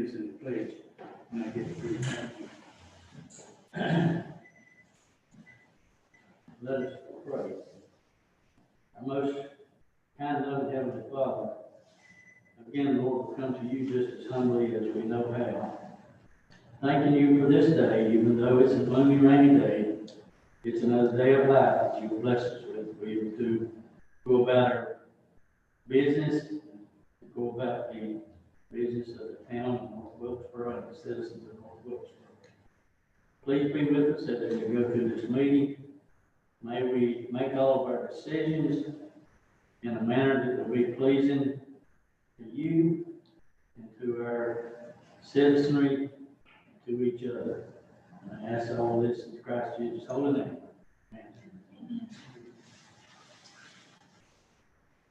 us in the pledge, and I get through. Thank you. Let us pray. Our most kind, loving Heavenly Father, again, Lord, we come to you just as humbly as we know how. Thanking you for this day, even though it's a gloomy, rainy day, it's another day of life that you bless us with. We're able to go about our business, go about the business of the town of North Wilkesboro and the citizens of North Wilkesboro. Please be with us as we go through this meeting. May we make all of our decisions in a manner that will be pleasing to you and to our citizenry, to each other. And I ask all this in Christ Jesus' holy name. Amen.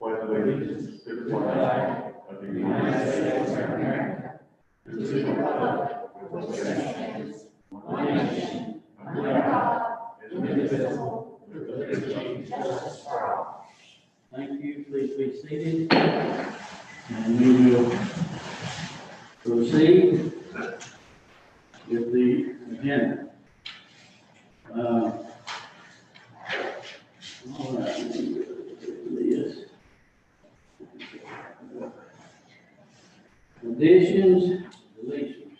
Pledge allegiance to the flag of the United States of America, and to the republic for which it stands, one nation, under God, indivisible, with liberty and justice for all. Thank you. Please be seated. And we will proceed with the agenda. All right. Yes. Additions, deletions.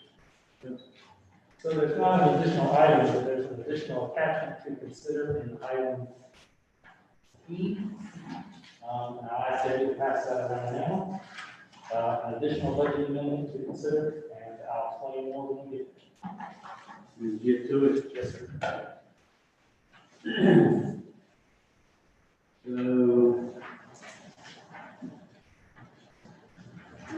So there's not an additional item, but there's an additional attachment to consider in item E. Now I say to pass that around now. An additional budget amendment to consider, and I'll explain more when we get. We'll get to it. Yes, sir. So,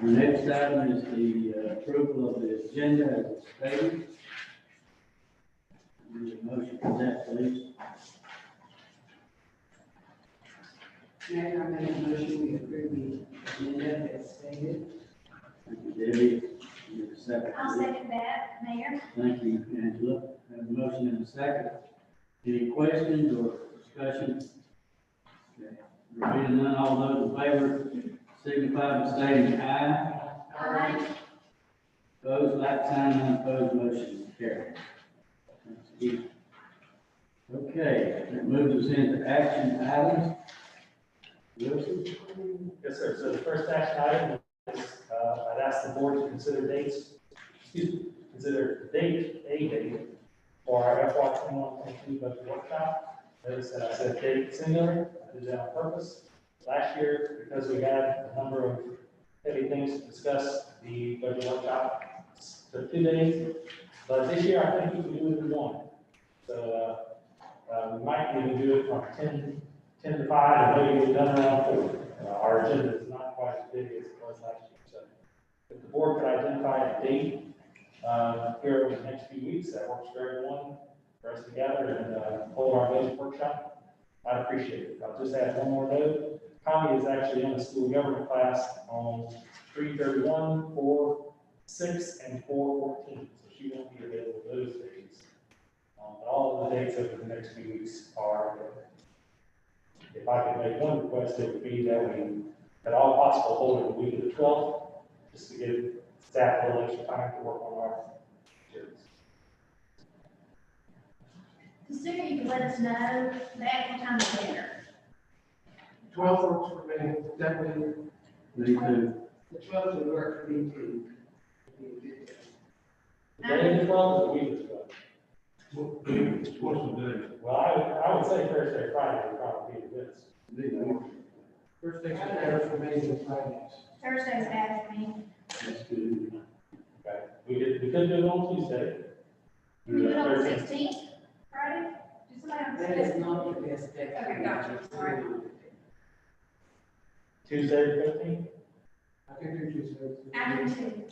the next item is the approval of the agenda as it's stated. Need a motion for that, please. Mayor, I make a motion we approve the agenda as stated. Thank you, Debbie. Need a second, I'll please. second that, Mayor. Thank you, Angela. Have a motion and a second. Any questions or discussion? Okay. There being none, all those in favor signify by stating aye. Aye. Opposed, like sign, none opposed, motion is carried. Thank you. Okay, that moves us into action items. Wilson? Yes, sir. So the first action item is, I'd ask the board to consider consider a date for our FY 21-22 budget workshop. Notice that I said date singular. I did that on purpose. Last year, because we had a number of heavy things to discuss, the budget workshop took 2 days. But this year, I think we can do it in one. So we might even do it from 10 to 5, and maybe get done around 4. Our agenda is not quite as big as it was last year. So if the board could identify a date here over the next few weeks that works for everyone, for us to gather and hold our budget workshop, I'd appreciate it. I'll just add one more note. Connie is actually in the school government class on 3/31, 4/6, and 4/14, so she won't be available those days. But all of the dates over the next few weeks are available. If I could make one request, it would be that we, at all possible, hold it the week of the 12th, just to give staff a little extra time to work on our agendas. The sooner you can let us know, the actual time is better. 12 works for me, definitely. Me too. The 12 would work for me too. The day of the 12th or the week of the 12th? What's the day? Well, I would say Thursday, Friday would probably be the best. First thing I have for me is Fridays. Thursday's bad for me. That's good. Okay, we could do it on Tuesday. Can you do it on the 16th, Friday? Do somebody on the That is 16th? not the best day. Okay, gotcha. All right. Tuesday the 15th? I can do Tuesday. After 2.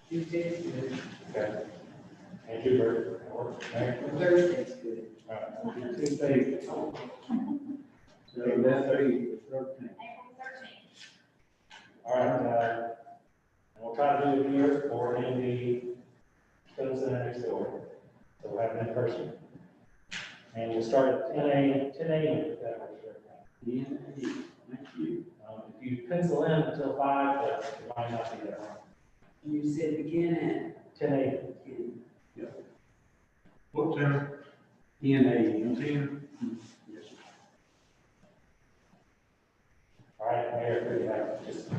Tuesday is good. Okay. And you were, okay? Thursday's good. All right. Tuesday. So that's the 13th. April 13th. All right, and we'll try to do it here or in the student center next door. So we'll have it in person. And we'll start at 10 a.m. if that works for everyone. Yeah, thank you. If you pencil in until 5, but it might not be that long. You said begin at 10 a.m. 10. What time? TNA. 10? Yes, sir. All right, Mayor, we have just to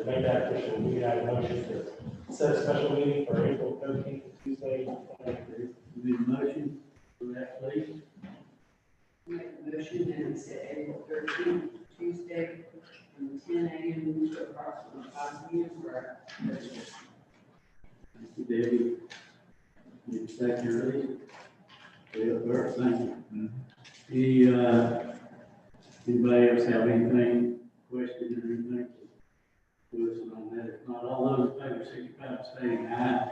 make that official, we have a motion to set a special meeting for April 13th, Tuesday, 2023. Need a motion for that, please? Make a motion and set April 13th, Tuesday, from 10 a.m. to approximately 5 p.m. for our registration. Thank you, Debbie. You second, please. Yeah, Bert, thank you. Anybody else have anything, question or anything? To us on that, if not, all those in favor, signify by saying aye.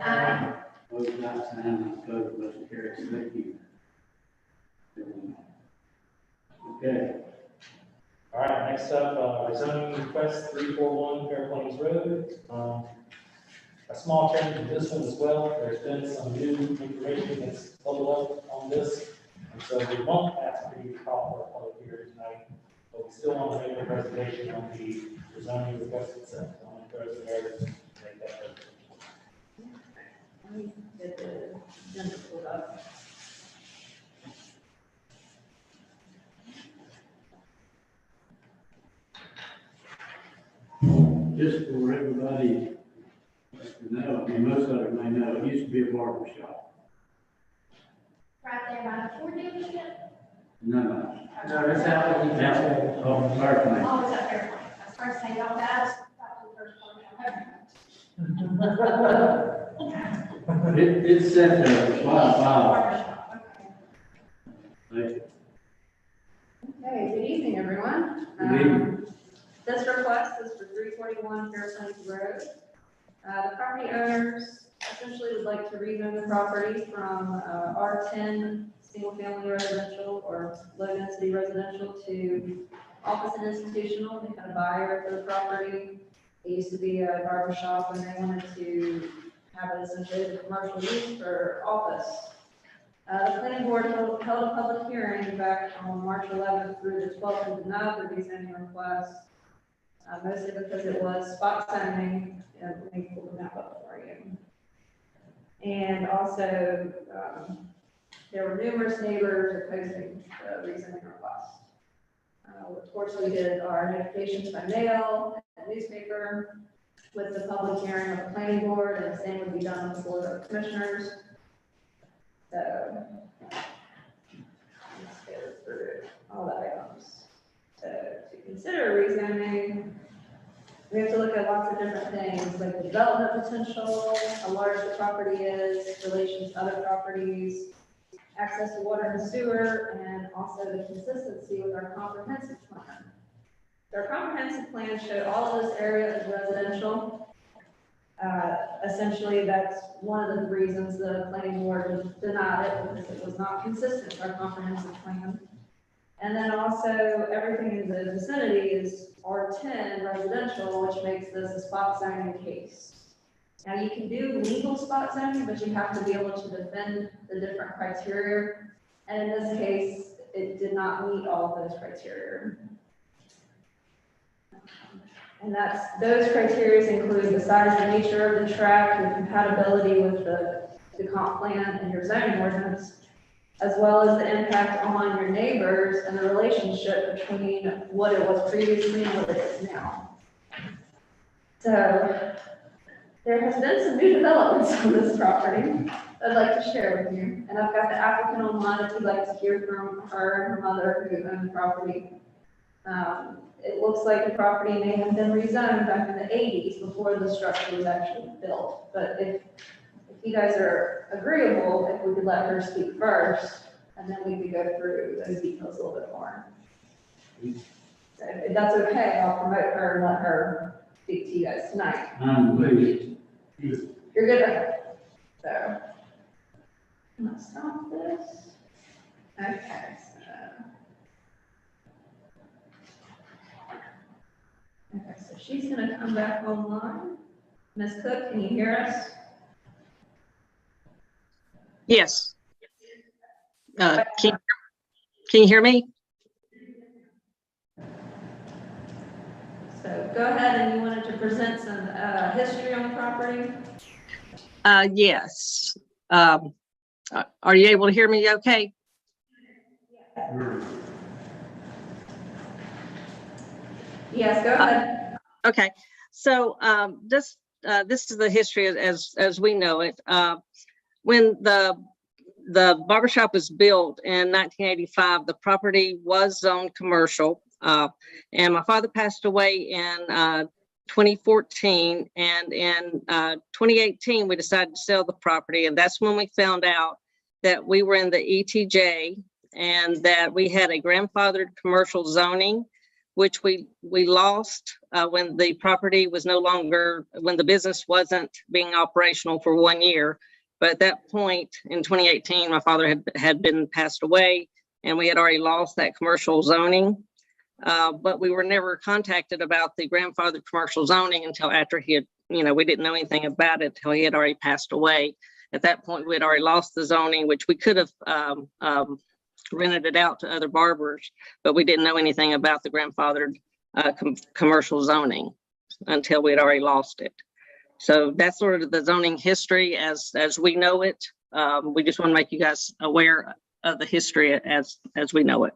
Aye. Opposed, like sign, and opposed, motion carries. Thank you. Okay, All right, next up, zoning request 341 Fair Plains Road. A small change in this one as well. There's been some new information that's bubbled up on this. And so we won't ask for you to call for a public hearing tonight, but we still want to make a presentation on the zoning request itself. So I'm going to throw it there to make that presentation. Let me get the agenda pulled up. just for everybody to know, I mean, most of it may know, it used to be a barber shop. Right there by the Ford dealership. No. No, it's out in the- Now, oh, fire plant. Oh, it's up there. I was first saying, oh, that was the first part. It's set there for quite a while. Barbershop, okay. Thank you. Okay, good evening, everyone. Good evening. This request is for 341 Fair Plains Road. The property owners essentially would like to rezone the property from R10 single-family residential or low-density residential to office and institutional. They had a buyer for the property. It used to be a barber shop, and they wanted to have it essentially as a commercial use for office. The planning board held a public hearing back on March 11th through the 12th and denied the rezoning request, mostly because it was spot zoning, and let me pull the map up for you. And also, there were numerous neighbors opposing the rezoning request. Of course, we did our notifications by mail and newspaper with the public hearing of the planning board, and the same would be done with the board of commissioners. So, let's go through all the items. So, to consider rezoning, we have to look at lots of different things, like the development potential, how large the property is, relations to other properties, access to water and sewer, and also the consistency with our comprehensive plan. Our comprehensive plan showed all of this area as residential. Essentially, that's one of the reasons the planning board denied it, because it was not consistent with our comprehensive plan. And then also, everything in the vicinity is R10 residential, which makes this a spot zoning case. Now, you can do legal spot zoning, but you have to be able to defend the different criteria. And in this case, it did not meet all of those criteria. And those criteria include the size and nature of the tract, the compatibility with the comp plan and your zoning ordinance, as well as the impact on your neighbors and the relationship between what it was previously and what it is now. So there has been some new developments on this property I'd like to share with you. And I've got the applicant online if you'd like to hear from her and her mother who own the property. It looks like the property may have been rezoned back in the 80s before the structure was actually built. But if you guys are agreeable, if we could let her speak first, and then we could go through those details a little bit more. So if that's okay, I'll promote her and let her speak to you guys tonight. Please. You're good with it. So, I'm gonna stop this. Okay, so she's gonna come back online. Ms. Cook, can you hear us? Yes. Can you hear me? So go ahead and you wanted to present some history on the property? Yes. Are you able to hear me okay? Yes, go ahead. Okay, so this is the history as we know it. When the barbershop was built in 1985, the property was zoned commercial, and my father passed away in 2014, and in 2018 we decided to sell the property, and that's when we found out that we were in the ETJ and that we had a grandfathered commercial zoning, which we lost when the property was no longer, when the business wasn't being operational for 1 year. But at that point in 2018, my father had been passed away, and we had already lost that commercial zoning. But we were never contacted about the grandfather commercial zoning until after he had, we didn't know anything about it until he had already passed away. At that point, we had already lost the zoning, which we could have rented it out to other barbers, but we didn't know anything about the grandfathered commercial zoning until we had already lost it. So that's sort of the zoning history as we know it. We just want to make you guys aware of the history as we know it.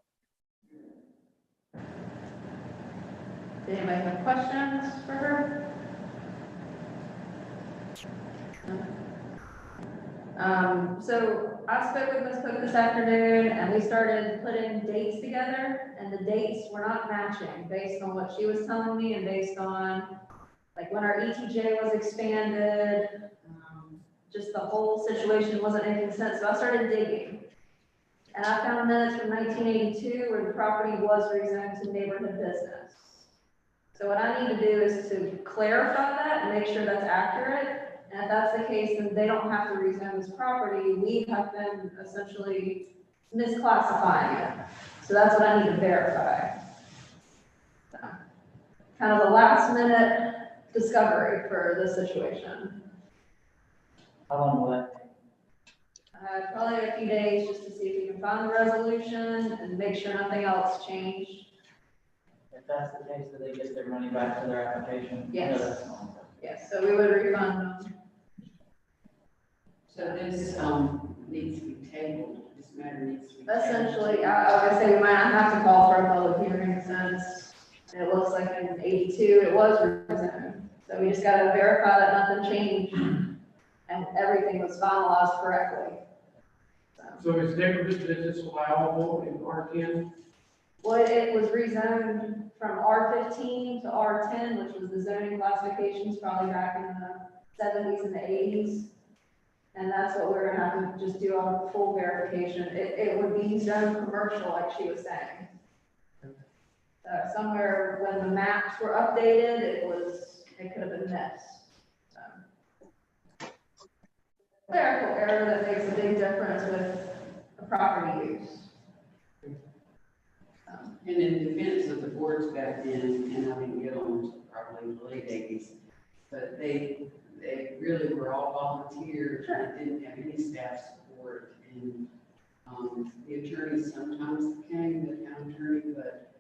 Does anybody have questions for her? So I spoke with Ms. Cook this afternoon, and we started putting dates together, and the dates were not matching based on what she was telling me and based on like when our ETJ was expanded. Just the whole situation wasn't making sense. So I started digging, and I found minutes from 1982 where the property was rezoned to neighborhood business. So what I need to do is to clarify that and make sure that's accurate. And if that's the case, then they don't have to rezone this property. We have been essentially misclassifying it. So that's what I need to verify. So, kind of a last minute discovery for this situation. How long will that take? Probably a few days just to see if we can find the resolution and make sure nothing else changed. If that's the case, do they get their money back to their application? Yes. No, that's not. Yes, so we would refund them. So this, needs to be tabled, this matter needs to be tabled. Essentially, I would say we might not have to call for a public hearing since it looks like in 82 it was rezoned. So we just gotta verify that nothing changed and everything was finalized correctly. So is neighborhood business allowable in R10? Well, it was rezoned from R15 to R10, which was the zoning classifications probably back in the 70s and the 80s. And that's what we're gonna have to just do a full verification. It would be zoned commercial, like she was saying. Somewhere when the maps were updated, it could have been missed. Clerical error that makes a big difference with the property use. And in defense of the boards back then, and I didn't get on until probably the late 80s, but they really were all volunteers and didn't have any staff support. And the attorneys sometimes came, the town attorney, but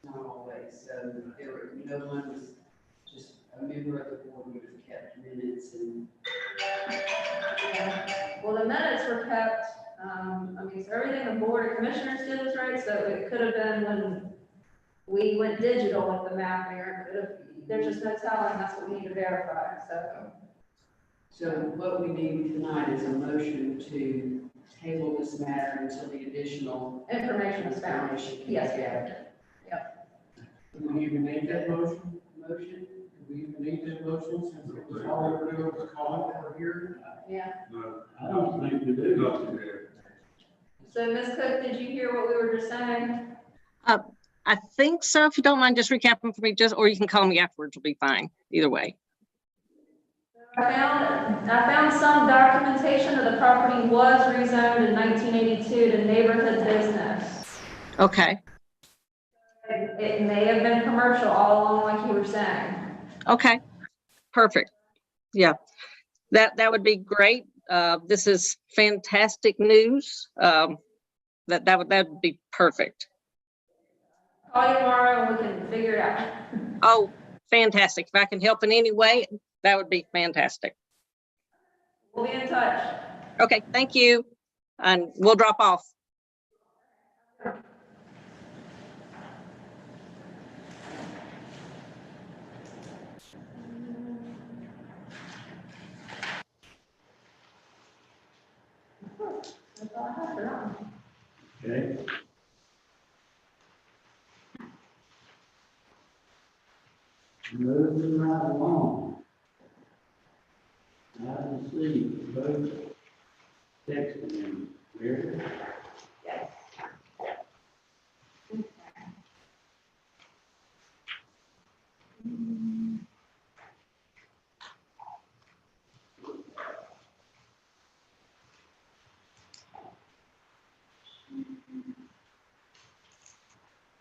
not always. So there were, no one was, just a member of the board would have kept minutes and. Well, the minutes were kept, so everything the board of commissioners did was right, so it could have been when we went digital with the mapping, or there's just no telling, that's what we need to verify, so. So what we need tonight is a motion to table this matter until the additional Information is found. Yes, yeah. Do we even need that motion? Motion? Do we even need that motion since it was all we're doing was calling for a hearing? Yeah. No, I don't think we do. So Ms. Cook, did you hear what we were just saying? I think so. If you don't mind, just recap them for me, or you can call me afterwards. Will be fine. Either way. I found some documentation that the property was rezoned in 1982 to neighborhood business. Okay. It may have been commercial all along, like you were saying. Okay. Perfect. Yeah, that would be great. This is fantastic news. That would be perfect. Call you tomorrow and we can figure it out. Oh, fantastic. If I can help in any way, that would be fantastic. We'll be in touch. Okay, thank you. And we'll drop off. That's all I have for that one. Okay. Moving right along. Item C, vote texting. Mary? Yes.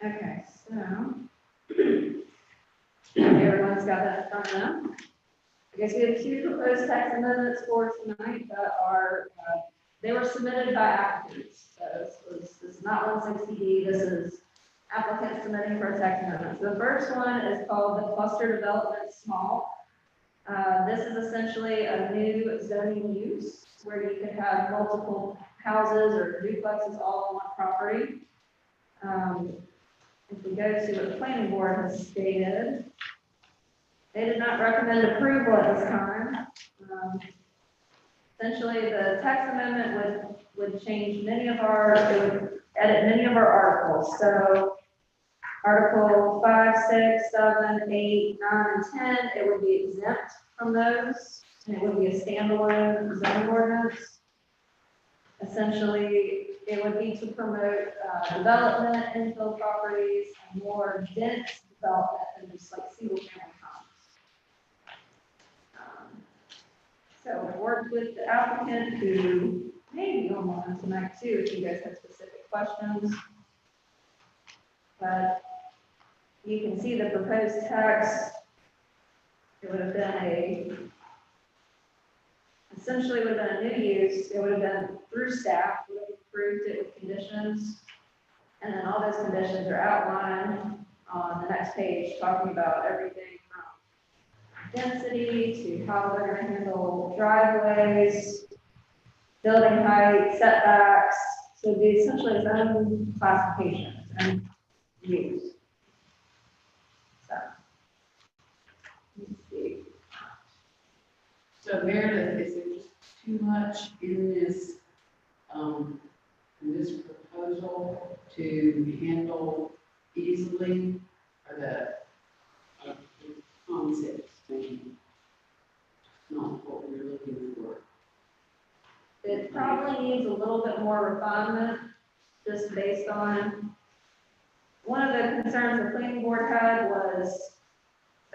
Okay, so everyone's got that in front of them. I guess we have two proposed text amendments for tonight that are, they were submitted by applicants. So this is not 160D, this is applicants submitting for a text amendment. So the first one is called the cluster development small. This is essentially a new zoning use where you can have multiple houses or duplexes all on one property. If we go to what the planning board has stated, they did not recommend approval at this time. Essentially, the text amendment would change many of our, it would edit many of our articles. So Article 5, 6, 7, 8, 9, and 10, it would be exempt from those, and it would be a standalone zoning ordinance. Essentially, it would be to promote development, infill properties, and more dense development than just like single family homes. So I worked with the applicant who may be online tonight too, if you guys have specific questions. But you can see the proposed text. It would have been essentially would have been a new use. It would have been through staff, would have approved it with conditions. And then all those conditions are outlined on the next page, talking about everything from density to how they're going to handle driveways, building height, setbacks. So it'd be essentially its own classification, its own use. So, let's see. So Meredith, is there just too much in this proposal to handle easily, or the concepts maybe not what we're looking for? It probably needs a little bit more refinement, just based on, one of the concerns the planning board had was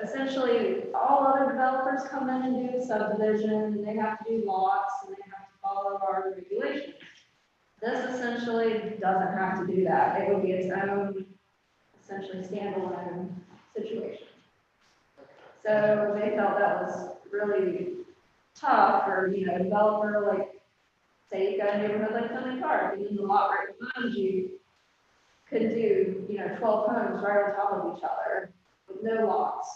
essentially all other developers come in and do a subdivision, and they have to do lots, and they have to follow our regulations. This essentially doesn't have to do that. It would be its own, essentially standalone situation. So they felt that was really tough for, a developer, like, say you've got a neighborhood like Tony Park, and then the lot right behind you could do, 12 homes right on top of each other with no lots.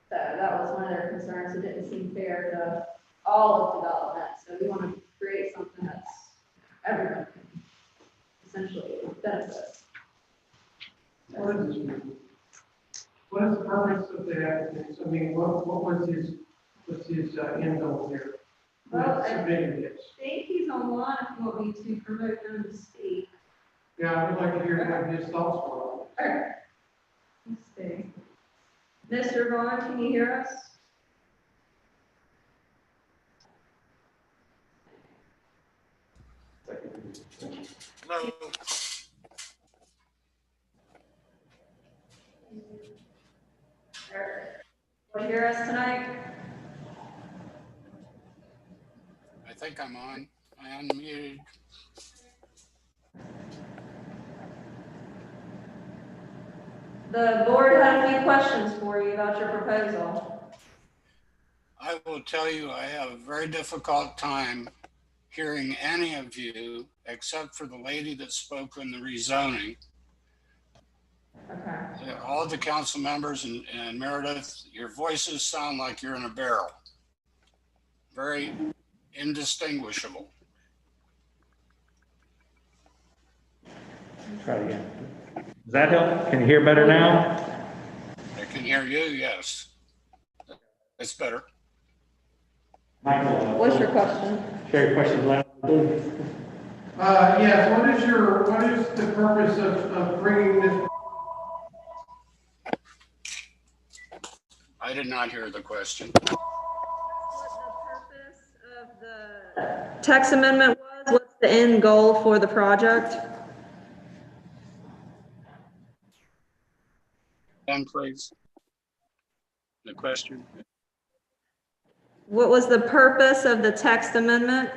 So that was one of their concerns. It didn't seem fair to all of development. So we want to create something that's everyone can essentially benefit. What is the purpose of the applicant? I mean, what was his end goal here? Well, I Submitting this. think he's online if you want me to promote him to speak. Yeah, I would like to hear what his thoughts were. Okay. Let's see. Mr. Vaughn, can you hear us? Hello. Will you hear us tonight? I think I'm on. I unmuted. The board had a few questions for you about your proposal. I will tell you, I have a very difficult time hearing any of you except for the lady that spoke in the rezoning. Okay. Yeah, all the council members and Meredith, your voices sound like you're in a barrel. Very indistinguishable. Try it again. Does that help? Can you hear better now? I can hear you, yes. It's better. Michael. What's your question? Share your question loud. Yes, what is the purpose of bringing this? I did not hear the question. What the purpose of the text amendment was? What's the end goal for the project? And please, the question. What was the purpose of the text amendment?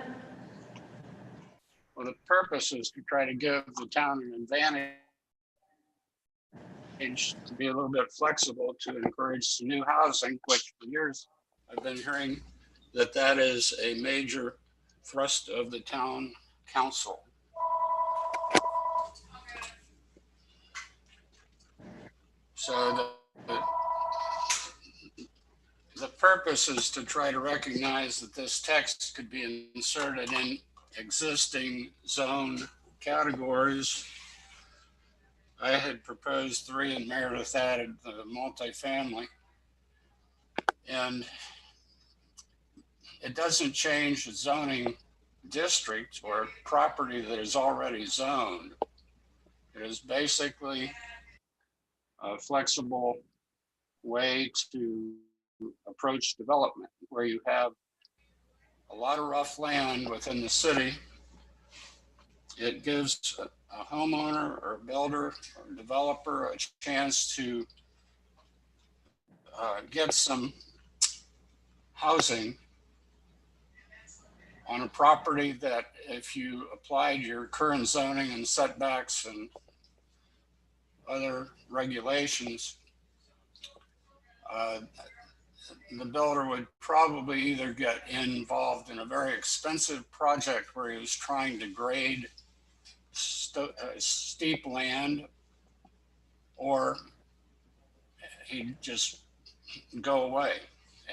Well, the purpose is to try to give the town an advantage to be a little bit flexible to encourage some new housing, which for years I've been hearing that is a major thrust of the town council. So the purpose is to try to recognize that this text could be inserted in existing zone categories. I had proposed 3 and Meredith added the multifamily. And it doesn't change the zoning district or property that is already zoned. It is basically a flexible way to approach development where you have a lot of rough land within the city. It gives a homeowner or a builder or developer a chance to get some housing on a property that if you applied your current zoning and setbacks and other regulations, the builder would probably either get involved in a very expensive project where he was trying to grade steep land, or he'd just go away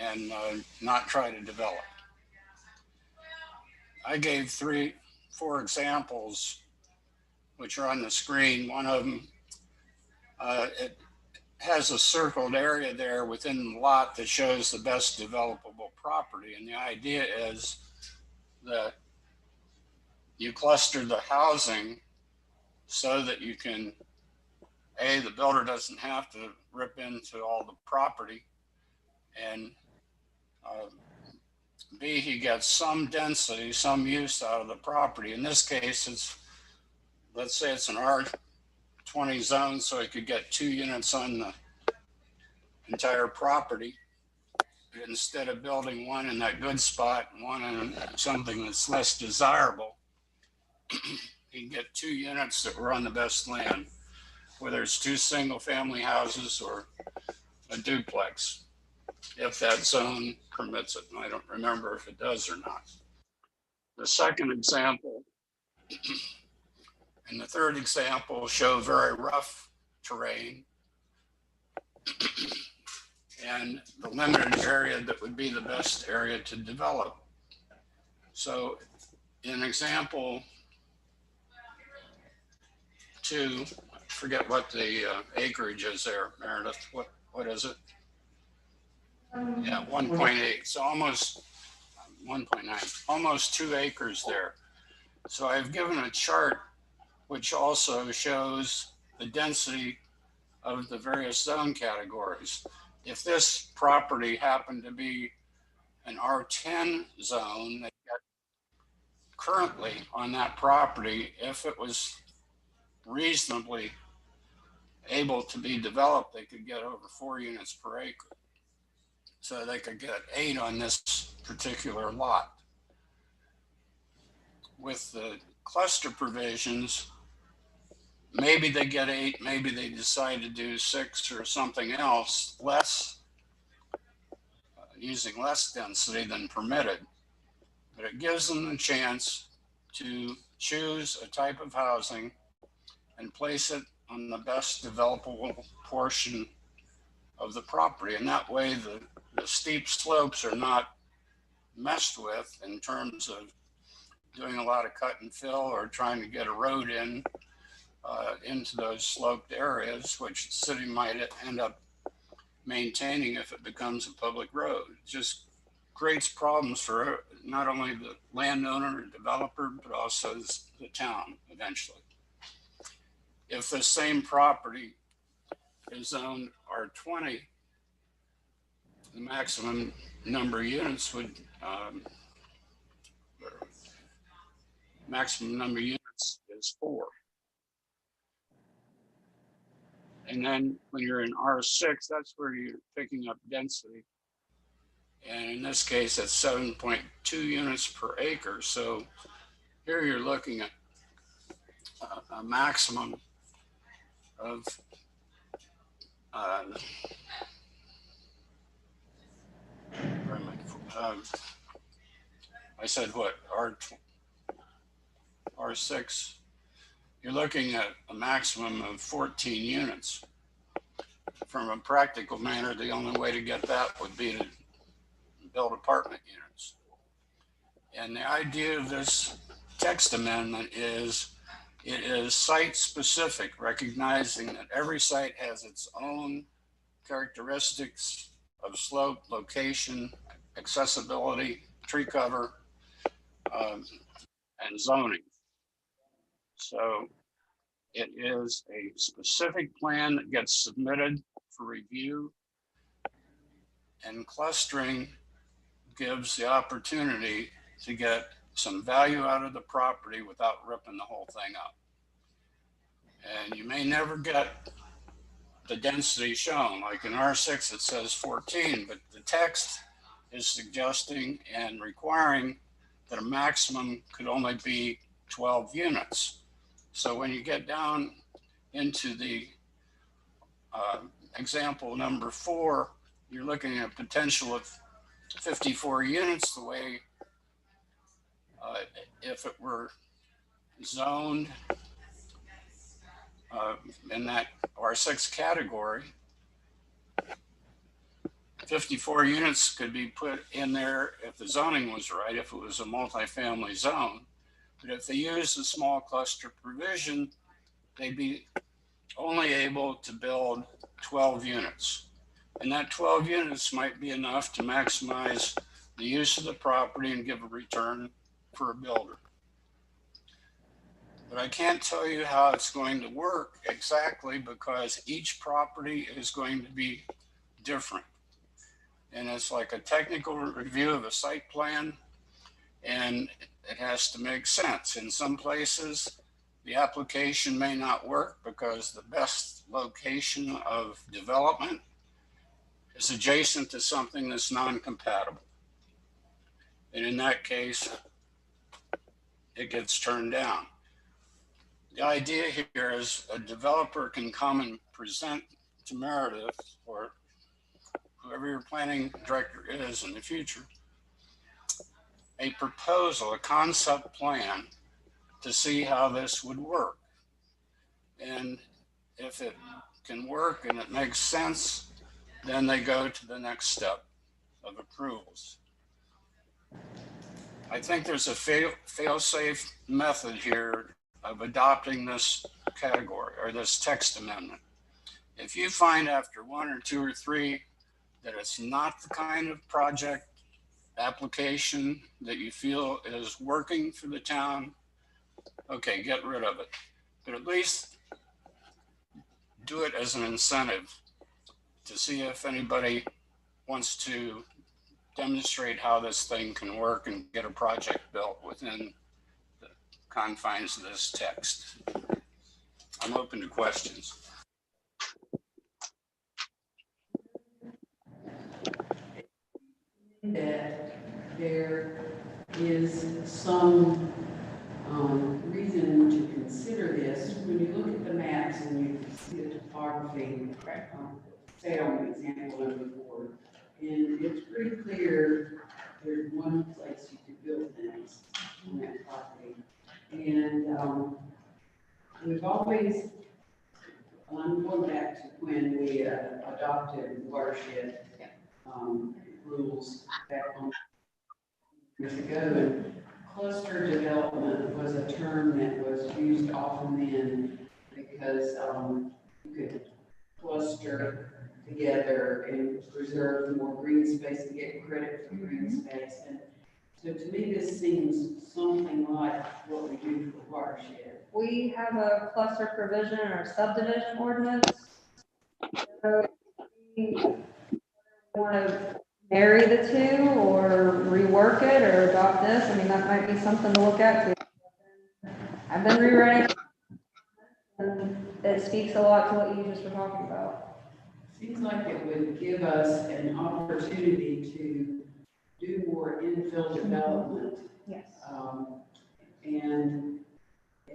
and not try to develop. I gave 4 examples, which are on the screen. One of them, it has a circled area there within the lot that shows the best developable property. And the idea is that you cluster the housing so that you can, A, the builder doesn't have to rip into all the property, and B, he gets some density, some use out of the property. In this case, let's say it's an R20 zone, so he could get 2 units on the entire property. Instead of building one in that good spot and one in something that's less desirable, he'd get 2 units that were on the best land, whether it's 2 single-family houses or a duplex, if that zone permits it. And I don't remember if it does or not. The second example and the third example show very rough terrain and the limited area that would be the best area to develop. So in example 2, I forget what the acreage is there, Meredith. What is it? Yeah, 1.8. So almost 1.9, almost 2 acres there. So I've given a chart which also shows the density of the various zone categories. If this property happened to be an R10 zone, currently on that property, if it was reasonably able to be developed, they could get over 4 units per acre. So they could get 8 on this particular lot. With the cluster provisions, maybe they get 8, maybe they decide to do 6 or something else, using less density than permitted. But it gives them the chance to choose a type of housing and place it on the best developable portion of the property. And that way the steep slopes are not messed with in terms of doing a lot of cut and fill or trying to get a road in into those sloped areas, which the city might end up maintaining if it becomes a public road. It just creates problems for not only the landowner and developer, but also the town eventually. If the same property is zoned R20, the maximum number of units would, maximum number of units is 4. And then when you're in R6, that's where you're picking up density. And in this case, it's 7.2 units per acre. So here you're looking at a maximum of I said what, R6, you're looking at a maximum of 14 units. From a practical manner, the only way to get that would be to build apartment units. And the idea of this text amendment is it is site specific, recognizing that every site has its own characteristics of slope, location, accessibility, tree cover, and zoning. So it is a specific plan that gets submitted for review, and clustering gives the opportunity to get some value out of the property without ripping the whole thing up. And you may never get the density shown. Like in R6, it says 14, but the text is suggesting and requiring that a maximum could only be 12 units. So when you get down into the example number 4, you're looking at a potential of 54 units the way if it were zoned in that R6 category. 54 units could be put in there if the zoning was right, if it was a multifamily zone. But if they use the small cluster provision, they'd be only able to build 12 units. And that 12 units might be enough to maximize the use of the property and give a return for a builder. But I can't tell you how it's going to work exactly because each property is going to be different. And it's like a technical review of a site plan, and it has to make sense. In some places, the application may not work because the best location of development is adjacent to something that's non-compatible. And in that case, it gets turned down. The idea here is a developer can come and present to Meredith or whoever your planning director is in the future, a proposal, a concept plan to see how this would work. And if it can work and it makes sense, then they go to the next step of approvals. I think there's a fail-safe method here of adopting this category or this text amendment. If you find after 1 or 2 or 3 that it's not the kind of project application that you feel is working for the town, okay, get rid of it. But at least do it as an incentive to see if anybody wants to demonstrate how this thing can work and get a project built within the confines of this text. I'm open to questions. That there is some reason to consider this. When you look at the maps and you see the topography, say on the example number 4, and it's pretty clear there's one place you could build things on that property. And we've always I'm going back to when we adopted watershed rules back on years ago. And cluster development was a term that was used often then because you could cluster together and preserve more green space and get credit for green space. And so to me, this seems something like what we do for watershed. We have a cluster provision in our subdivision ordinance. So we want to marry the two or rework it or adopt this. I mean, that might be something to look at too. I've been rewriting it, and it speaks a lot to what you just were talking about. Seems like it would give us an opportunity to do more infill development. Yes. And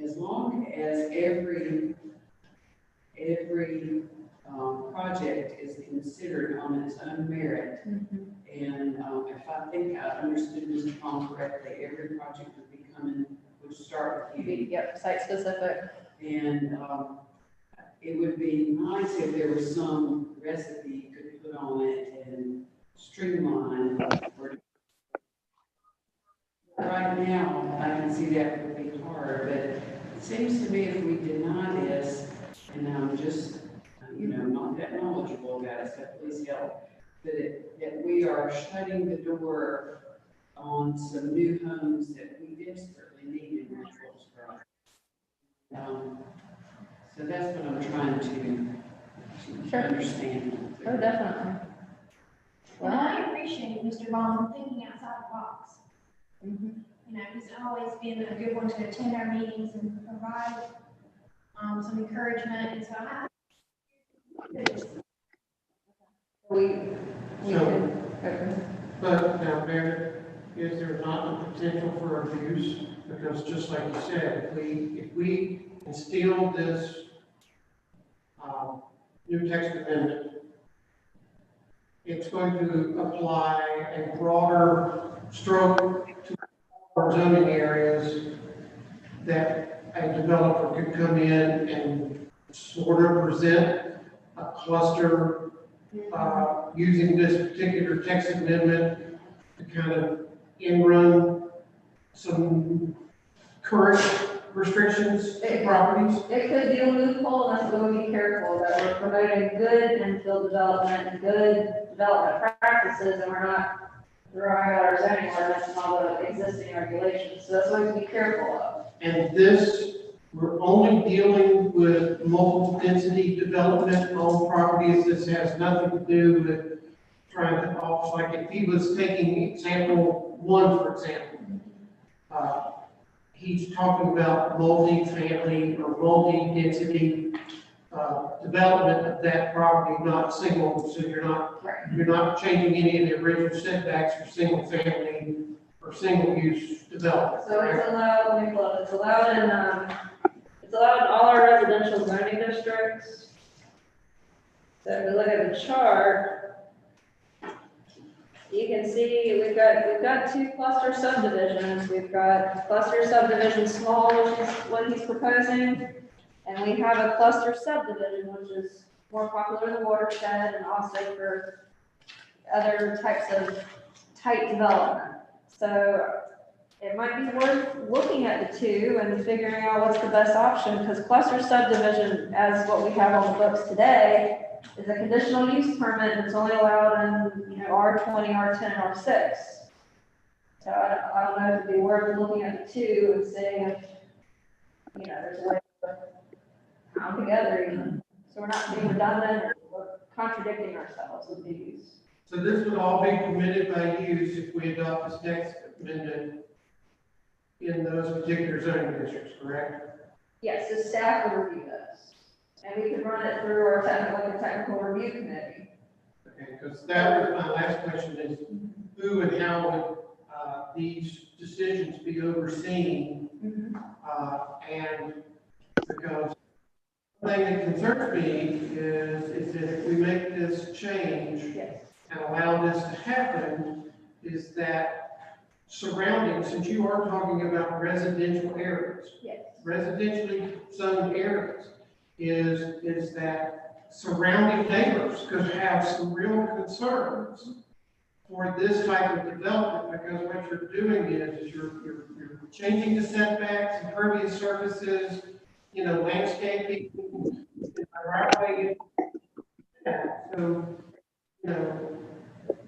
as long as every project is considered on its own merit, and if I think I understood Mr. Pong correctly, every project would start with you. Yep, site specific. And it would be nice if there was some recipe you could put on it and streamline. Right now, I can see that would be hard, but it seems to me if we deny this, and I'm just, not that knowledgeable about it, so please help, that we are shutting the door on some new homes that we desperately need in Roseboro. So that's what I'm trying to understand. Oh, definitely. Well, I appreciate Mr. Bond thinking outside the box. He's always been a good one to attend our meetings and provide some encouragement, and so But now, Mayor, is there not the potential for abuse? Because just like you said, if we instill this new text amendment, it's going to apply a broader stroke to our zoning areas that a developer could come in and sort of present a cluster using this particular text amendment to kind of in-run some current restrictions to properties. It could be a loophole, and that's what we be careful that we're promoting good infill development and good development practices, and we're not throwing out our zoning ordinance and all the existing regulations. So that's what we be careful of. And this, we're only dealing with multiple density development on properties. This has nothing to do with trying to like if he was taking example one, for example, he's talking about multi-family or multi-density development of that property, not single. So you're not changing any of the original setbacks for single family or single use development. So it's allowed, let me pull it, it's allowed in all our residential zoning districts. So if you look at the chart, you can see we've got two cluster subdivisions. We've got cluster subdivision small, which is what he's proposing, and we have a cluster subdivision, which is more popular in the watershed and also for other types of tight development. So it might be worth looking at the two and figuring out what's the best option, because cluster subdivision, as what we have on the books today, is a conditional use permit, and it's only allowed in, R20, R10, R6. So I don't know if it'd be worth looking at the two and seeing if, there's a way to come together even. So we're not being redundant or contradicting ourselves with these. So this would all be permitted by use if we adopt this text amendment in those particular zoning districts, correct? Yes, the staff would review this. And we could run it through our technical review committee. Okay, because that was my last question is who and how would these decisions be overseen? And because the thing that concerns me is that if we make this change and allow this to happen, is that surrounding, since you are talking about residential areas, residentially zoned areas, is that surrounding neighbors could have some real concerns for this type of development, because what you're doing is you're changing the setbacks, impervious surfaces, landscaping, right way. So,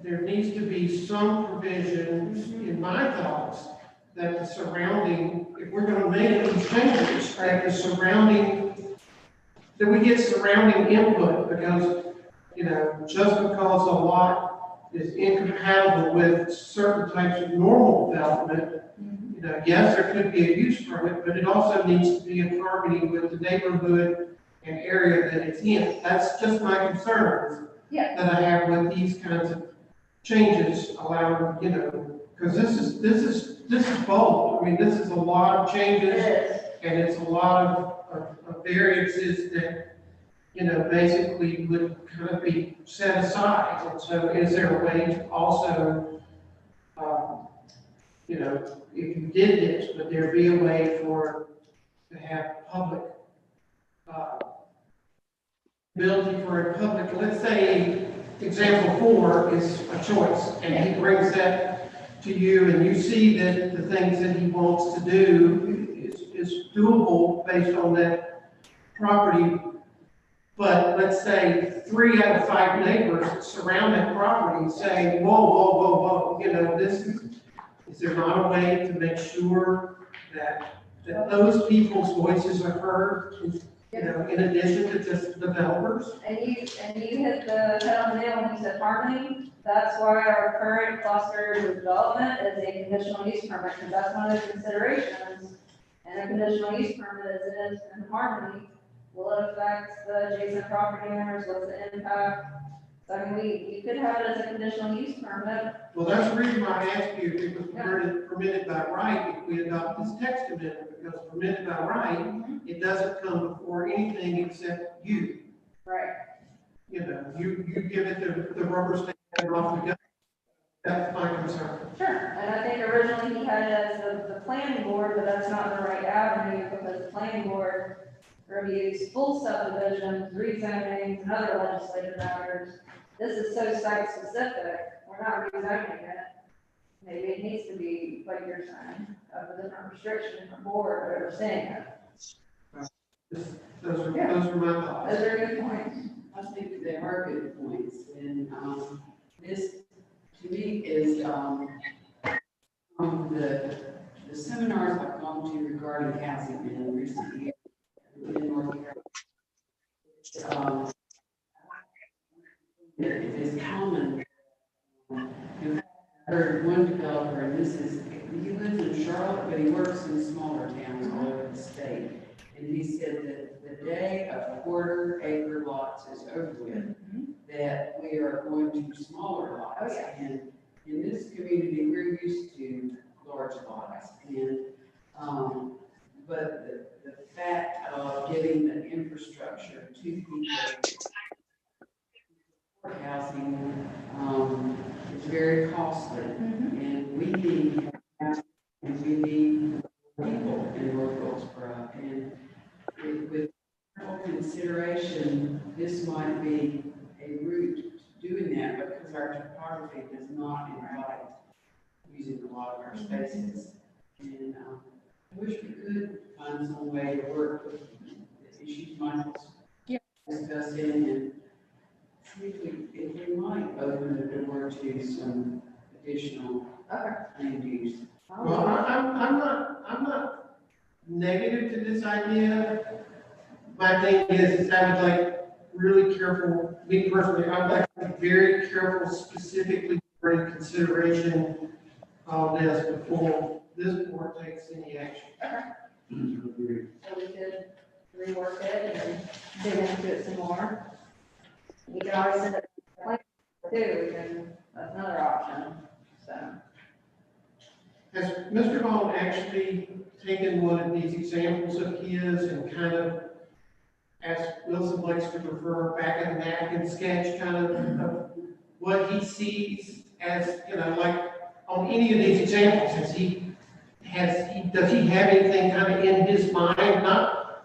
there needs to be some provisions, in my thoughts, that the surrounding, if we're gonna make these changes, that the surrounding, that we get surrounding input, because, just because a lot is incompatible with certain types of normal development, yes, there could be a use permit, but it also needs to be in harmony with the neighborhood and area that it's in. That's just my concerns that I have with these kinds of changes, allowing, because this is bold. I mean, this is a lot of changes, and it's a lot of variances that, basically would kind of be set aside. And so is there a way to also, if you did this, would there be a way to have public, ability for a public, let's say, example 4 is a choice, and he brings that to you, and you see that the things that he wants to do is doable based on that property. But let's say 3 out of 5 neighbors that surround that property say, whoa, is there not a way to make sure that those people's voices are heard, in addition to just developers? And you hit the head on the nail when you said harmony. That's why our current cluster development is a conditional use permit, because that's one of the considerations. And a conditional use permit is in harmony. Will it affect the adjacent property owners? What's the impact? So, I mean, you could have it as a conditional use permit. Well, that's the reason why I asked you if it was permitted by right if we adopt this text amendment, because permitted by right, it doesn't come before anything except you. Right. You give it the rubber stamp and off we go. That's my concern. Sure, and I think originally he had it as the planning board, but that's not the right avenue, because the planning board reviews full subdivisions, rezonings, and other legislative matters. This is so site specific, we're not rezoning it. Maybe it needs to be, like you're saying, a different restriction from board overseeing it. Those are my thoughts. Those are good points. I think they are good points, and this to me is the seminars I've gone to regarding housing in recent years in North Carolina. It is common. I heard one developer, and he lives in Charlotte, but he works in smaller towns all over the state. And he said that the day of quarter-acre lots is over with, that we are going to smaller lots. And in this community, we're used to large lots. And but the fact of getting the infrastructure to people for housing is very costly, and we need people in North Wilkesboro, and with careful consideration, this might be a route to doing that, because our topography does not invite using a lot of our spaces. And I wish we could find some way to work with the issues Michael's discussing, and see if we might open the door to some additional land use. Well, I'm not negative to this idea. My thing is I would like really careful, me personally, I'd like to be very careful specifically for in consideration of this before this board takes any action. So we could rework it and dig into it some more. You can always send it to the plan too, and that's another option, so. Has Mr. Vaughn actually taken one of these examples of his and kind of asked Wilson Blakes to refer back in the napkin sketch kind of what he sees as, like on any of these examples, does he have anything kind of in his mind, not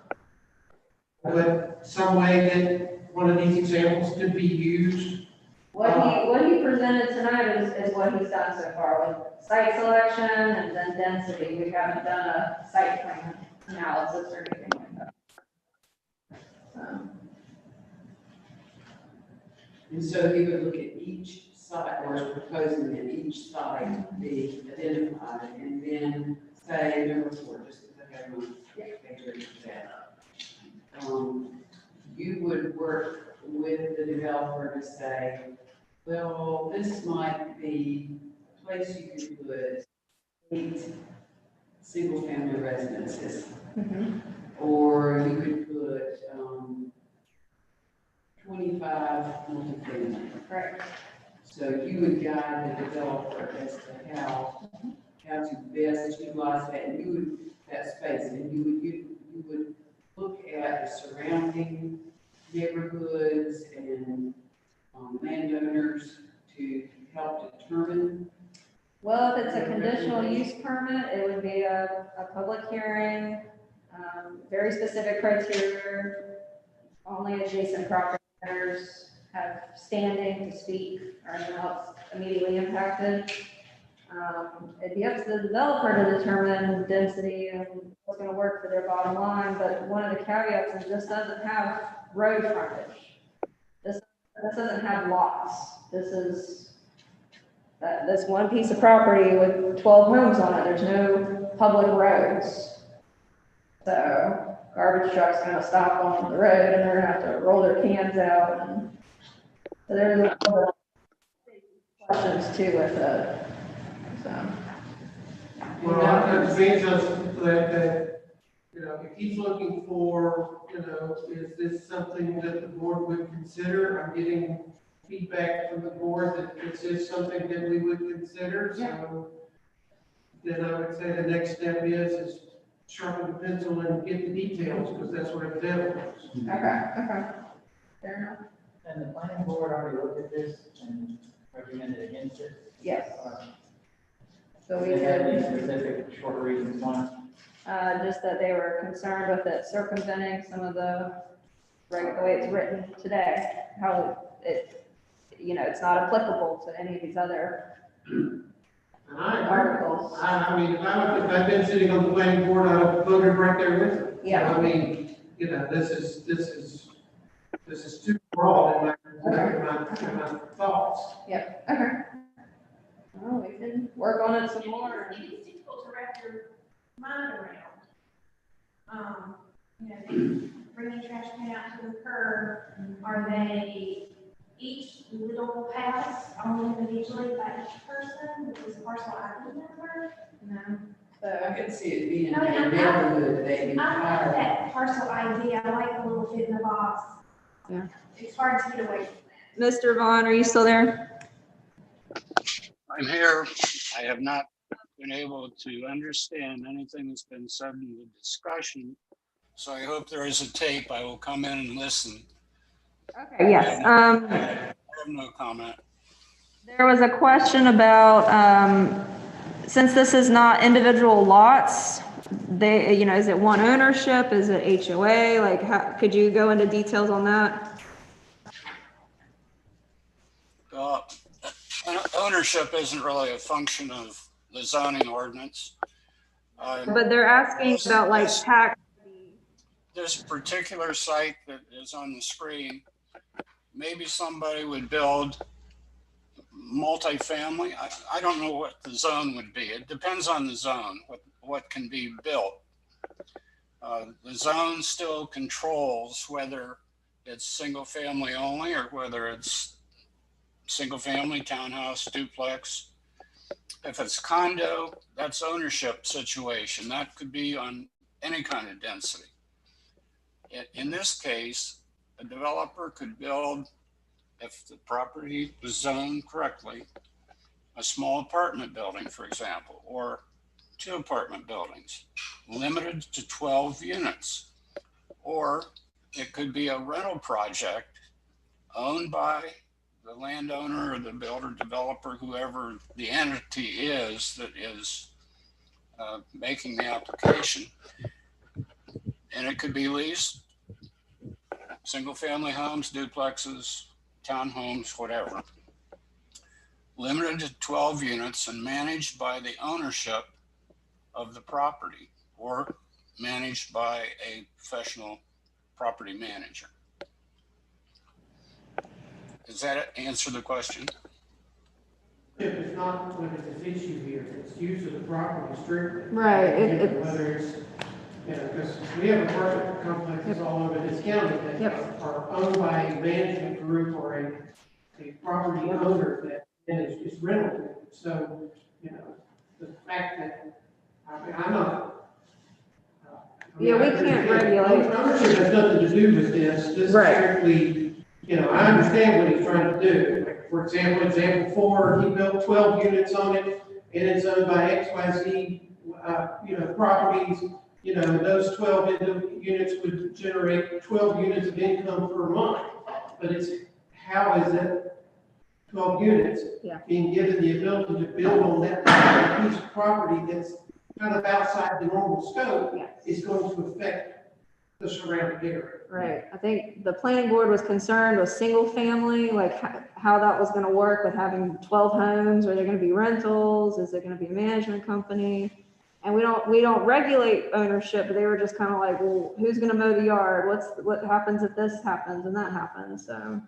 what some way that one of these examples could be used? What he presented tonight is what he's done so far with site selection and then density. We haven't done a site plan analysis or anything like that. And so he would look at each site, or proposing that each site be identified, and then say number 4, just because I have my picture of that. You would work with the developer to say, well, this might be a place you could put 8 single-family residences. Or you could put 25 multifamily. Right. So you would guide the developer as to how to best utilize that, and that space, and you would look at the surrounding neighborhoods and landowners to help determine. Well, if it's a conditional use permit, it would be a public hearing, very specific criteria. Only adjacent property owners have standing to speak or anyone else immediately impacted. It'd be up to the developer to determine density and what's going to work for their bottom line, but one of the caveats is this doesn't have road frontage. This doesn't have lots. This is this one piece of property with 12 homes on it. There's no public roads. So garbage truck's going to stop on the road and they're going to have to roll their cans out. And so there's a little bit of questions too with it. So. Well, that means that, you know, if he's looking for, you know, is this something that the board would consider? I'm getting feedback from the board that this is something that we would consider, so then I would say the next step is sharpen the pencil and get the details, because that's what it develops. Okay. Fair enough. And the planning board already looked at this and recommended against it? Yes. So we They had any did, specific short reasons why? just that they were concerned with it circumventing some of the way it's written today, how it, you know, it's not applicable to any of these other And I articles. I mean, if I've been sitting on the planning board, I would have voted right there with it. Yeah. So, I mean, you know, this is too broad in my thoughts. Yep, okay. Well, we can work on it some more. It's difficult to wrap your mind around. You know, they bring the trash can out to the curb. Are they each little pass owned individually by each person with this parcel ID number? No. I So, could see it being No, in a neighborhood, they I like hire. that parcel ID. I like the little fit in the box. Yeah. It's hard to get away from Mr. Vaughn, are you still there? I'm here. I have not been able to understand anything that's been said in the discussion. So I hope there is a tape. I will come in and listen. Okay, yes. I have no comment. There was a question about, since this is not individual lots, they, you know, is it one ownership? Is it HOA? Like, how, could you go into details on that? Ownership isn't really a function of the zoning ordinance. But they're asking about like tax. This particular site that is on the screen, maybe somebody would build multifamily. I don't know what the zone would be. It depends on the zone, what can be built. The zone still controls whether it's single family only or whether it's single family, townhouse, duplex. If it's condo, that's ownership situation. That could be on any kind of density. In this case, a developer could build, if the property was zoned correctly, a small apartment building, for example, or 2 apartment buildings, limited to 12 units. Or it could be a rental project owned by the landowner or the builder, developer, whoever the entity is that is making the application. And it could be leased single-family homes, duplexes, townhomes, whatever, limited to 12 units and managed by the ownership of the property or managed by a professional property manager. Does that answer the question? If it's not what is this issue here, it's use of the property strictly. Right, Whether it's, because we have apartment complexes all over this county that are owned by a management group or a property owner that, and it's rental. So, the fact that, I'm not. Yeah, we can't regulate. Ownership has nothing to do with this. This is strictly, I understand what he's trying to do. Like, for example 4, he built 12 units on it, and it's owned by XYZ, properties. Those 12 units would generate 12 units of income per month. But it's, how is it 12 units being given the ability to build on that piece of property that's kind of outside the normal scope is going to affect the surrounding area. Right. I think the planning board was concerned with single family, like how that was going to work with having 12 homes. Are there going to be rentals? Is there going to be a management company? And we don't regulate ownership, but they were just kind of like, well, who's going to mow the yard? What happens if this happens and that happens? So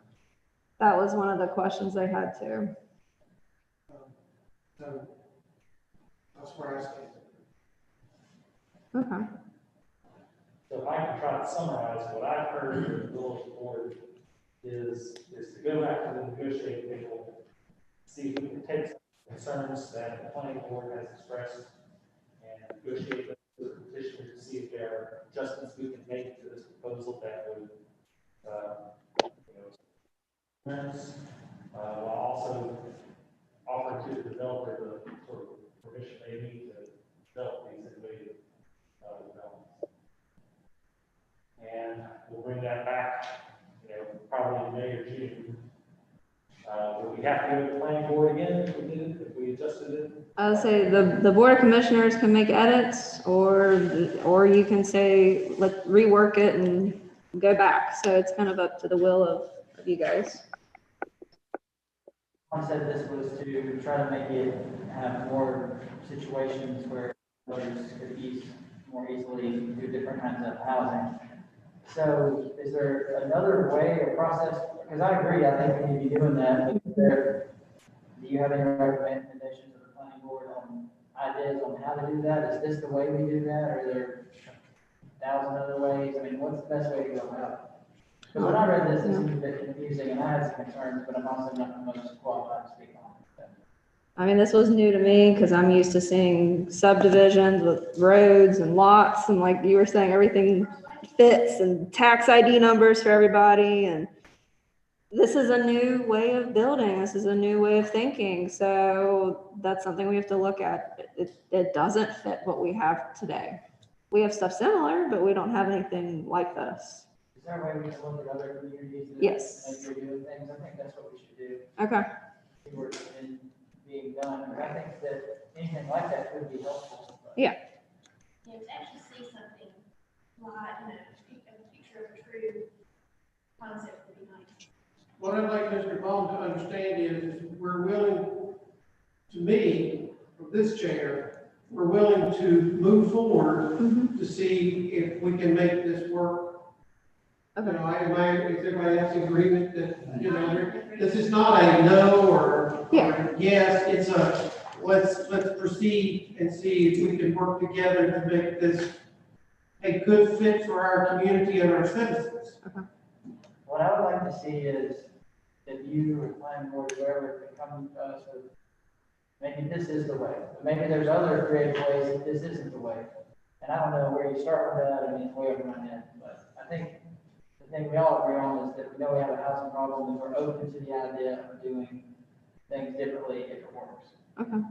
that was one of the questions they had too. So that's where I stand. Okay. So if I can try to summarize what I've heard from the village board is to go back to the negotiating table, see if we can take concerns that the planning board has expressed and negotiate with the petitioners to see if there are adjustments we can make to this proposal that would, while also offer to the developer the sort of permission they need to develop these innovative developments. And we'll bring that back, probably in May or June. Would we have to go to the planning board again if we adjusted it? I would say the board of commissioners can make edits, or you can say, let's rework it and go back. So it's kind of up to the will of you guys. Tom said this was to try to make it have more situations where voters could more easily do different kinds of housing. So is there another way or process? Because I agree, I think we need to be doing that. But do you have any recommendations of the planning board on ideas on how to do that? Is this the way we do that? Or are there 1,000 other ways? I mean, what's the best way to go about it? Because when I read this, it seemed a bit confusing, and I had some concerns, but I'm also not the most qualified to speak on it. I mean, this was new to me because I'm used to seeing subdivisions with roads and lots, and like you were saying, everything fits and tax ID numbers for everybody. And this is a new way of building. This is a new way of thinking. So that's something we have to look at. It doesn't fit what we have today. We have stuff similar, but we don't have anything like this. Is there a way we can look at other communities that Yes. are doing things? I think that's what we should do. Okay. See where it's being done. But I think that anything like that could be helpful. Yeah. Yeah, to actually see something live, a picture of a true concept would be nice. What I'd like Mr. Bond to understand is we're willing, to me, from this chair, we're willing to move forward to see if we can make this work. Okay. Is everybody else in agreement that, this is not a no or yes, it's a, let's proceed and see if we can work together to make this a good fit for our community and our citizens. Okay. What I would like to see is if you or planning board, whoever, can come to us with, maybe this is the way, but maybe there's other creative ways that this isn't the way. And I don't know where you start with that. I mean, it's way over my head, but I think the thing we all agree on is that we know we have a housing problem and we're open to the idea of doing things differently if it works. Okay.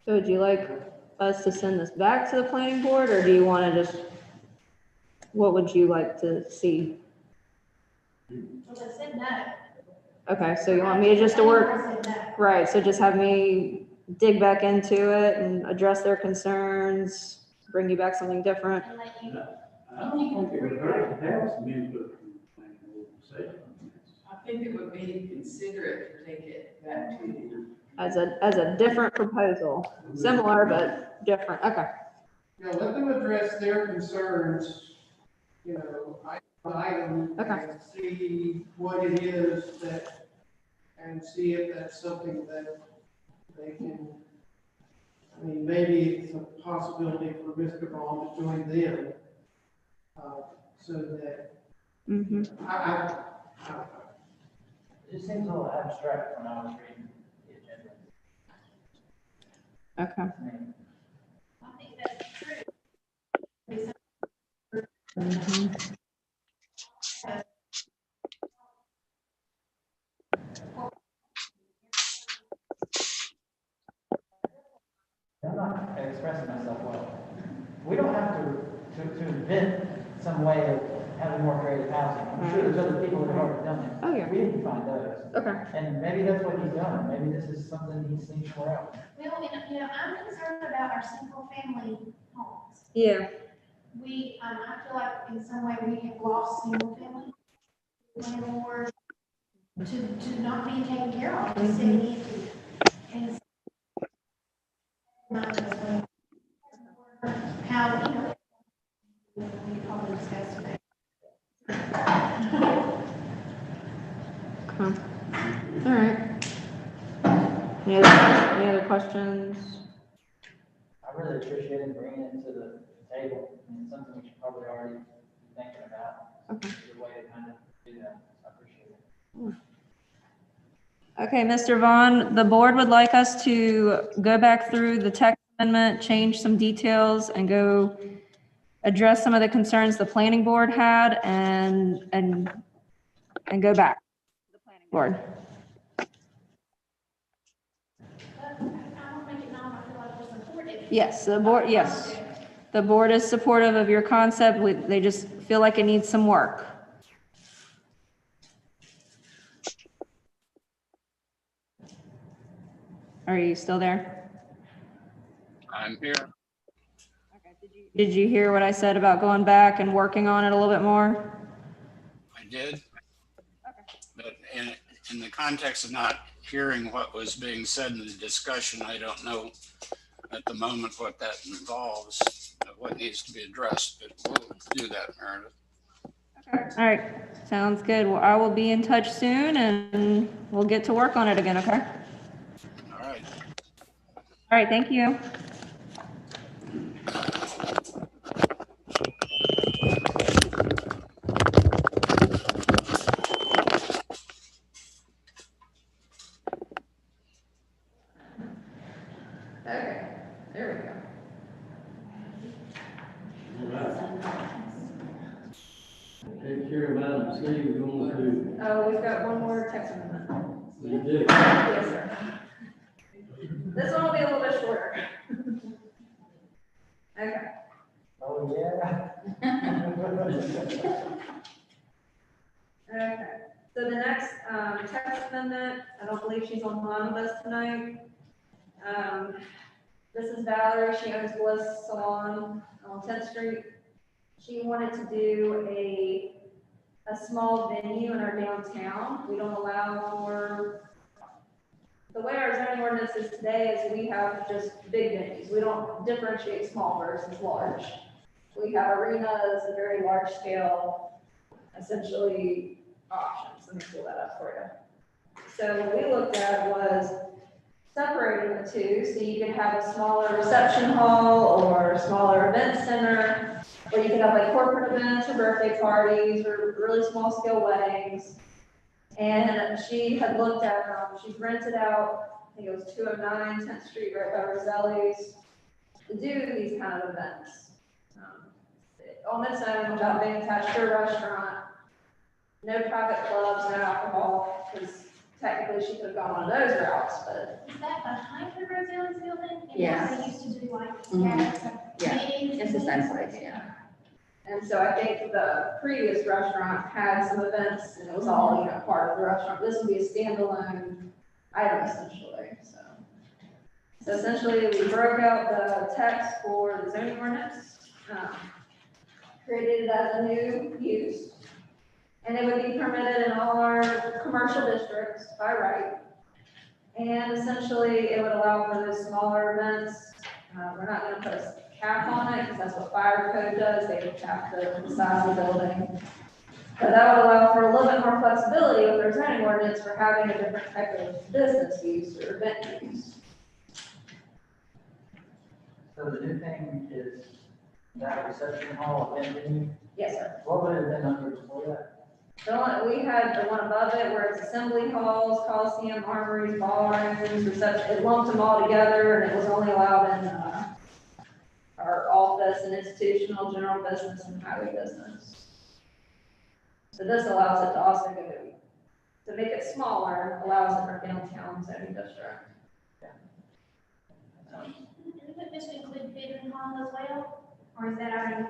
So would you like us to send this back to the planning board, or do you want to just, what would you like to see? Well, they said no. Okay, so you want me just to work, I said no. right, so just have me dig back into it and address their concerns, bring you back something different. and let you, I don't think it would hurt to have some input from the planning board to say something. I think it would be considerate to take it back to them. As a different proposal, similar but different, okay. Now, let them address their concerns, you know, item by item. Okay. And see what it is that, and see if that's something that they can, I mean, maybe it's a possibility for Mr. Vaughn to join them. So that, Mm-hmm. I don't know. It just seems a little abstract when I was reading the agenda. Okay. I mean, I think that's true. Mhm. I'm not expressing myself well. We don't have to invent some way of having more creative housing. I'm sure there's other people that have already done it. Oh, yeah. We didn't find those. Okay. And maybe that's what he's done. Maybe this is something he's seen somewhere else. Well, and, I'm concerned about our single family homes. Yeah. We, I feel like in some way we have lost single family landlords to not being taken care of, to sitting empty. And how, we probably discussed today. Okay. All right. Any other questions? I really appreciate him bringing it to the table. I mean, it's something we should probably already be thinking about. Okay. There's a way to kind of do that. I appreciate it. Okay, Mr. Vaughn, the board would like us to go back through the text amendment, change some details, and go address some of the concerns the planning board had and go back to the planning board. I don't make it known, I feel like we're supportive. Yes, the board, yes. The board is supportive of your concept. They just feel like it needs some work. Are you still there? I'm here. Did you hear what I said about going back and working on it a little bit more? I did. But in the context of not hearing what was being said in the discussion, I don't know at the moment what that involves, what needs to be addressed, but we'll do that, Meredith. Okay. All right, sounds good. Well, I will be in touch soon and we'll get to work on it again, okay? All right. All right, thank you. Okay, there All right. Take care of item C, we're going we go. Oh, we've got one more text amendment. to, we do. Yes, sir. This one will be a little bit shorter. Okay. Oh, yeah. Okay, so the next, text amendment, I don't believe she's online with us tonight. This is Valerie, she owns Bliss Salon on 10th Street. She wanted to do a small venue in our downtown. We don't allow for, the way our zoning ordinance is today is we have just big venues. We don't differentiate small versus large. We have arenas, a very large scale, essentially options. Let me pull that up for you. So what we looked at was separating the two, so you could have a smaller reception hall or a smaller event center, or you could have like corporate events or birthday parties or really small scale weddings. And she had looked at, she's rented out, I think it was 209 10th Street right by Roselli's, to do these kind of events. On its own, without being attached to a restaurant, no private clubs, no alcohol, because technically she could have gone one of those routes, but. Is that behind the Roselli's building? Yes. And they used to do like, Yeah. meetings. It's the same place, yeah. And so I think the previous restaurant had some events and it was all, part of the restaurant. This would be a standalone item essentially, so. So essentially, we broke out the text for the zoning ordinance, created it as a new use. And it would be permitted in all our commercial districts by right. And essentially, it would allow for those smaller events. We're not gonna put a cap on it, because that's what fire code does, they would cap the size of the building. But that would allow for a little bit more flexibility with our zoning ordinance for having a different type of business use or event use. So the new thing is that reception hall event venue. Yes, sir. What would it have been under before that? We had the one above it where it's assembly halls, coliseum, armories, ballrooms, reception, it lumped them all together, and it was only allowed in, our office and institutional, general business, and highway business. So this allows it to also go, to make it smaller, allows it for downtown zoning district. Doesn't this include bedroom hall as well, or is that already?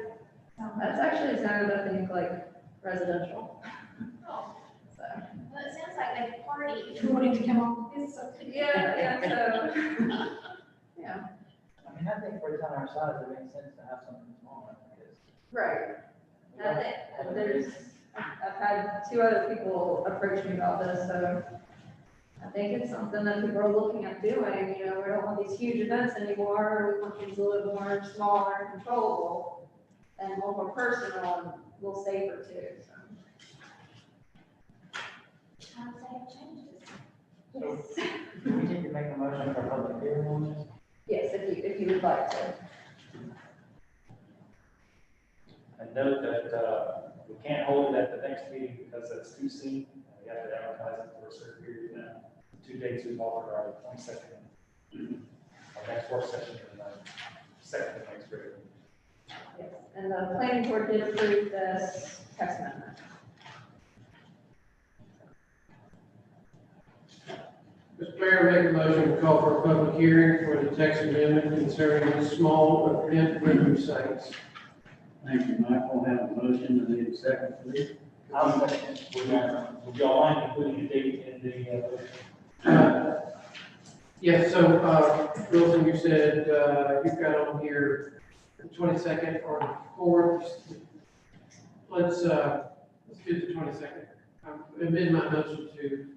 That's actually zoned, I think, like residential, Oh, so. well, it sounds like they party if you wanted to come on this, so. Yeah, so, yeah, I mean, I think for a town our size, it makes sense to have something smaller because. right. we I don't think have a there's, big- I've had 2 other people approach me about this, so I think it's something that people are looking at doing, you know, we don't want these huge events anymore, we want things a little more smaller and controllable and more personal and a little safer too, so. Times have changed. So, do we need to make a motion for public hearing on this? Yes, if you would like to. And note that, we can't hold it at the next meeting because that's too soon. We have to advertise it for a certain period of time. 2 dates we've offered are the 22nd. Our next work session is the second of next grade. Yes, and the planning board did approve this text amendment. Mr. Mayor, make a motion to call for a public hearing for the text amendment concerning small event venue sites. Thank you, Michael. Have a motion. I need a second, please. I'll second. Would y'all mind including a date in the, Yes, so, Wilson, you said, you've got on here the 22nd or the 4th. Let's do the 22nd. I'm amend my motion to,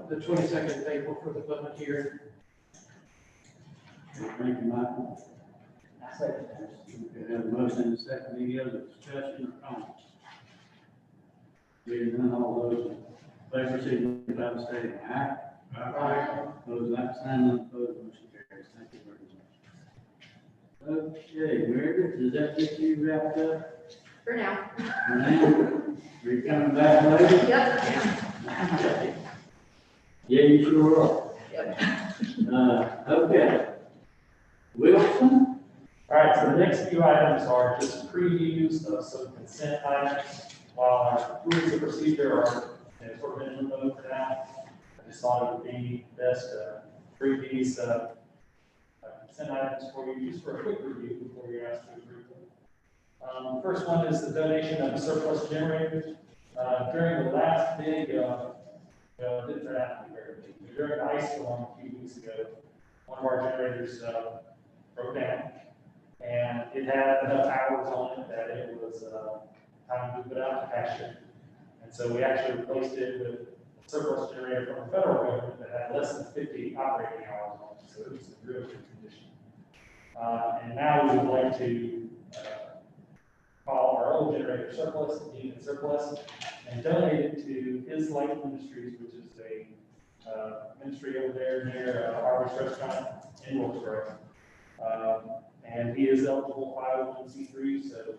the 22nd of April for the public hearing. Thank you, Michael. I second. Okay, have a motion and a second. Any other discussion or comments? Hearing none, all those in favor, signify by saying aye. Aye. Those like sign, none opposed, motion carries. Thank you very much. Okay, Meredith, does that get you wrapped up? For now. For now? Are you coming back later? Yep. Yeah, you sure are. Okay. Wilson? all right, so the next few items are just previews of some consent items. While our rules of procedure are, sort of in limbo for now, I just thought it would be best to read these consent items for you, just for a quick review before you're asked to approve them. The first one is the donation of a surplus generator. During the last big, didn't turn out to be very big, but during the ice storm a few weeks ago, one of our generators broke down, and it had enough hours on it that it was time to move it out to pasture. And so we actually replaced it with a surplus generator from the federal government that had less than 50 operating hours on it, so it was in real good condition. And now we would like to call our old generator surplus, deem it surplus, and donate it to His Life Ministries, which is a ministry over there near Harvest Restaurant in Wilkesboro. And he is eligible 501c3, so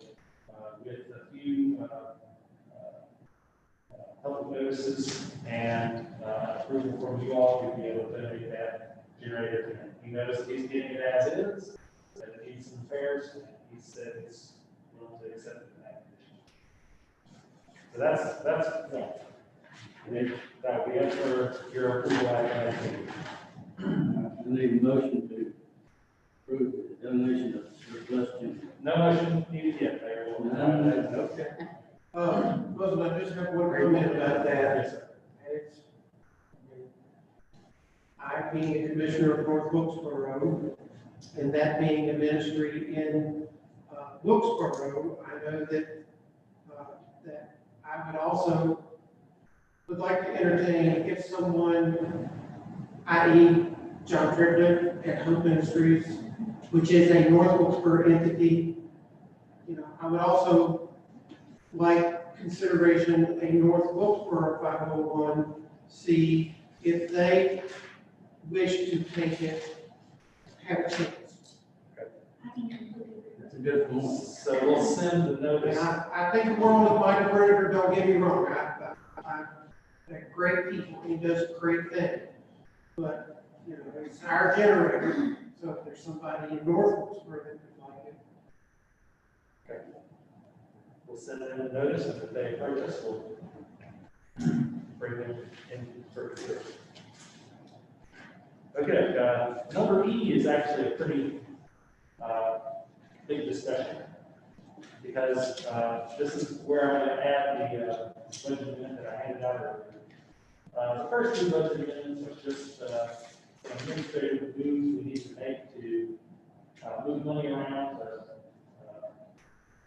with a few public notices and approval from you all, we'd be able to donate that generator to him. He knows that he's getting it as is, that it needs some repairs, and he said he's willing to accept it in that condition. So that's one. And if that would be up for your approval at that meeting. I need a motion to approve the donation of surplus generator. No motion needed yet, Mayor. Okay. Wilson, I just have one comment about that. Yes, sir. I being a commissioner of North Wilkesboro, and that being a ministry in Wilkesboro, I know that that I would like to entertain if someone, i.e. John Triplett at Hope Ministries, which is a North Wilkesboro entity, I would also like consideration a North Wilkesboro 501c if they wish to take it, have a chance. That's a good point. So we'll send the And notice. I think the world of Mike Predator, don't get me wrong, they're great people, he does a great thing. But, it's our generator, so if there's somebody in North Wilkesboro that would like it. We'll send them a notice, and if they approach us, we'll bring them in for review. Okay, number E is actually a pretty big discussion, because this is where I'm going to add the budget amendment that I handed out earlier. The first two budget amendments are just some administrative moves we need to make to move money around,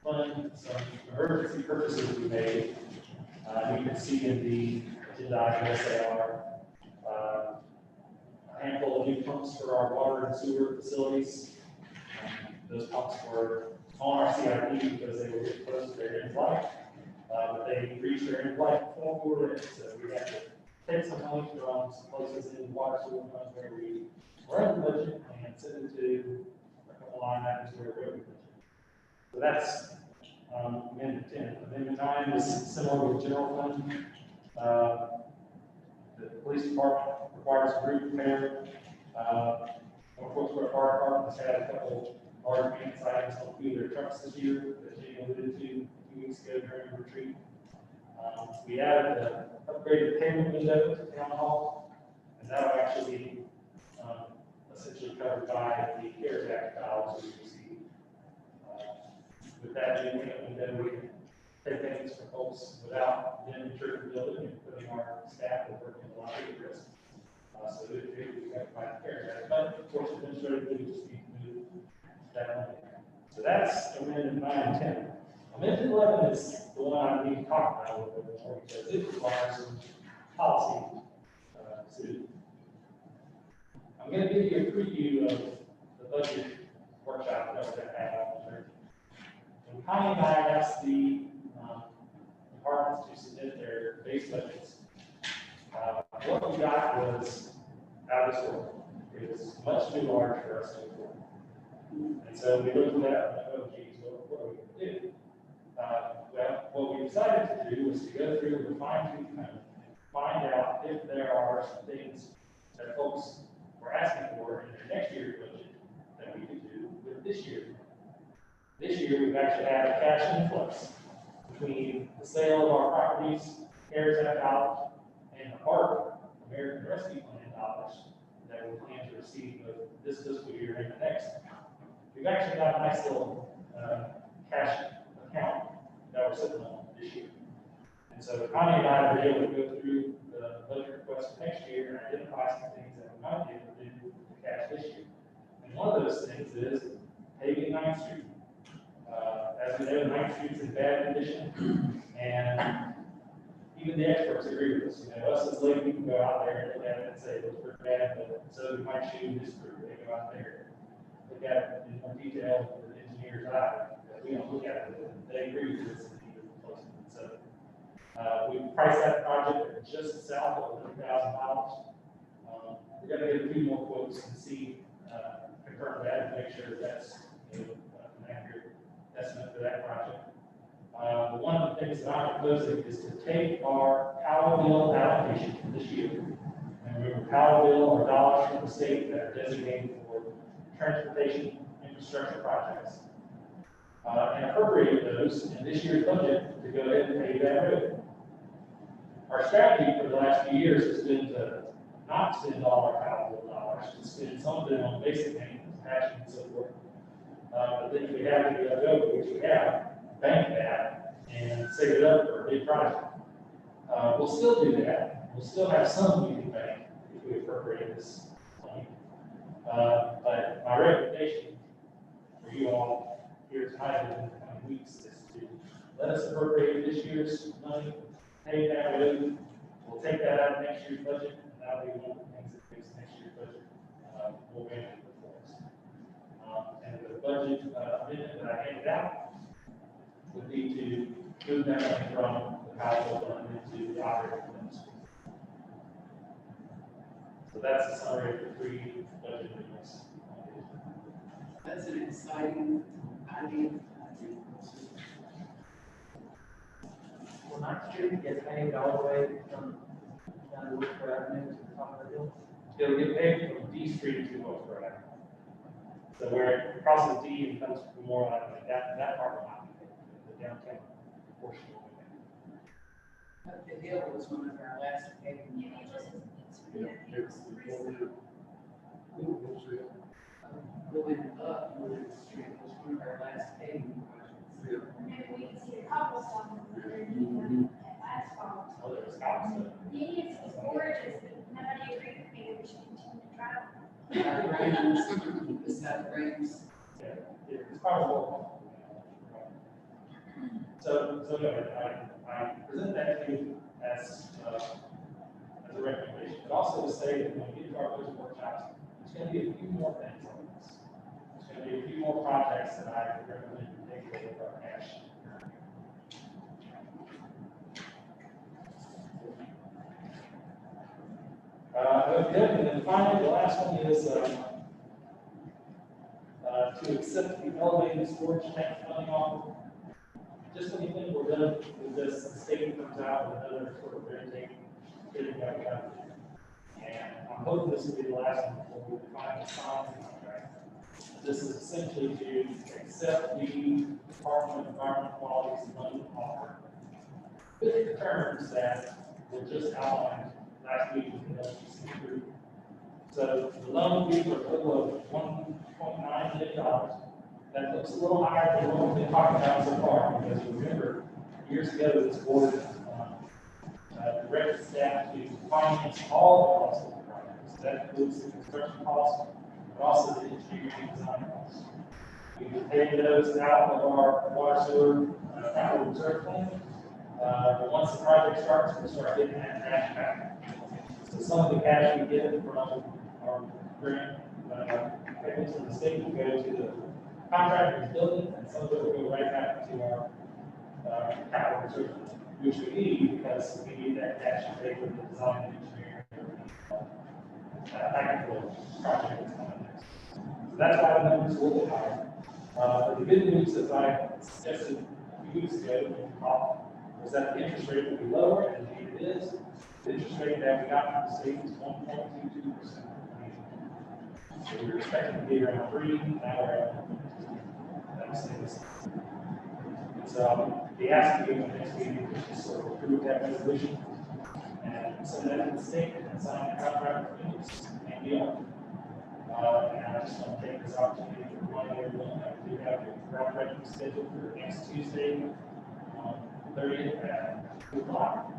fund some emergency purchases we made. You can see in the agenda item as they are. A handful of new pumps for our water and sewer facilities. Those pumps were on our CIP because they were getting close to their end of life. But they reached their end of life before we were in, so we had to take some money from some places in water sewer funds where we were in the budget and send it to a couple line items where we're in the budget. So that's amendment 10. Amendment 9 is similar with general fund. The police department requires a roof repair. Of course, our fire department has had a couple large maintenance items on a few of their trucks this year that Jay alluded to a few weeks ago during the retreat. We added the upgraded payment window to town hall, and that will actually be essentially covered by the CARES Act dollars we received. With that new payment window, we can take payments from folks without them insuring the building and putting our staff at work in a lot of risk. So it we got by the CARES Act, but of course, administratively, we just need to move that money. So that's amendment 9 and 10. Amendment 11 is the one I need to talk about a little bit more because it requires some policy decisions. I'm going to give you a preview of the budget workshop that we're going to have on the 13th. When Connie and I asked the departments to submit their base budgets, what we got was out of this world. It was much too large for us to afford. And so we looked at that and, oh, geez, what are we going to do? Well, what we decided to do was to go through and fine-tooth comb and find out if there are some things that folks were asking for in their next year's budget that we could do with this year. This year, we've actually had a cash influx between the sale of our properties, CARES Act dollars, and the ARC, American Rescue Plan dollars that we plan to receive both this fiscal year and the next. We've actually got a nice little cash account that we're sitting on this year. And so Connie and I were able to go through the budget request for next year and identify some things that we might be able to do with the cash this year. And one of those things is paving 9th Street. As we know, 9th Street's in bad condition, and even the experts agree with us. Us as lay people go out there and look at it and say it looks pretty bad, but so we might choose this group. They go out there, look at it in more detail with the engineer's eye. We don't look at it, they agree with this. So we priced that project at just south of $100,000. We're going to get a few more quotes and see, confirm that and make sure that's an accurate estimate for that project. One of the things that I'm proposing is to take our power bill allocation for this year. And remember, power bill are dollars from the state that are designated for transportation infrastructure projects. And appropriate those in this year's budget to go ahead and pay that road. Our strategy for the last few years has been to not spend all our power bill dollars, to spend some of them on basic maintenance, patching, and so forth. But then if we have to go, which we have, bank that and save it up for a big project. We'll still do that. We'll still have some we can bank if we appropriate this money. But my recommendation for you all here tonight and in the coming weeks is to let us appropriate this year's money, pay that road. We'll take that out of next year's budget, and that'll be one of the things that makes next year's budget more manageable for us. And the budget amendment that I handed out would be to move that money from the household fund into the operating fund. So that's the summary of the three budget amendments. That's an exciting idea. Will Ninth Street get paved all the way from down to Woodford Avenue to the top of the hill? It'll get paved from D Street to Wilkesboro Avenue. So where it crosses D and comes to Memorial Avenue, that part will not be paved, the downtown portion will be paved. The hill was one of our last paving. Going up Woodford Street was one of our last paving projects. Maybe we can see the cobblestone underneath the asphalt. Oh, there's cobblestone. It's gorgeous, but nobody agreed with me, we should continue to try. Beside Rams. Yeah, it's probably. So anyway, I present that to you as a recommendation, but also to say that when we get to our budget workshops, there's going to be a few more things on this. There's going to be a few more projects that I recommend you take away with our cash. Okay, and then finally, the last one is to accept the elevated storage tank funding offer. Just when you think we're done with this, the state comes out with another sort of red tape, getting back up. And I'm hoping this will be the last one before we finally sign the contract. This is essentially to accept the Department of Environmental Quality's loan offer with the terms that were just outlined last week with the LGC group. So the loan will be for a total of $1.9 million. That looks a little higher than what we've been talking about so far, because remember, years ago, this board directed staff to finance all the costs of the project. So that includes the construction costs, but also the engineering and design costs. We can pay those out of our water sewer capital reserve fund. But once the project starts, we start getting that cash back. So some of the cash we get from our grant payments from the state will go to the contractor's building, and some of it will go right back to our capital reserve, which we need because we need that cash to pay for the design and engineering technical project that's coming next. So that's why the numbers are a little bit higher. But the good news, as I suggested a few weeks ago in the talk, was that the interest rate will be lower, and indeed it is. The interest rate that we got from the state is 1.22%. So we were expecting to be around 3, now we're at 6. So the ask you next meeting is just sort of approve that resolution and send that to the state and sign the contract for use and beyond. And I just want to take this opportunity to remind everyone that we do have a groundbreaking scheduled for next Tuesday, 30th at 2 o'clock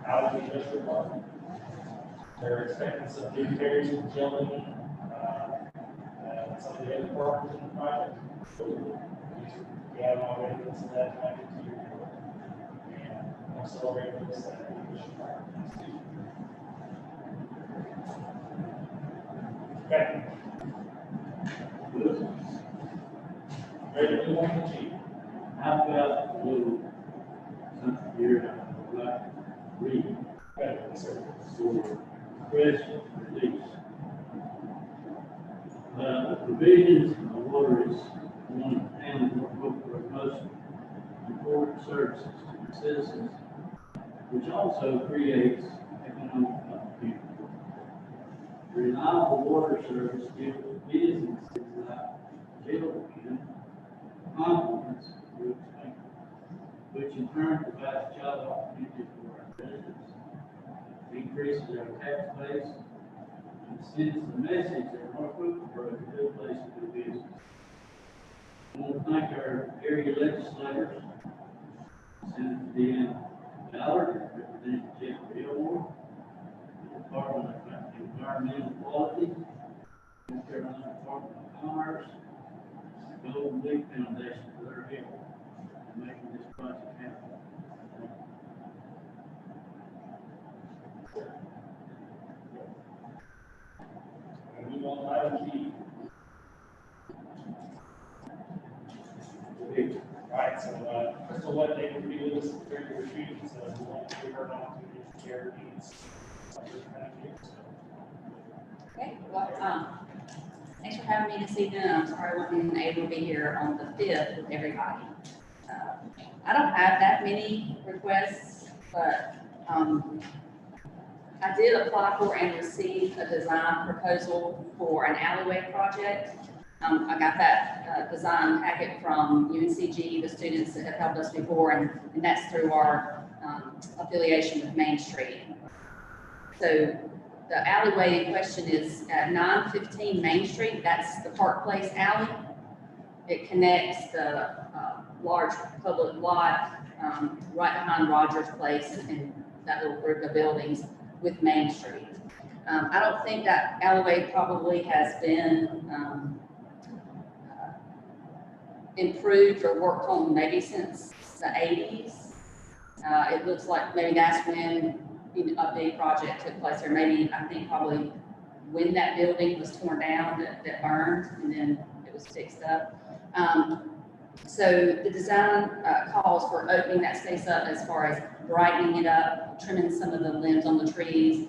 out of the industrial park. They're expecting some new carriers from Germany, some of the other partners in the project. So we have already listened to that time into your report. And we'll celebrate this at the mission park next Tuesday. Okay. Ready to move on to G. I've got a little something here I'd like to read. Okay, sir. For press release. The provisions of water is one of the town's most important services to the citizens, which also creates economic opportunity. Reliable water service gives businesses like Gilligan confidence to expand, which in turn provides job opportunities for our residents, increases our tax base, and sends the message that North Wilkesboro is a good place to do business. I want to thank our area legislators, Senator Deanna Ballard, Representative Jeff Gilmore, the Department of environmental quality, North Carolina Department of Commerce, Golden Leaf Foundation for their help in making this project happen. Move on to item G. All right, so, Crystal, what day would be with us during the retreat, so we won't give her an opportunity to share needs. Okay, well, thanks for having me this evening. I'm sorry I wasn't able to be here on the 5th with everybody. I don't have that many requests, but I did apply for and receive a design proposal for an alleyway project. I got that design packet from UNCG, the students that have helped us before, and that's through our affiliation with Main Street. So the alleyway in question is at 915 Main Street. That's the Park Place alley. It connects the large public lot right behind Rogers Place and that little group of buildings with Main Street. I don't think that alleyway probably has been improved or worked on maybe since the 80s. It looks like maybe that's when a big project took place, or maybe I think probably when that building was torn down that burned and then it was fixed up. So the design calls for opening that space up as far as brightening it up, trimming some of the limbs on the trees,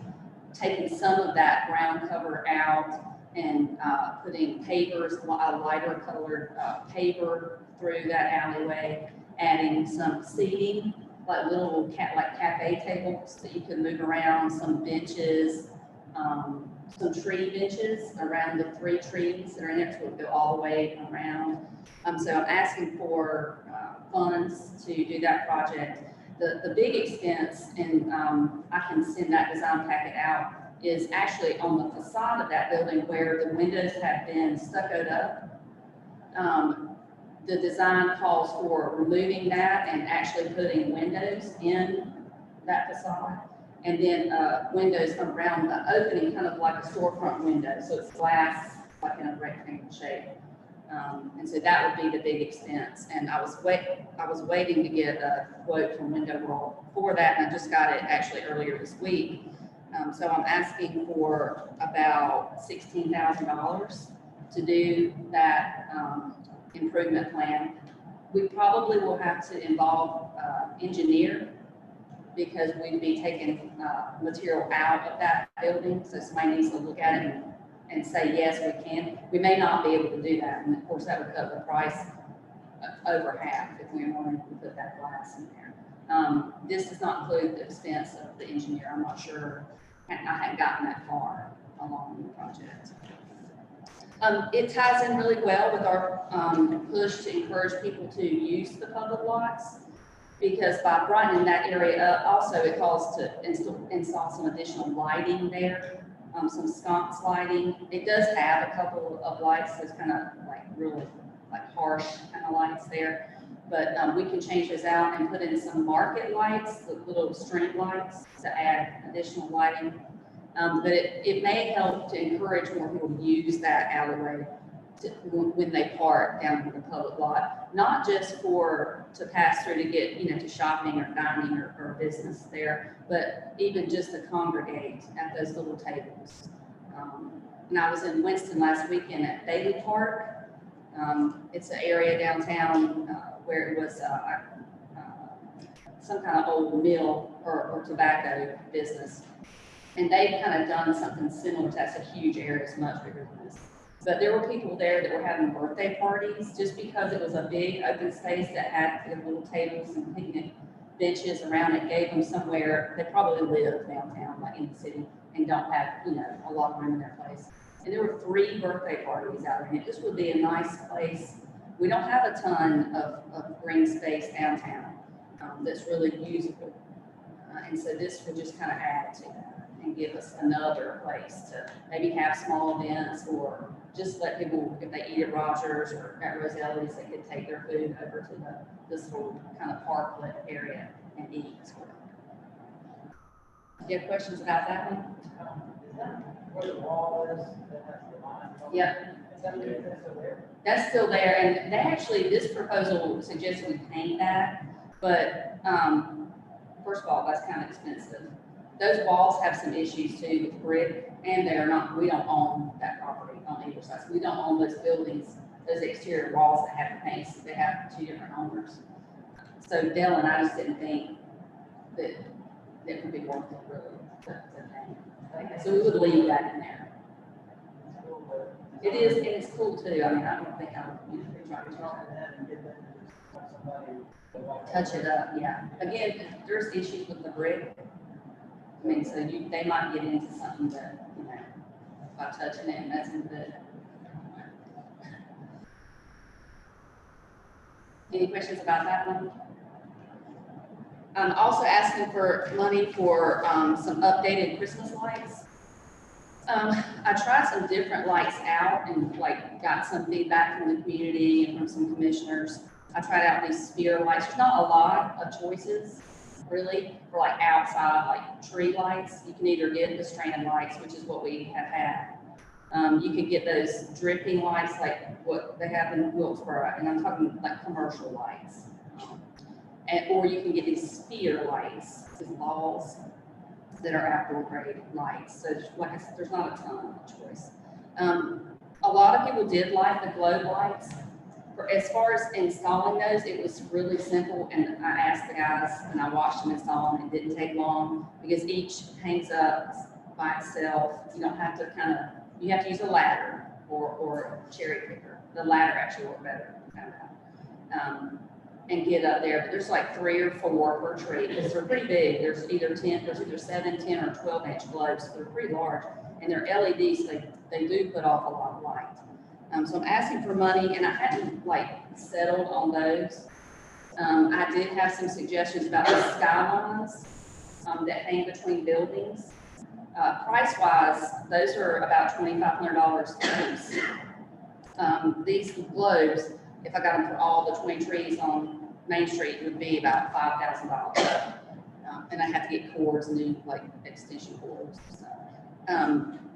taking some of that ground cover out, and putting pavers, a lighter colored paver through that alleyway, adding some seating, like little cafe tables that you can move around, some benches, some tree benches around the 3 trees that are in there, so it will go all the way around. So I'm asking for funds to do that project. The big expense, and I can send that design packet out, is actually on the facade of that building where the windows have been stuccoed up. The design calls for removing that and actually putting windows in that facade. And then windows around the opening, kind of like a storefront window. So it's glass, like in a rectangle shape. And so that would be the big expense. And I was waiting to get a quote from Window World for that, and I just got it actually earlier this week. So I'm asking for about $16,000 to do that improvement plan. We probably will have to involve engineer, because we'd be taking material out of that building. So somebody needs to look at it and say, yes, we can. We may not be able to do that. And of course, that would cut the price over half if we wanted to put that glass in there. This does not include the expense of the engineer. I'm not sure. I hadn't gotten that far along in the project. It ties in really well with our push to encourage people to use the public lots, because by brightening that area up, also it calls to install some additional lighting there, some sconce lighting. It does have a couple of lights, those kind of like really like harsh kind of lights there, but we can change those out and put in some market lights, the little string lights, to add additional lighting. But it may help to encourage more people to use that alleyway when they park down in the public lot, not just to pass through to get, to shopping or dining or business there, but even just to congregate at those little tables. And I was in Winston last weekend at Bailey Park. It's an area downtown where it was some kind of old mill or tobacco business. And they've kind of done something similar to that's a huge area, it's much bigger than this. But there were people there that were having birthday parties just because it was a big open space that had little tables and picnic benches around it, gave them somewhere. They probably live downtown, like in the city, and don't have, a lot of room in their place. And there were 3 birthday parties out there. It just would be a nice place. We don't have a ton of green space downtown that's really usable. And so this would just kind of add to that and give us another place to maybe have small events, or just let people, if they eat at Rogers or at Roselli's, they could take their food over to this little kind of parklet area and eat. Do you have questions about that one? Is that where the wall is that has the line? Yep. Is that still there? That's still there, and they actually, this proposal suggested we paint that, but, first of all, that's kind of expensive. Those walls have some issues too with brick, and they are not, we don't own that property on either side. So we don't own those buildings, those exterior walls that have paint, they have two different owners. So Dell and I just didn't think that it would be worth it really to paint. So we would leave that in there. It is, and it's cool too. I mean, I don't think I would, try to touch it up, yeah. Again, there's issues with the brick. I mean, so they might get into something that, by touching it and messing with it. Any questions about that one? I'm also asking for money for some updated Christmas lights. I tried some different lights out and got some feedback from the community and from some commissioners. I tried out these sphere lights. There's not a lot of choices really for outside tree lights. You can either get the stranded lights, which is what we have had. You could get those dripping lights like what they have in Wilkesboro, and I'm talking commercial lights. Or you can get these sphere lights, these balls that are outdoor grade lights. So like I said, there's not a ton of choice. A lot of people did like the globe lights. As far as installing those, it was really simple, and I asked the guys and I watched them install them. It didn't take long because each hangs up by itself. You don't have to you have to use a ladder or a cherry picker. The ladder actually worked better, and get up there. But there's 3 or 4 per tree because they're pretty big. There's either 7, 10, or 12-inch globes. So they're pretty large, and they're LEDs. So they do put off a lot of light. So I'm asking for money, and I hadn't settled on those. I did have some suggestions about the skylines that hang between buildings. Price-wise, those are about $2,500 a piece. These globes, if I got them for all the 20 trees on Main Street, would be about $5,000. And I have to get cords, new extension cords.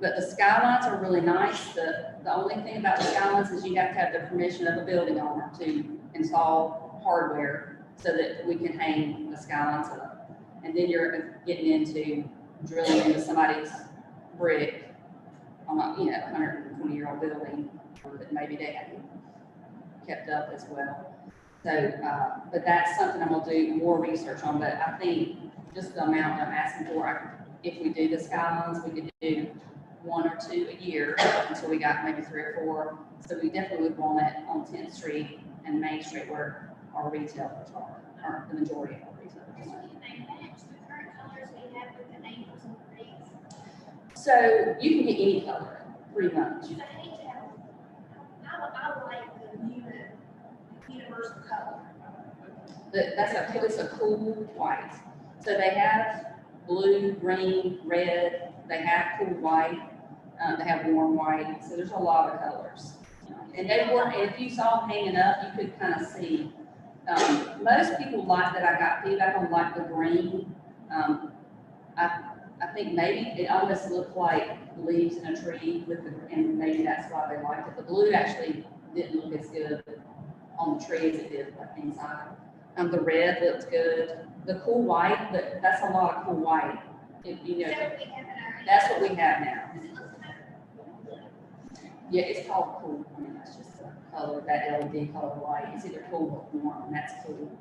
But the skylines are really nice. The only thing about the skylines is you have to have the permission of the building owner to install hardware so that we can hang the skylines up. And then you're getting into drilling into somebody's brick on a 120-year-old building that maybe they hadn't kept up as well. So, but that's something I'm gonna do more research on. But I think just the amount I'm asking for, if we do the skylines, we could do 1 or 2 a year until we got maybe 3 or 4. So we definitely would want it on 10th Street and Main Street where our retailers are the majority of our retailers. So you can get any color, pretty much. I like the universal color. It's a cool white. So they have blue, green, red. They have cool white. They have warm white. So there's a lot of colors. And they were, if you saw them hanging up, you could kind of see. Most people like that. I got feedback on the green. I think maybe it almost looked like leaves in a tree and maybe that's why they liked it. The blue actually didn't look as good on the tree as it did inside. The red looked good. The cool white, that's a lot of cool white. That's what we have now. Yeah, it's called cool. I mean, that's just the color, that LED color white. It's either cool or warm, and that's cool.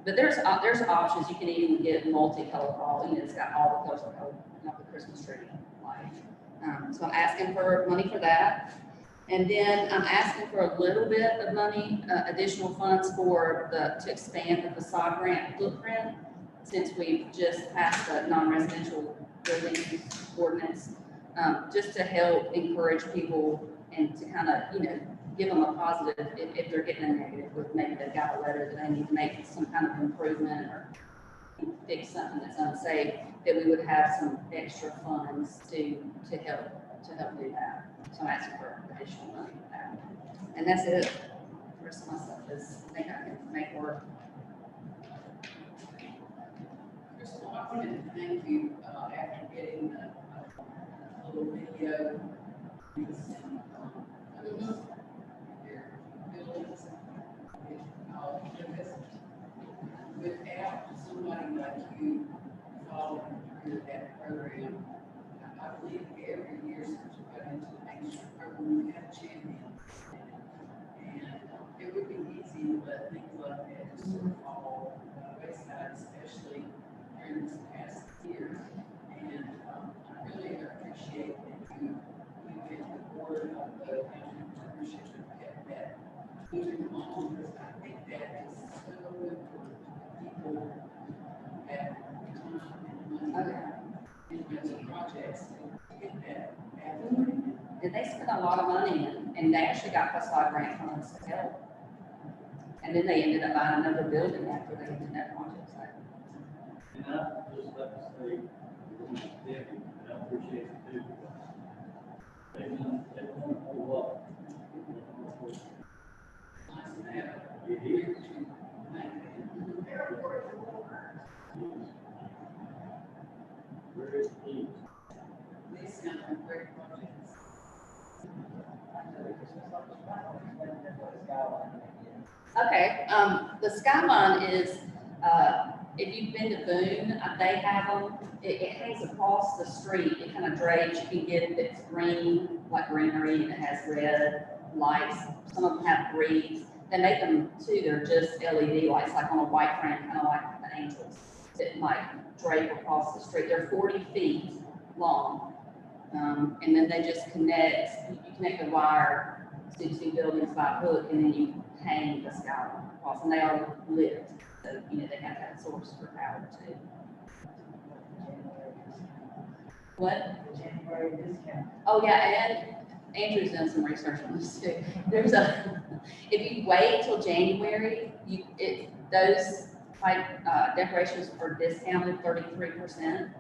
But there's options. You can even get multicolored ball. It's got all the colors of the Christmas tree light. So I'm asking for money for that. And then I'm asking for a little bit of money, additional funds to expand the facade grant footprint, since we've just passed the non-residential building ordinance, just to help encourage people and to kind of, give them a positive if they're getting a negative, with maybe they've got a letter that they need to make some kind of improvement or fix something that's unsafe, that we would have some extra funds to help do that. So I'm asking for additional money for that. And that's it. The rest of my stuff is I can make work. Crystal, I wanted to thank you after getting the little video. You can see, their buildings, without somebody like you following through that program, I believe every year since we got into the Main Street program, we have a champion. And it would be easy to let things like that just sort of fall by the wayside, especially during this past year. And I really appreciate that you and the board of the county partnership have kept that moving along, because I think that is so important for people at time and money and rental projects to get that pathway. And they spent a lot of money and they actually got plus 5 grant from us to help. And then they ended up buying another building after they did that project. So. And I just like to say, Debbie, I appreciate it too. They want to pull up. It is. Where is he? These sound like great projects. Okay, the Skyline is, if you've been to Boone, they have them, it hangs across the street, it kind of drapes, you can get it, it's green, like greenery, and it has red lights, some of them have greens, they make them too, they're just LED lights, like on a white frame, kind of like the angels, that like drape across the street, they're 40 feet long, and then they just connect, you connect the wire to 2 buildings by hook, and then you hang the Skyline across, and they are lit. So, you know, they have that source for power too. What? January discount. Oh, yeah, and Andrew's done some research on this too. There's if you wait till January, those decorations are discounted 33%.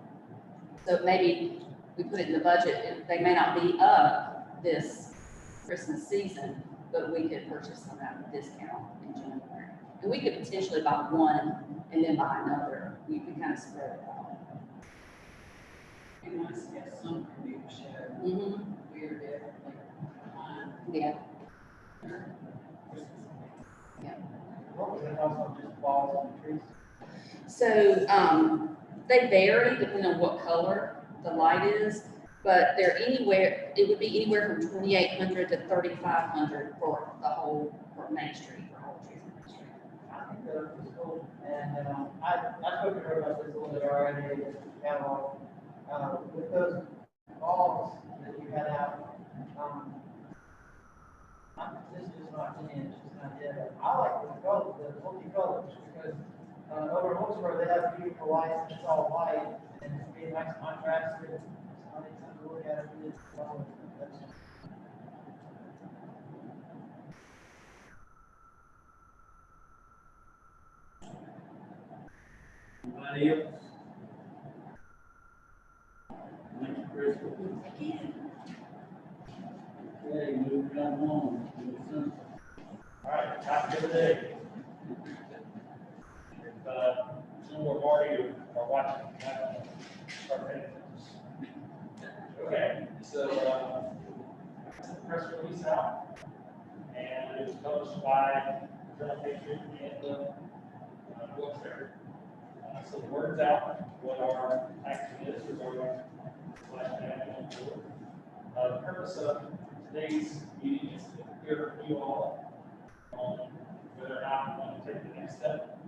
So maybe we put it in the budget, they may not be up this Christmas season, but we could purchase them at a discount in January. And we could potentially buy one and then buy another. We could kind of spread it out. Be nice to have some premiere show. Mm-hmm. We are definitely behind. Yeah. Yeah. What was it also just balls on the trees? So they vary depending on what color the light is, but they're anywhere, it would be anywhere from 2,800 to 3,500 for the whole, for Main Street, for all trees on Main Street. I think that was cool, and I spoke to her about this a little bit already, in the catalog. With those balls that you had out, this is not opinion, it's just an idea, but I like the color, the multicolors, because over in Wilkesboro, they have beautiful lights, and it's all white, and it's being nice contrast, and I think something to look at it, that's Anybody else? Thank you, Crystal. Okay, moving right along. All right, top of the day. If some more Marty are watching, start paying attention. Okay, so, press release out, and it was published by Journal Patriot and Wilkes-Barre. So the word's out, what our action is regarding /national board. The purpose of today's meeting is to hear from you all on whether or not we want to take the next step,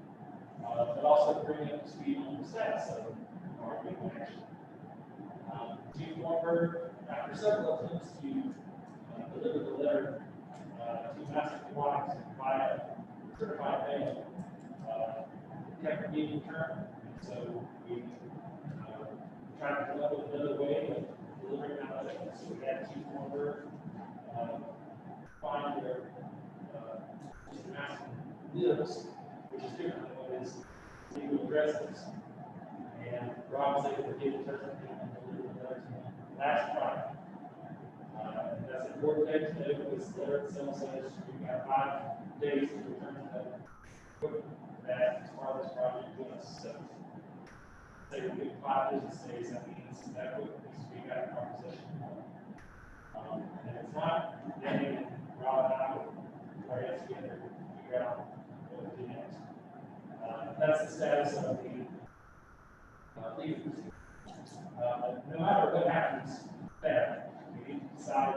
but also bring up to speed on the status of our legal action. Chief Wamberg, after several attempts to deliver the letter to Master Compliance via certified mail, Detector meeting term, so we tried to come up with another way of delivering that letter. So we had Chief Wamberg find their just Master lives, which is different than what his legal address is. And Rob was able to get in touch with him and deliver the letter to him last Friday. That's an important thing to note. This letter itself says we've got 5 days to return to the equipment that as part of this project with us. So say we get 5 business days, that means that would needs to be back in our possession. And if it's not, then Rob and I would our heads together to figure out what to do next. That's the status of the legal proceeding. No matter what happens there, we need to decide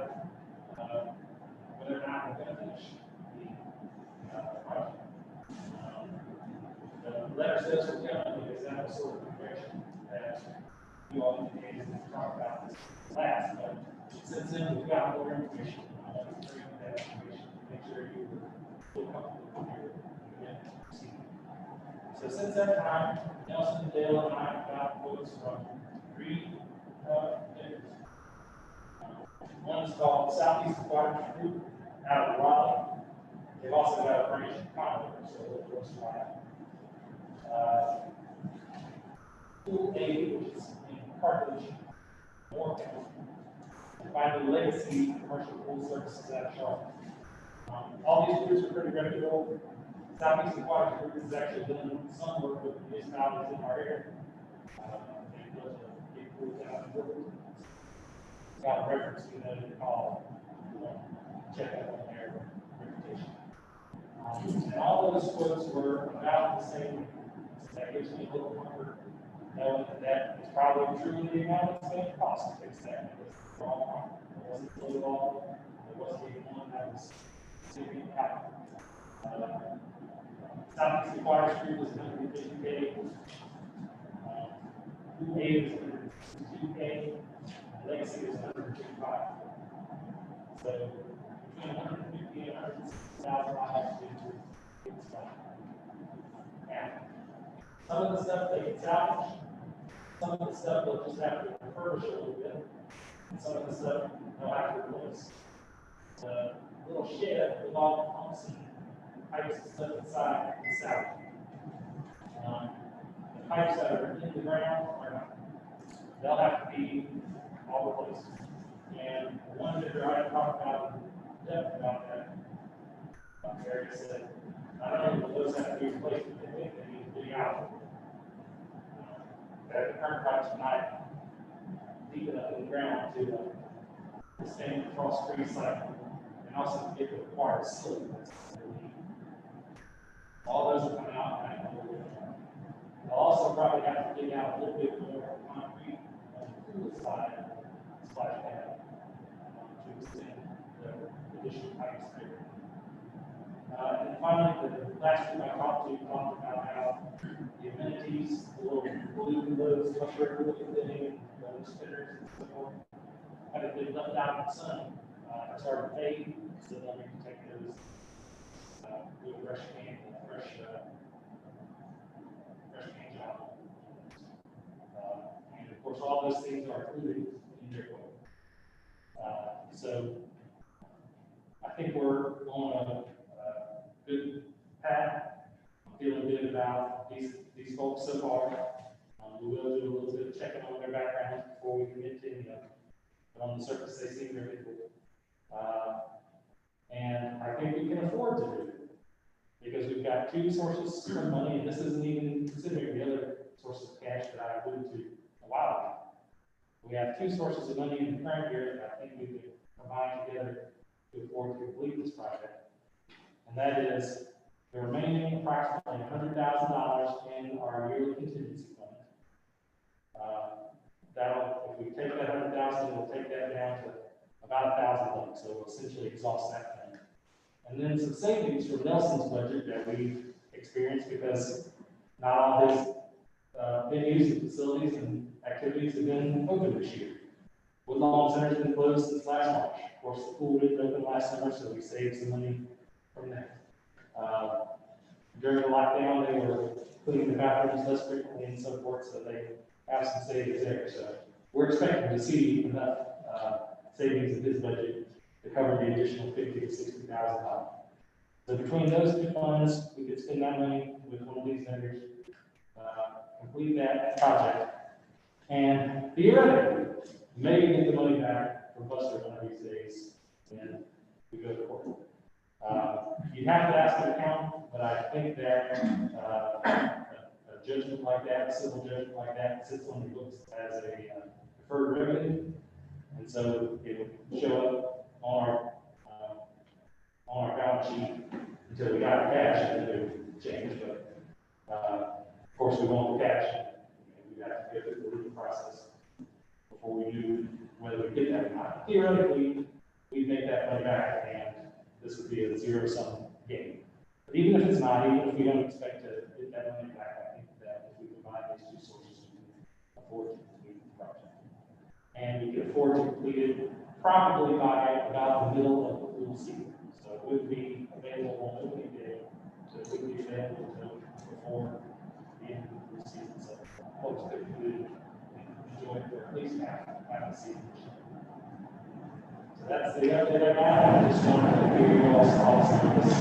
whether or not we're going to finish the project. The letter says we're going to, because that was sort of the direction that you all indicated to talk about this last, but since then we've got more information. I want to bring that information to make sure you feel comfortable with your proceeding. So since that time, Nelson, Dale, and I have got quotes from 3 vendors. One is called Southeast Aquatic Group out of Raleigh. They've also got a branch in Conway, so it looks like. Pool A, which is in Carthage, Morgan. And finally, Legacy Commercial Pool Services out of Charlotte. All these groups are pretty reputable. Southeast Aquatic Group has actually done some work with municipalities in our area. They built a big pool down in Brooklyn. It's got a reference, you know, to call, check out on their reputation. And all those quotes were about the same. So that gives me a little comfort knowing that it's probably truly the amount it's going to cost to fix that. It's wrong. It wasn't fully all. It wasn't even one that was significant out. Southeast Aquatic Group is $150K. Pool A is $162K. Legacy is $155. So between $150,000 and $160,000 it's fine. Now, some of the stuff they can salvage, some of the stuff they'll just have to refurbish a little bit, and some of the stuff they'll have to replace. The little shed with all the pumps and pipes and stuff inside is salvage. The pipes that are in the ground are not. They'll have to be all replaced. And one vendor I talked about in depth about that, Gary said, not only will those have to be replaced, but they think they need to be out. That the current pipes are not deep enough in the ground to sustain the frost-free cycle, and also to get the required slip. All those are coming out. They'll also probably have to dig out a little bit more concrete on the cooler side splash pad to extend the additional pipes there. And finally, the last group I talked about how the amenities, the little blue those comfortable looking thing, those spinners and so forth, have been left out in the sun. Are starting to fade, so they'll need to take those with a brush can and a fresh paint job. And of course, all those things are included in their quote. So I think we're on a good path. I'm feeling good about these folks so far. We will do a little bit of checking on their backgrounds before we commit to any of them. But on the surface, they seem very good. And I think we can afford to do it because we've got 2 sources of money, and this isn't even considering the other sources of cash that I alluded to a while ago. We have 2 sources of money in the current year that I think we could combine together to afford to complete this project. And that is the remaining approximately $100,000 in our yearly contingency fund. If we take that $100,000, we'll take that down to about $1,000, so we'll essentially exhaust that fund. And then some savings from Nelson's budget that we experienced because not all his venues and facilities and activities have been open this year. Woodlawn Center's been closed since last March. Of course, the pool didn't open last summer, so we saved some money from that. During the lockdown, they were cleaning the bathrooms less frequently and so forth, so they have some savings there. So we're expecting to see enough savings in his budget to cover the additional $50,000 to $60,000. So between those 2 funds, we could spend that money with one of these vendors, complete that project, and theoretically, maybe get the money back from Buster one of these days when we go to court. You'd have to ask an accountant, but I think that a judgment like that, a civil judgment like that, sits on the books as a deferred revenue. And so it would show up on our balance sheet until we got the cash, and then it would change, but, of course, we want the cash. We have to go through the legal process before we knew whether we get that or not. Theoretically, we'd make that money back, and this would be a zero-sum game. But even if it's not, even if we don't expect to get that money back, I think that if we combine these two sources, we can afford to complete the project. And we can afford to complete it probably by about the middle of the pool season. So it would be available on opening day, so it would be available until before the end of the pool season. So folks could enjoy it for at least half the season. So that's the update I got. I just wanted to hear your all's thoughts on this.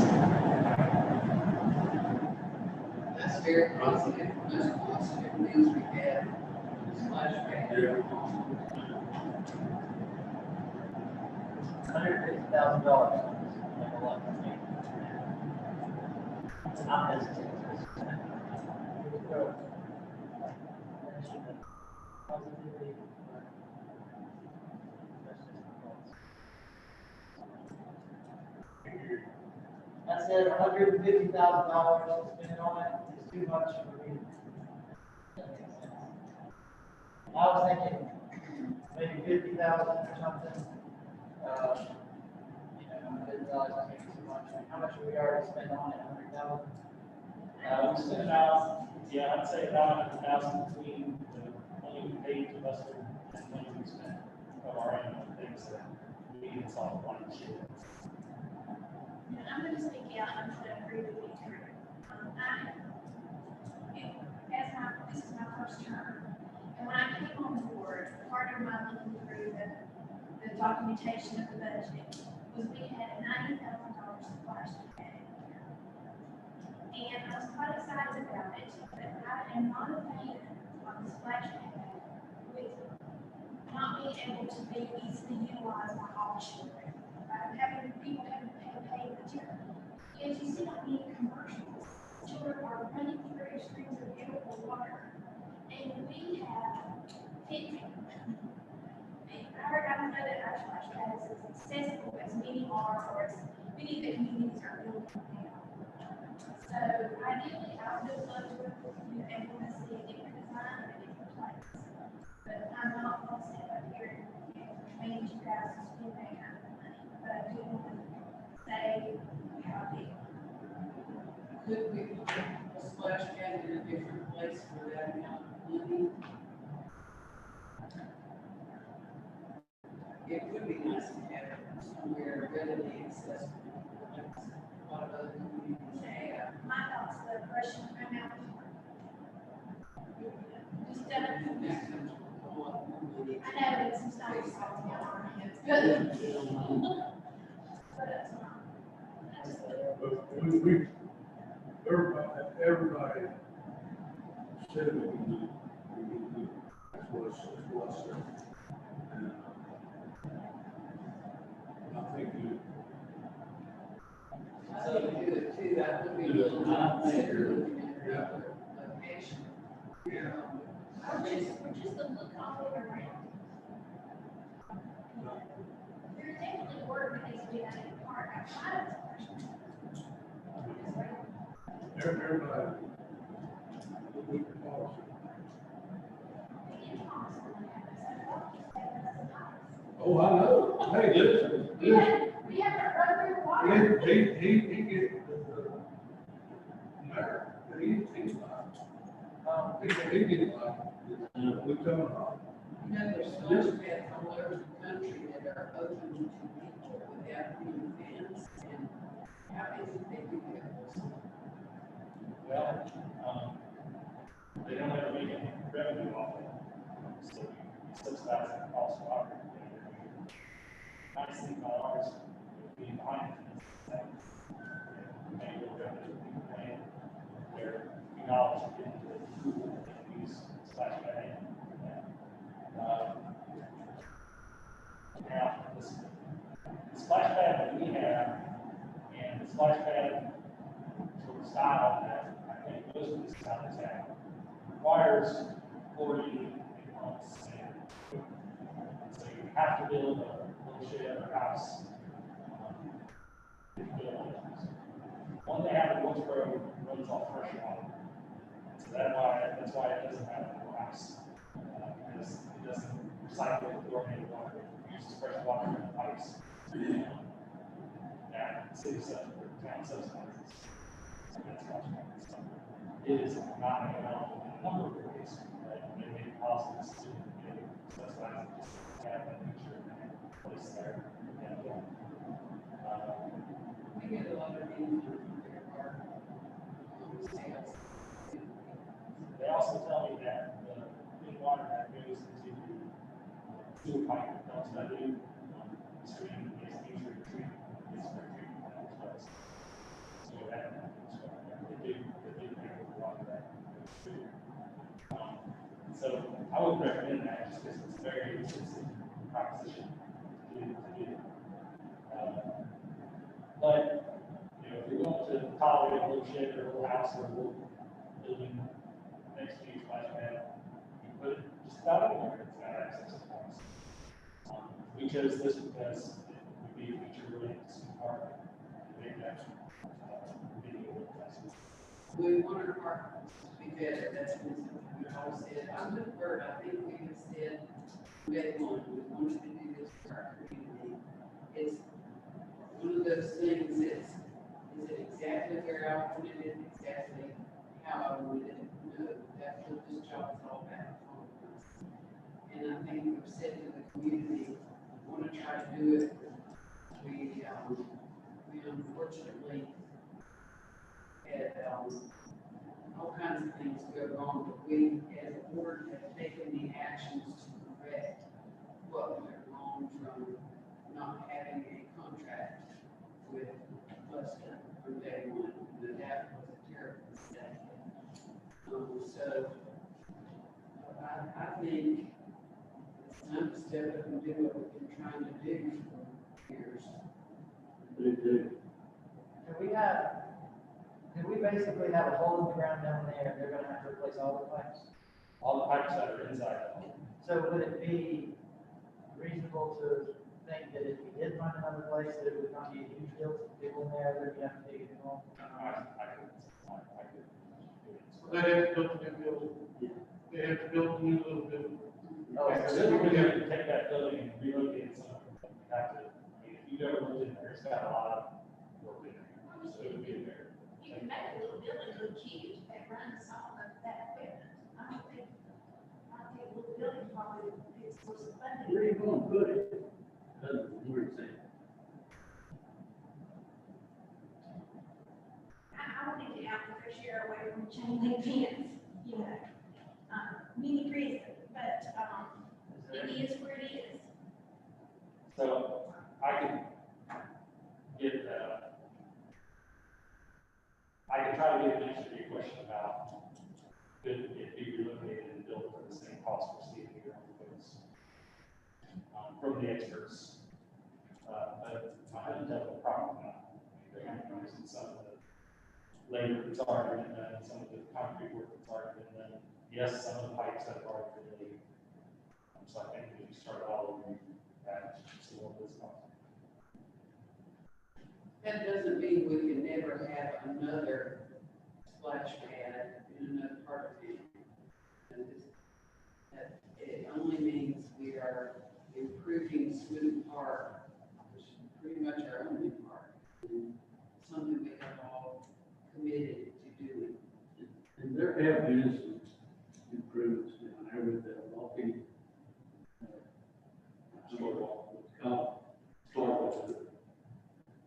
That's very positive, most positive news we had. $150,000. I'm hesitant. I said $150,000 spending on it is too much for me. I was thinking maybe 50,000 or something. I didn't realize I made too much. How much have we already spent on it? 100,000? We spent about, yeah, I'd say about 100,000 between the money we paid to Buster and the money we spent of our own things that we installed on the ship. I'm going to speak out, I'm going to agree with you. This is my first term, and when I came on board, part of my looking through the documentation of the budget was we had $90,000 splash pad. And I was quite excited about it, but I am not a fan of the splash pad with not being able to be easily utilized by all children. Having people having to pay material. As you see on many commercials, children are running through streams of beautiful water. And we have 50. And I know that our splash pad is as accessible as many are, or as many of the communities are building now. So ideally, I would love to work with you and want to see a different design or a different place. But I'm not going to stand up here and command you guys to spend that kind of money. But I do want to say how big. Could we put a splash pad in a different place for that amount of money? It would be nice to have it somewhere readily accessible. That's what other communities have. My thoughts, the question I'm out. Just That comes with a lot more money. I know it's some stuff is all down our hands, but it's not. I just, But everybody said we can do it. That's what I said. And I think you. I think we do it too, that would be a little consider looking at another location. Yeah. Just the look all the way around. There's definitely work that needs to be done in the park outside of the splash pad. Everybody. We can pause. Oh, I know. Hey, listen. We have to run through water. He gets mayor. He's like, he gets like, we come on. You know, there's splash pads all over the country that are open to people without any fence, and how is it they do that? Well, they don't ever make any revenue off of it. So you subsidize the cost of water. Nice thing about ours, being behind it, many of the revenue being paid, they're acknowledged into the pool and use splash pad. Now, the splash pad that we have and the splash pad sort of style that I think most of this town is at requires 40 months. So you have to build a little shed or house. One they have in Woodsboro runs off fresh water. So that's why it doesn't have a house. Because it doesn't recycle the chlorinated water. It uses fresh water from the pipes. That city town subsidizes. So that's why it is not economical in a number of ways, but they make policies to subsidize it, just have that picture and place there. We get a lot of things from their car. Sales. They also tell me that the clean water that goes into the sewer pipe that dumps that new stream is usually treated, is for treatment as well. So that, they do handle a lot of that. So I would recommend that just because it's a very expensive proposition to do. But, you know, if you're going to tolerate a little shed or a little house or a little building next to your splash pad, you put it just about anywhere that's got access to house. We chose this because it would be a feature related to some park. Make that video investment. We want our park to be better, that's been something we always said. I'm with Bert, I think we have said, day one, we want you to do this for our community. It's one of those things is it exactly where I wanted it, exactly how I wanted it? No, that's what this job is all about. And I think we've said to the community, we want to try to do it. We unfortunately had all kinds of things go wrong, but we as a board have taken the actions to correct what went wrong from not having a contract with Buster from day one. And that was a terrible mistake. So I think it's time to step up and do what we've been trying to do for years. Do. Do we basically have a hole in the ground down there, and they're gonna have to replace all the pipes? All the pipes that are inside the home. So would it be reasonable to think that if we did find another place, that it would not be a huge deal to people in there, that we have to dig it all? I could. They have to build a new building. They have to build a new little building. Oh, So then we're going to take that building and relocate some of it. We have to, I mean, if you've ever looked in there, it's got a lot of work in there. So it would be there. You can make a little building look cute that runs all of that equipment. I don't think a little building probably is for some funding. Where are you going to put it? Where it's at? I wanted to out the fresh air away from chain link fence, you know, mini prison, but, it is where it is. So I can get, I can try to get an answer to your question about could it be relocated and built for the same cost we're seeing here on the books from the experts. But I haven't done the problem now. They're going to use some of the labor that's already been done, some of the concrete work that's already been done. Yes, some of the pipes have already been laid. So I think we start all over that, see what this costs. That doesn't mean we can never have another splash pad in another part of town. It only means we are improving Smooth Park, which is pretty much our only park, and something we have all committed to doing. And there have been some improvements down there with the walking. Story wall.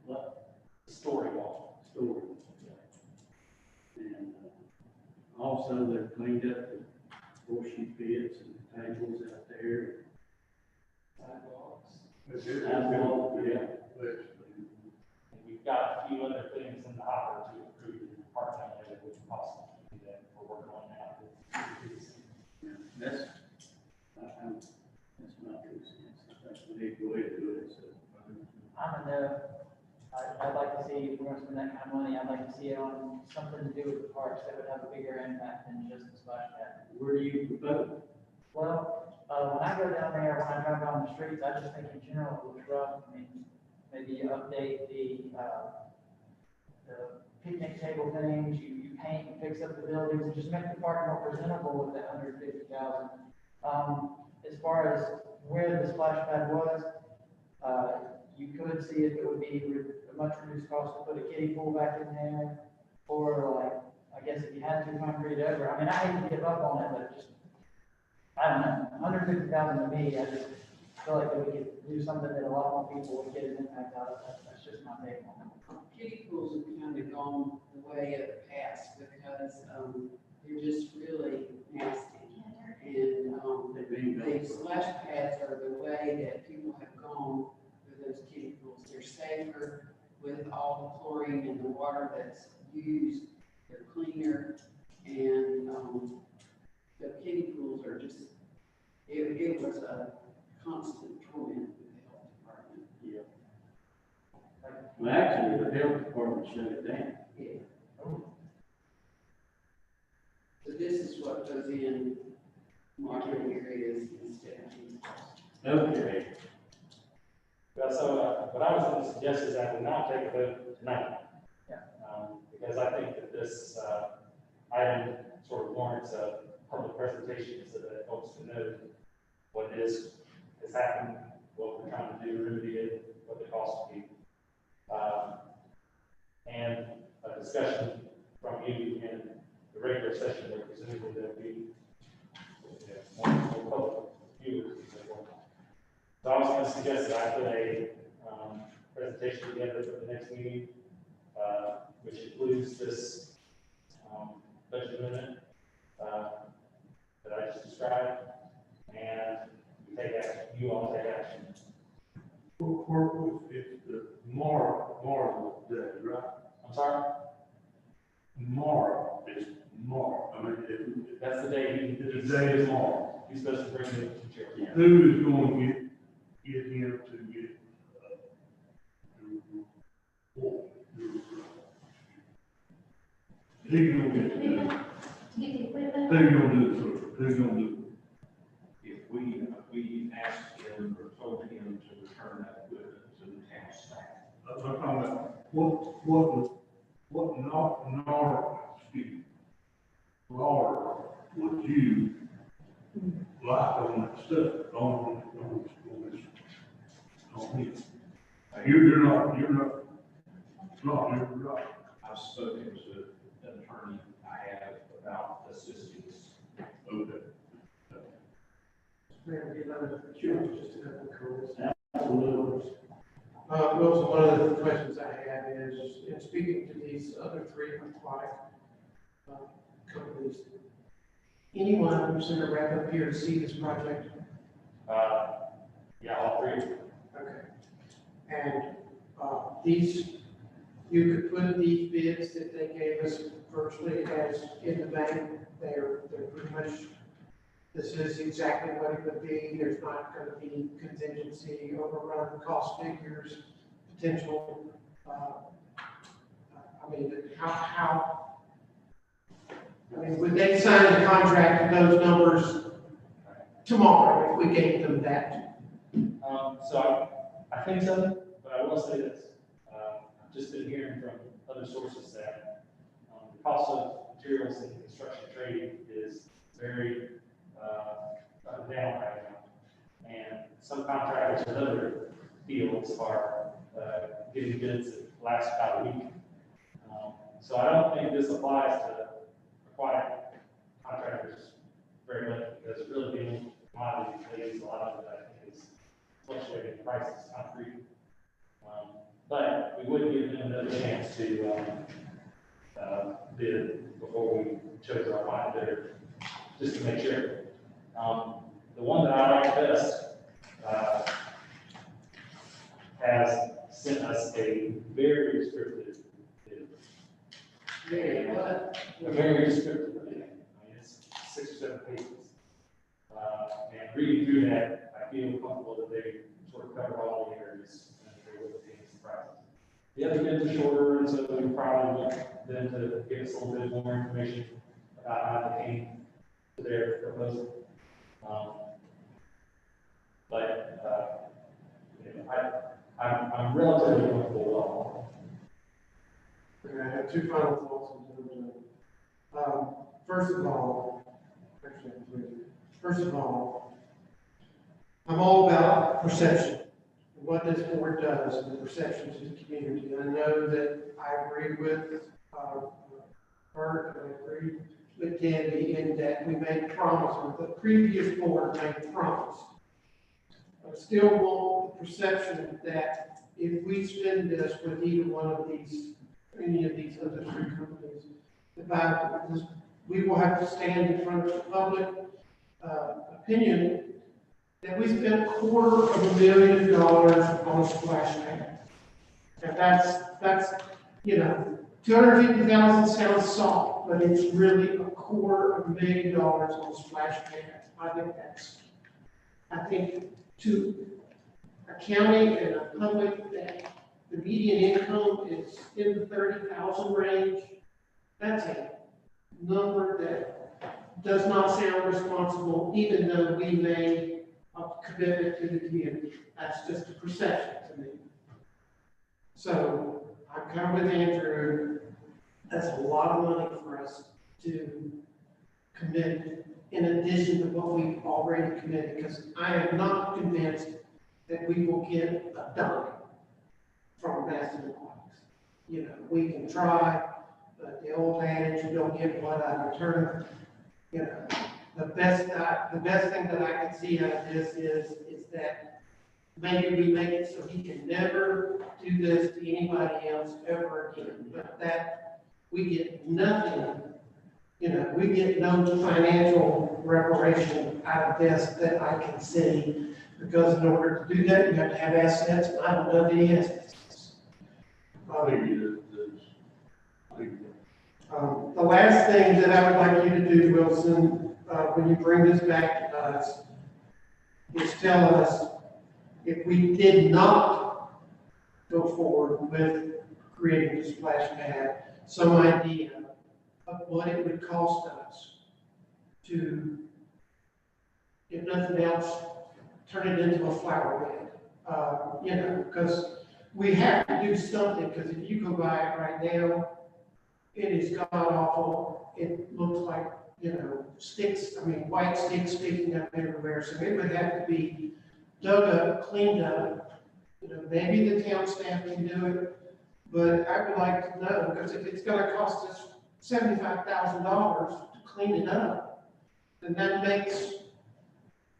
What? Story wall. Story. And also they've cleaned up the horseshoe pits and tables out there. Sidewalks. Sidewalk, yeah. And we've got a few other things in the hopper to improve the part-time labor, which possibly do that we're working on now. That's, that's my two cents. I think we need to go ahead and do it, so. I'm a no. I'd like to see, if we're gonna spend that kind of money, I'd like to see it on something to do with the parks that would have a bigger impact than just the splash pad. Where do you propose? Well, when I go down there, when I drive down the streets, I just think in general it looks rough. I mean, maybe you update the picnic table things, you paint and fix up the buildings, and just make the park more presentable with that $150,000. As far as where the splash pad was, you could see if it would be a much reduced cost to put a kiddie pool back in there, or like, I guess if you had to concrete over. I mean, I hate to give up on it, but just, I don't know, 150,000 to me, I just feel like that we could do something that a lot more people would get an impact out of. That's just my take on it. Kiddie pools have kind of gone the way of the past because, they're just really nasty. And, the splash pads are the way that people have gone for those kiddie pools. They're safer with all the chlorine in the water that's used. They're cleaner, and, the kiddie pools are just, it was a constant torment with the health department. Yeah. Well, actually, the health department shut it down. Yeah. So this is what goes in market areas instead of. Okay. Well, so, what I was going to suggest is that we not take a vote tonight. Yeah. Because I think that this, item sort of warrants a public presentation so that folks can know what it is that's happened, what we're trying to do to remedy it, what the cost will be. And a discussion from you in the regular session where presumably there'll be more public viewers and so forth. So I was going to suggest that I put a presentation together for the next meeting, which includes this budget amendment that I just described, and we take action. You all take action. It's the Marvel Day, right? I'm sorry. Marv is Marv. I mean, That's the day the day is Marv. he's supposed to bring the chair. Yeah. Who is going to get him to get, Who's gonna get it? To get the equipment. Who's gonna do it first? Who's gonna do If we asked him or told him to return that equipment to the town staff. it? I'm talking about, Laura, would you like on that stuff, on this? You're not, you're right. I've spoken to an attorney I have about assisting us. Okay. Absolutely. Well, so one of the questions I have is, in speaking to these other three aquatic companies, anyone who's going to wrap up here to see this project? Yeah, all three. Okay. And these, you could put these bids that they gave us virtually as in the bank. They're pretty much, this is exactly what it would be. There's not going to be contingency, overrun, cost figures, potential. Would they sign the contract with those numbers tomorrow if we gave them that? So I think so, but I will say this. I've just been hearing from other sources that the cost of materials and construction trading is very up and down right now. And some contractors in other fields are getting bids that last about a week. So I don't think this applies to aquatic contractors very much, because really being commodity plays a lot of it, I think, is fluctuating prices, concrete. But we would give them another chance to bid before we chose our final bidder, just to make sure. The one that I like best has sent us a very descriptive bid. Very what? A very descriptive bid. I mean, it's 6 or 7 pages. And reading through that, I feel comfortable that they sort of covered all the areas and they were the biggest surprises. The other bids are shorter, and so we probably want them to give us a little bit more information about how they came to their proposal. I'm relatively comfortable with all. Okay, I have two final thoughts on that. First of all, actually, three. First of all, I'm all about perception. What this board does and the perception to the community. I know that I agree with Bert, and I agree with Debbie in that we made promises. The previous board made promise. I still want the perception that if we spend this with either one of these, any of these other three companies, we will have to stand in front of the public opinion that we spent $250,000 on a splash pad. And that's, you know, $250,000 sounds soft, but it's really $250,000 on a splash pad. I think to a county and a public that the median income is in the 30,000 range, that's a number that does not sound responsible, even though we made a commitment to the community. That's just a perception to me. So I'm kind of with Andrew. That's a lot of money for us to commit in addition to what we've already committed, because I am not convinced that we will get a dime from Boston Aquatics. You know, we can try, but the old adage, you don't get what I return. You know, the best thing that I can see out of this is that maybe we make it so he can never do this to anybody else ever again. But that we get nothing, you know, we get no financial reparation out of this that I can see, because in order to do that, you have to have assets, and I don't know the assets. The last thing that I would like you to do, Wilson, when you bring this back to us, is tell us if we did not go forward with creating a splash pad, some idea of what it would cost us to, if nothing else, turn it into a flower bed. You know, because we have to do something, because if you go by it right now, it is god awful. It looks like, you know, sticks, white sticks sticking up everywhere. So it would have to be dug up, cleaned up. You know, maybe the town staff can do it, but I would like to know, because if it's gonna cost us $75,000 to clean it up, then that makes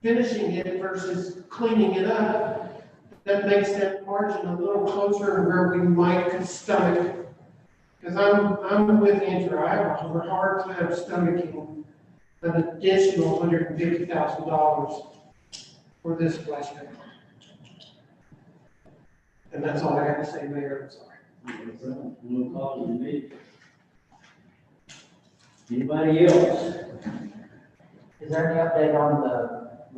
finishing it versus cleaning it up, that makes that margin a little closer to where we might could stomach it. Because I'm with Andrew, I have a hard time stomaching an additional $150,000 for this splash pad. And that's all I have to say, Mayor, I'm sorry. We'll call the meeting. Anybody else? Is there any update on the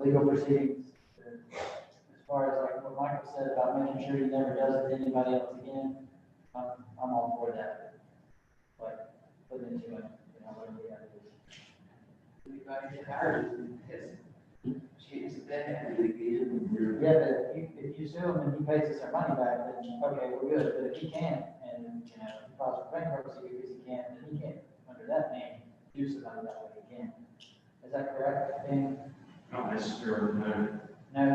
legal proceedings? As far as like what Michael said about making sure he never does it to anybody else again, I'm all for that. Like, put into it, you know, whatever we have to do. Anybody get hired has chance of that happening again. Yeah, but if you sue him and he pays us our money back, then okay, we're good. But if he can't, and you know, he files for bankruptcy because he can't, then he can't, under that name, do something that way again. Is that correct, Dan? Not necessarily, no. No.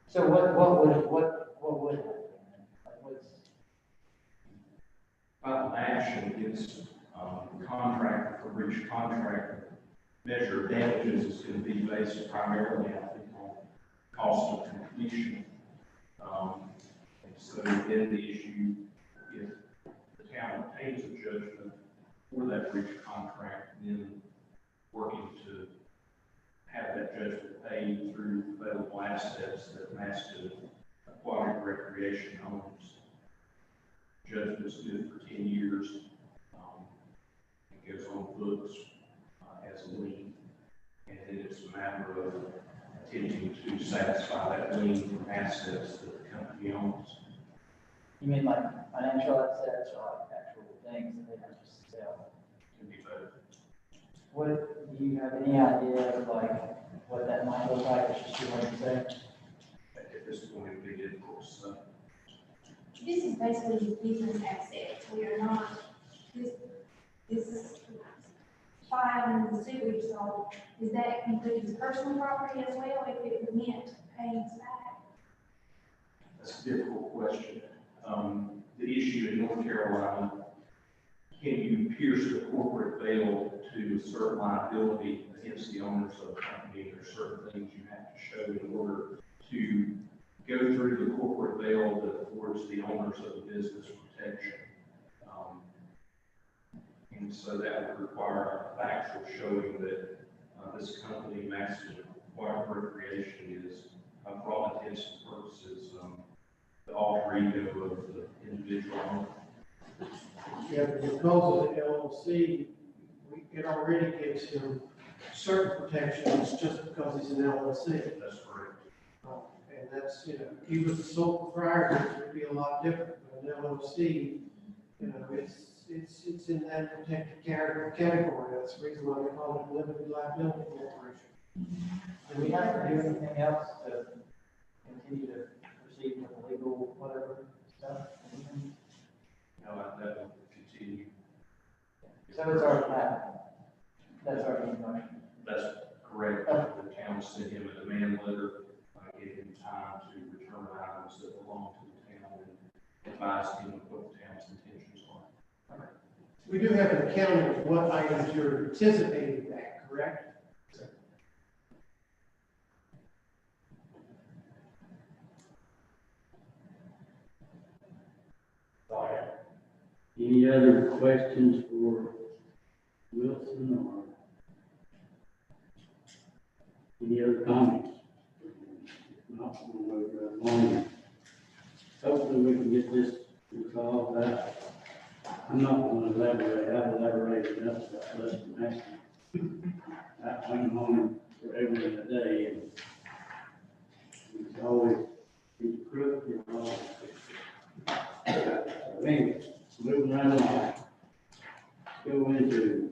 So what would happen? Like what's Final action is contract for breach of contract. Measure of damages is going to be based primarily, I think, on cost of completion. So then the issue, if the town obtains a judgment for that breach of contract, then working to have that judgment paid through available assets that Maston Aquatic Recreation owns. Judgment's good for 10 years. It goes on books as a lien. And then it's a matter of attempting to satisfy that lien from assets that the company owns. You mean like financial assets or like actual things that they have to sell? Can be both. What, do you have any idea of like what that might look like? It's just too hard to say. At this point, it would be difficult to say. This is basically his business assets. We are not, this is filing the sewage, so does that include his personal property as well if it meant paying us back? That's a difficult question. The issue in North Carolina, can you pierce the corporate veil to assert liability against the owners of the company? There are certain things you have to show in order to go through the corporate veil that affords the owners of the business protection. And so that would require a factual showing that this company, Maximum Water Recreation, is, for all intents and purposes, the alter ego of the individual owner. Yeah, but because of the LLC, it already gives him certain protections just because he's an LLC. That's correct. And that's, you know, if he was a sole proprietor, it would be a lot different, but an LLC, you know, it's in that protected category. That's the reason why they call it limited liability corporation. Do we have to do anything else to continue to proceed with the legal whatever stuff? No, that will continue. So it's already happened. That's already in motion. That's correct. The town sent him a demand letter, gave him time to return items that belong to the town and advised him of what the town's intentions are. We do have an accounting of what items you're anticipating back, correct? Any other questions for Wilson or any other comments? Not, we'll move right along. Hopefully we can get this resolved out. I'm not going to elaborate, I've elaborated enough about less than that. I'm home forever and a day, and it's always, it's crooked, it's all. Anyway, moving right along. Go into,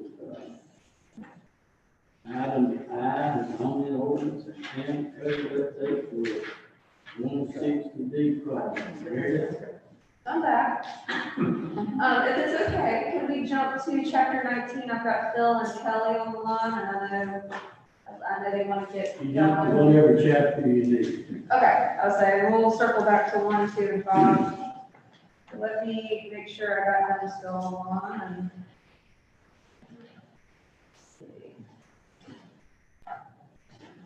item I, the zoning ordinance and code update for 160D project. Meredith? I'm back. If it's okay, can we jump to chapter 19? I've got Phil and Kelly on the line, and I know they want to get You jump to going. whatever chapter you need. Okay, I was saying, we'll circle back to 1, 2, and 5. Let me make sure I got them still on the line. And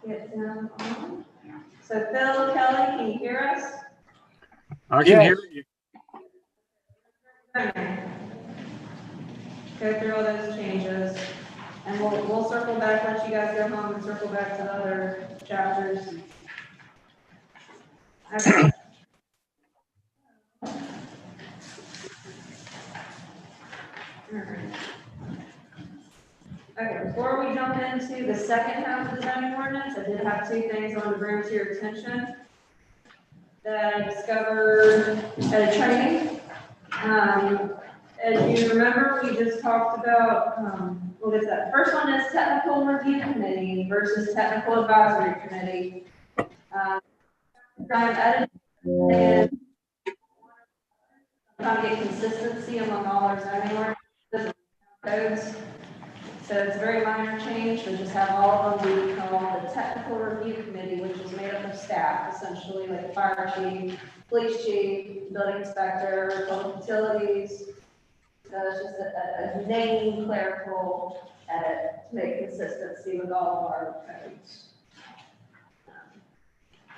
get them on. So Phil, Kelly, can you hear us? I can hear you. Go through all those changes, and we'll circle back, let you guys go home and circle back to the other chapters. Okay. Alright. Okay, before we jump into the second half of the zoning ordinance, I did have 2 things I want to bring to your attention that I discovered at a training. As you remember, we just talked about, what is that? First one is technical review committee versus technical advisory committee. Trying to edit and trying to get consistency among all our zoning ordinances and codes. So it's a very minor change, but just have all of them be called the technical review committee, which is made up of staff, essentially, like fire chief, police chief, building inspector, public utilities. So it's just a name clerical edit to make consistency with all of our codes.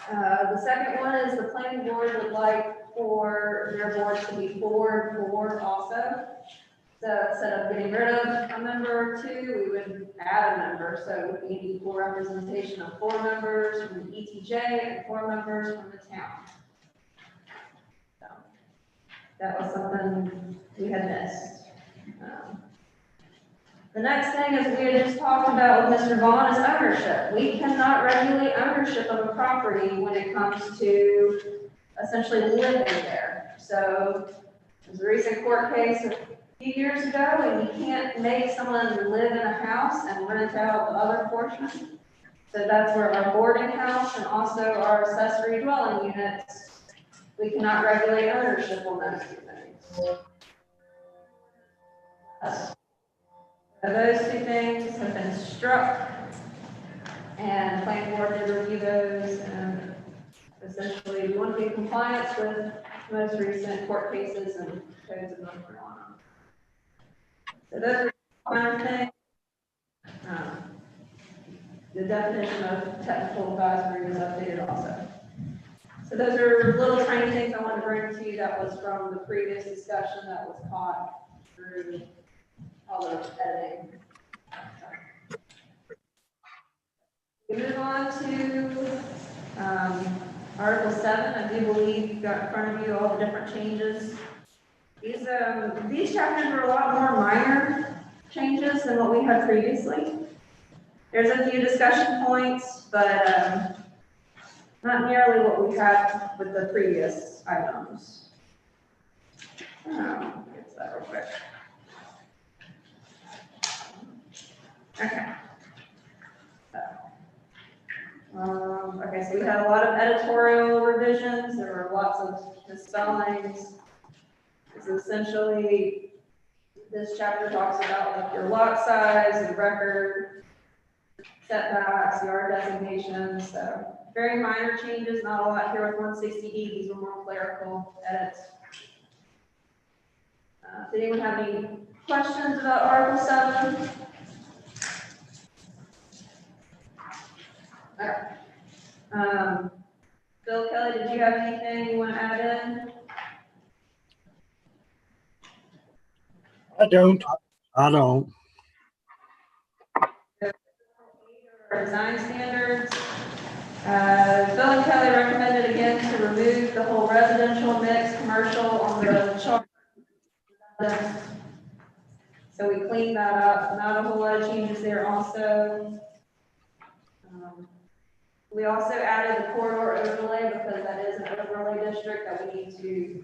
The second one is the planning board would like for their boards to be 4 and 4 also. So instead of getting rid of a member or 2, we would add a member. So it would be an equal representation of 4 members from the ETJ and 4 members from the town. So that was something we had missed. The next thing is we had just talked about with Mr. Vaughn is ownership. We cannot regulate ownership of a property when it comes to essentially living there. So there's a recent court case a few years ago, and you can't make someone live in a house and rent out the other portion. So that's where our boarding house and also our accessory dwelling units, we cannot regulate ownership on those two things. So those two things have been struck, and the planning board did review those, and essentially we want to be in compliance with most recent court cases and codes of North Carolina. So those are minor things. The definition of technical advisory was updated also. So those are little tiny things I want to bring to you that was from the previous discussion that was caught through all the editing. We move on to Article 7. I do believe you've got in front of you all the different changes. These chapters are a lot more minor changes than what we had previously. There's a few discussion points, but not nearly what we had with the previous items. Get that real quick. Okay. Okay, so we had a lot of editorial revisions. There were lots of misspellings. It's essentially, this chapter talks about like your lot size, the record, setbacks, yard designations. So very minor changes, not a lot here with 160D. These were more clerical edits. Did anyone have any questions about Article 7? Okay. Bill Kelly, did you have anything you want to add in? I don't. Our design standards. Bill and Kelly recommended again to remove the whole residential mix commercial on the chart. So we cleaned that up. Not a whole lot of changes there also. We also added the corridor overlay because that is an overlay district that we need to,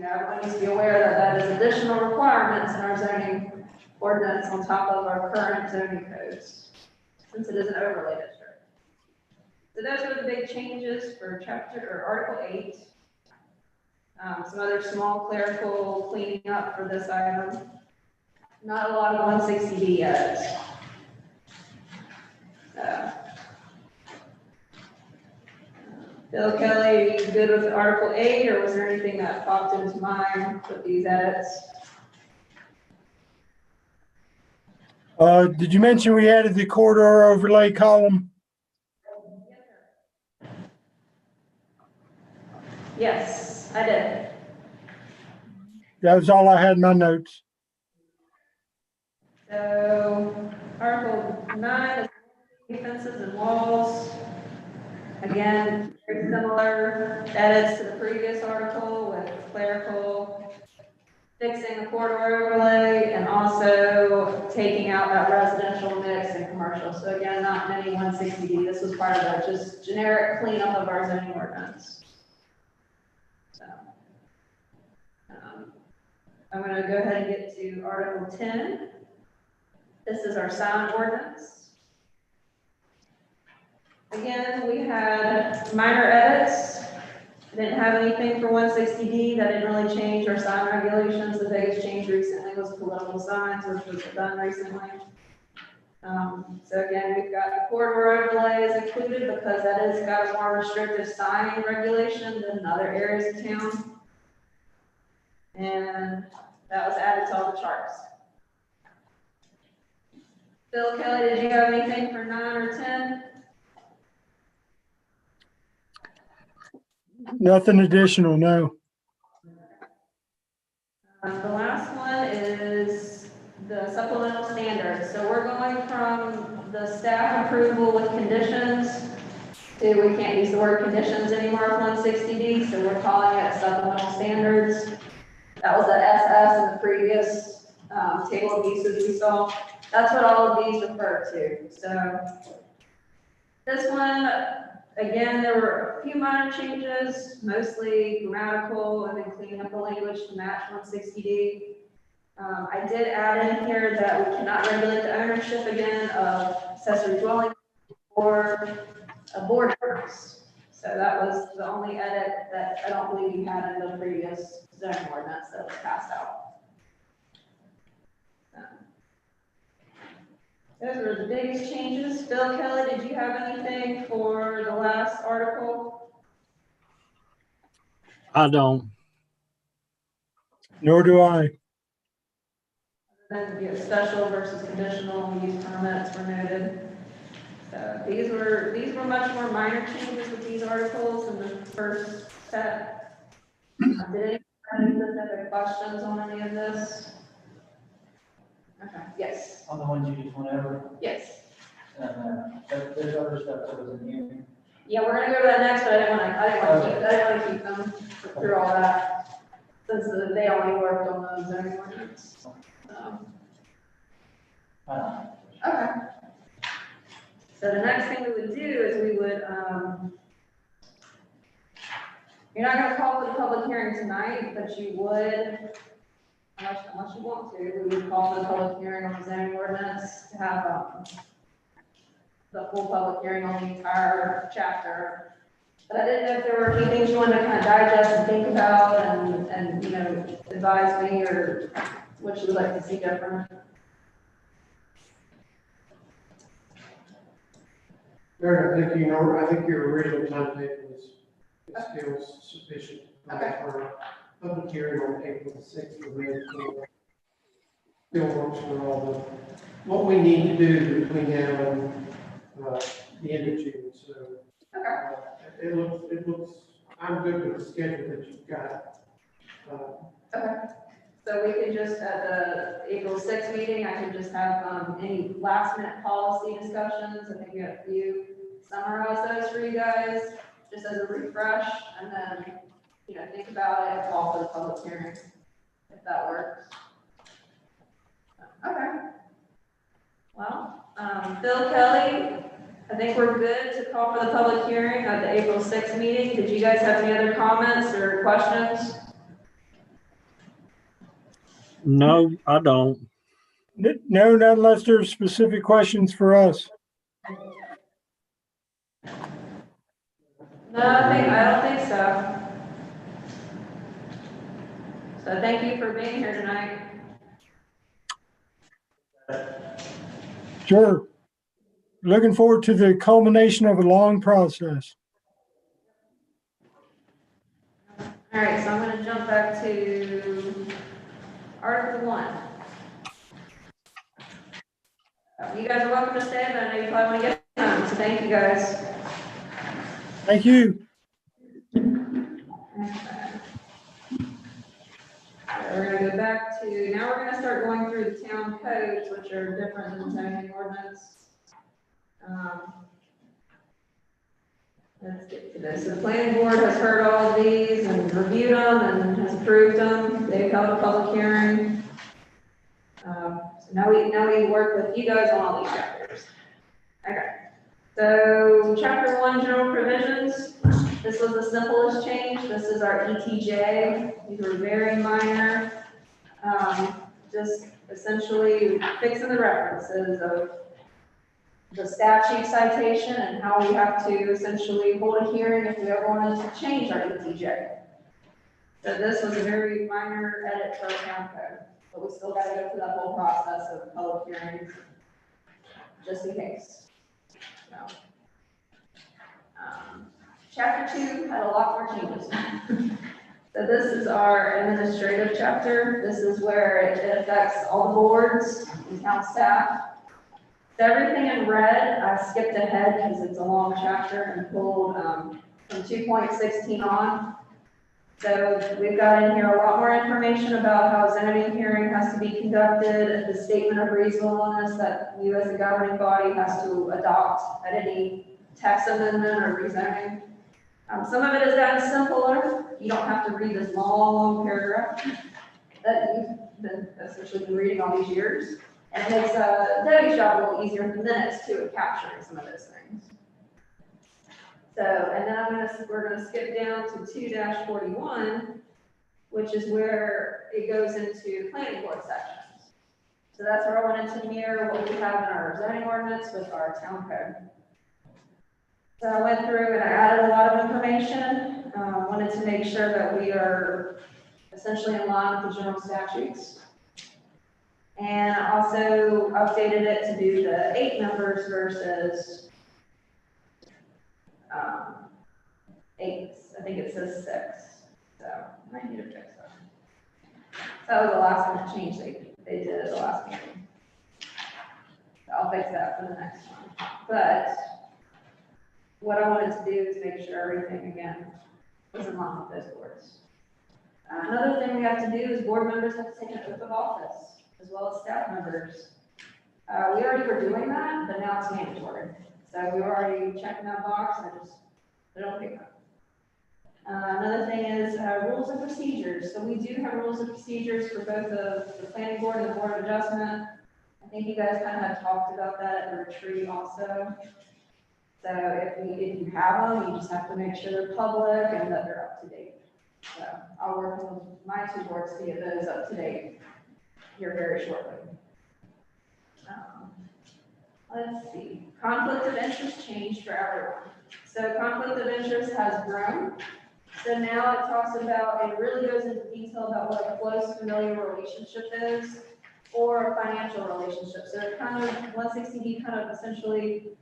everyone needs to be aware that that is additional requirements in our zoning ordinance on top of our current zoning codes, since it is an overlay district. So those are the big changes for Article 8. Some other small clerical cleaning up for this item. Not a lot of 160D edits. Bill Kelly, are you good with Article 8, or was there anything that popped into mind with these edits? Did you mention we added the corridor overlay column? Yes, I did. That was all I had in my notes. So Article 9 is fences and walls. Again, very similar edits to the previous article with clerical, fixing the corridor overlay, and also taking out that residential mix and commercial. So again, not many 160D. This was part of a just generic cleanup of our zoning ordinance. So I'm going to go ahead and get to Article 10. This is our sign ordinance. Again, we had minor edits. Didn't have anything for 160D. That didn't really change our sign regulations. The biggest change recently was political signs, which was done recently. So again, we've got the corridor overlays included because that has got a more restrictive signing regulation than other areas of town. And that was added to all the charts. Bill Kelly, did you have anything for 9 or 10? Nothing additional, no. The last one is the supplemental standard. So we're going from the staff approval with conditions to, we can't use the word conditions anymore with 160D, so we're calling it supplemental standards. That was the SS in the previous table of uses we saw. That's what all of these refer to. So this one, again, there were a few minor changes, mostly grammatical, and then cleaning up the language to match 160D. I did add in here that we cannot regulate the ownership again of accessory dwelling or a board house. So that was the only edit that I don't believe you had in the previous zoning ordinance that was passed out. Those are the biggest changes. Bill Kelly, did you have anything for the last article? I don't. Nor do I. Then the special versus conditional use permits were noted. So these were much more minor changes with these articles in the first set. Did anyone have any specific questions on any of this? Okay, yes. On the ones you just went over, Yes. there's other stuff that was in here. Yeah, we're gonna go to that next, but I didn't want to keep them through all that, since they only worked on the zoning ordinance. So, okay. So the next thing we would do is we would, you're not gonna call for the public hearing tonight, but you would, unless you want to, we would call the public hearing on the zoning ordinance to have, the full public hearing on the entire chapter. But I didn't know if there were any things you wanted to kind of digest and think about and, you know, advise me or what you would like to see different. Eric, I think your original timetable is still sufficient for a public hearing on April the 6th. Still works for all the, what we need to do between now and the end of June. So it looks, I'm good with the schedule that you've got. Okay. So we could just, at the April 6th meeting, I could just have any last minute policy discussions. I think we have a few, summarize those for you guys, just as a refresh, and then, you know, think about it, call for the public hearing, if that works. Okay. Well, Bill Kelly, I think we're good to call for the public hearing at the April 6th meeting. Did you guys have any other comments or questions? No, I don't. No, not unless there's specific questions for us. No, I don't think so. So thank you for being here tonight. Sure. Looking forward to the culmination of a long process. All right, so I'm going to jump back to Article 1. You guys are welcome to stay, but I know you probably want to get home, so thank you guys. Thank you. We're going to go back to, now we're going to start going through the town codes, which are different than zoning ordinance. Let's get to this. The planning board has heard all of these and reviewed them and has approved them. They've held a public hearing. So now we work with you guys on all these chapters. Okay. So chapter 1, general provisions. This was the simplest change. This is our ETJ. These were very minor. Just essentially fixing the references of the statute citation and how we have to essentially hold a hearing if we ever wanted to change our ETJ. So this was a very minor edit to our town code, but we still got to go through that whole process of public hearings, just in case. So, chapter 2 had a lot more changes. So this is our administrative chapter. This is where it affects all the boards and town staff. So everything in red, I skipped ahead because it's a long chapter and pulled from 2.16 on. So we've got in here a lot more information about how zoning hearing has to be conducted, the statement of reasonableness that you as a governing body has to adopt at any text amendment or rezoning. Some of it is gotten simpler. You don't have to read this long paragraph that been essentially been reading all these years. And it makes Debbie's job a little easier in the minutes too, of capturing some of those things. So, and then we're gonna skip down to 2-41, which is where it goes into planning board sections. So that's where I wanted to mirror what we have in our zoning ordinance with our town code. So I went through and I added a lot of information, wanted to make sure that we are essentially in line with the general statutes. And I also updated it to do the 8 numbers versus 8. I think it says 6. So I need to fix that. That was the last one that changed. They did it the last meeting. So I'll fix that for the next one. But what I wanted to do is make sure everything again was in line with those boards. Another thing we have to do is board members have to take an oath of office, as well as staff members. We already were doing that, but now it's mandatory. So we were already checking that box, and I just put it on paper. Another thing is rules and procedures. So we do have rules and procedures for both the planning board and the board of adjustment. I think you guys kind of have talked about that at the retreat also. So if you have them, you just have to make sure they're public and that they're up to date. So I'll work with my 2 boards to get those up to date here very shortly. Let's see, conflict of interest changed for everyone. So conflict of interest has grown. So now it talks about, it really goes into detail about what a close familiar relationship is or a financial relationship. So it kind of, 160D kind of essentially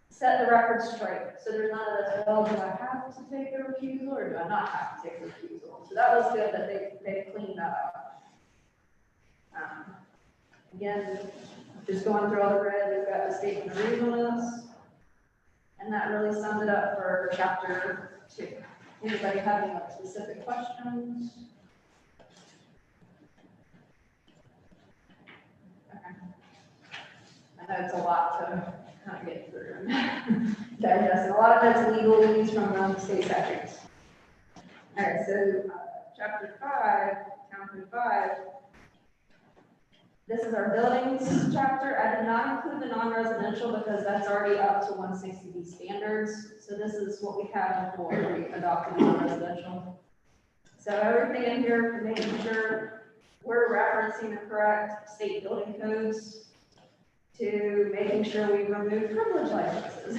set the record straight. So there's none of this, well, do I have to take a refusal or do I not have to take a refusal? So that was good that they cleaned that up. Again, just going through all the red, we've got the statement of reasonableness. And that really summed it up for chapter 2. Anybody have any specific questions? Okay. I know it's a lot to kind of get through and digest. A lot of that's legalese from the state statutes. All right, so chapter 5, town code 5. This is our buildings chapter. I did not include the non-residential because that's already up to 160B standards. So this is what we had before we adopted non-residential. So everything in here, for making sure we're referencing the correct state building codes to making sure we remove privilege licenses.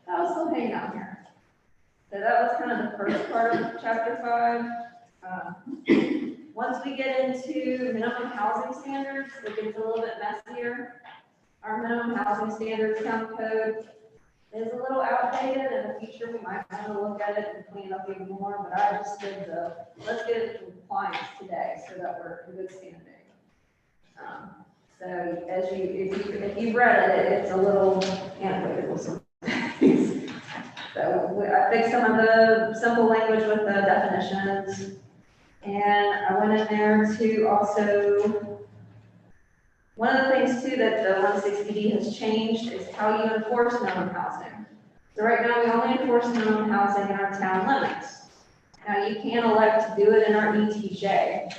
That was still hanging out here. So that was kind of the first part of chapter 5. Once we get into minimum housing standards, it gets a little bit messier. Our minimum housing standards town code is a little outdated. In the future, we might want to look at it and clean it up even more, but I just did let's get it in compliance today so that we're in good standing. So if you've read it, it's a little antiquated with some things. So I fixed some of the simple language with the definitions. And I went in there to also, one of the things too that the 160D has changed is how you enforce minimum housing. So right now we only enforce minimum housing in our town limits. Now you can elect to do it in our ETJ.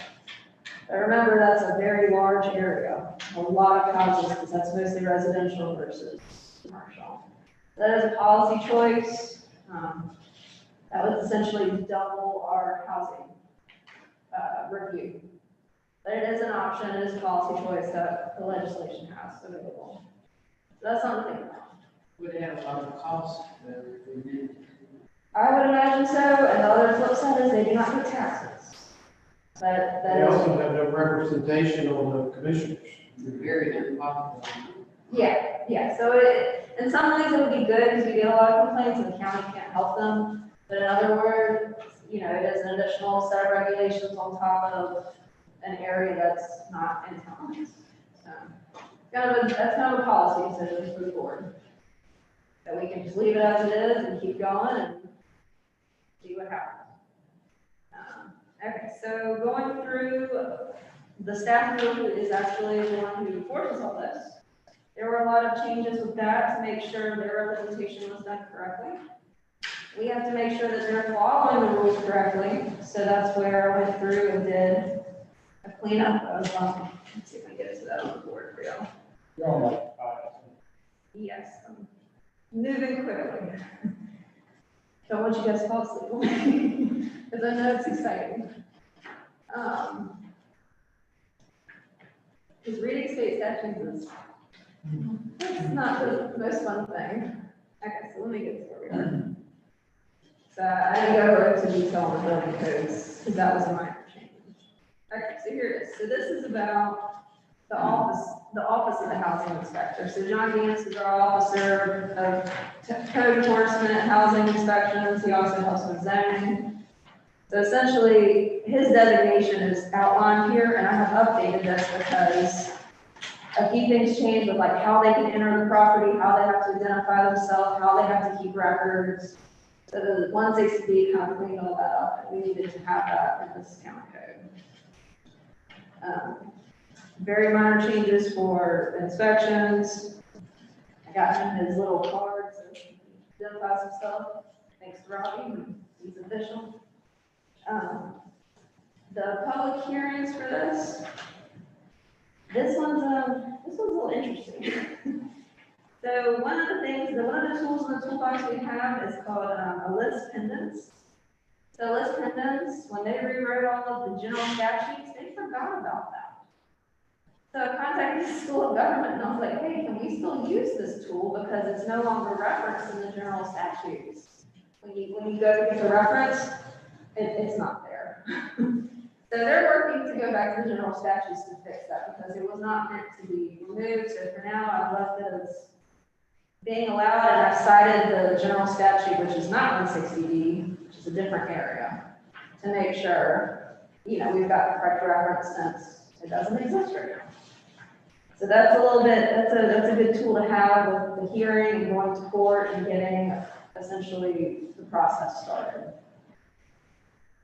But remember, that's a very large area, a lot of houses, because that's mostly residential versus commercial. That is a policy choice. That would essentially double our housing review. But it is an option, it is a policy choice that the legislation has available. So that's something to think about. Would it have a lot of cost? I would imagine so, and the other flip side is they do not get taxes. But that They is. also have no representation on the commissioners. Very unpopular. Yeah, so in some ways it would be good because we get a lot of complaints and the county can't help them. But in other words, it is an additional set of regulations on top of an area that's not in town. So that's kind of a policy decision for the board. That we can just leave it as it is and keep going and see what happens. Okay, so going through, the staff group is actually the one who enforces all this. There were a lot of changes with that to make sure their representation was done correctly. We have to make sure that they're following the rules correctly. So that's where I went through and did a cleanup of, let's see if I can get to that on the board for y'all. You're on like, Yes, I'm moving quickly. Don't want you guys to fall asleep, because I know it's exciting. Because reading state statutes is, it's not the most fun thing. Okay, so let me get to where we are. So I didn't go into detail on the building codes, because that was a minor change. Okay, so here it is. So this is about the office of the housing inspector. So John Gantz is our officer of code enforcement, housing inspections. He also helps with zoning. So essentially, his designation is outlined here, and I have updated this because a few things changed with like how they can enter the property, how they have to identify themselves, how they have to keep records. So the 160B kind of cleaned all that up, and we needed to have that in this county code. Very minor changes for inspections. I got him his little card, so he identifies himself. Thanks to Robbie, he's official. The public hearings for this one's a little interesting. So one of the tools in the toolbox we have is called a list pendants. So list pendants, when they rewrote all of the general statutes, they forgot about that. So I contacted the School of Government and I was like, hey, can we still use this tool because it's no longer referenced in the general statutes? When you go to get the reference, it's not there. So they're working to go back to the general statutes to fix that because it was not meant to be removed. So for now, I've left it as being allowed, and I've cited the general statute, which is not 160B, which is a different area, to make sure, we've got the correct reference since it doesn't exist right now. So that's a little bit, that's a good tool to have with the hearing and going to court and getting essentially the process started.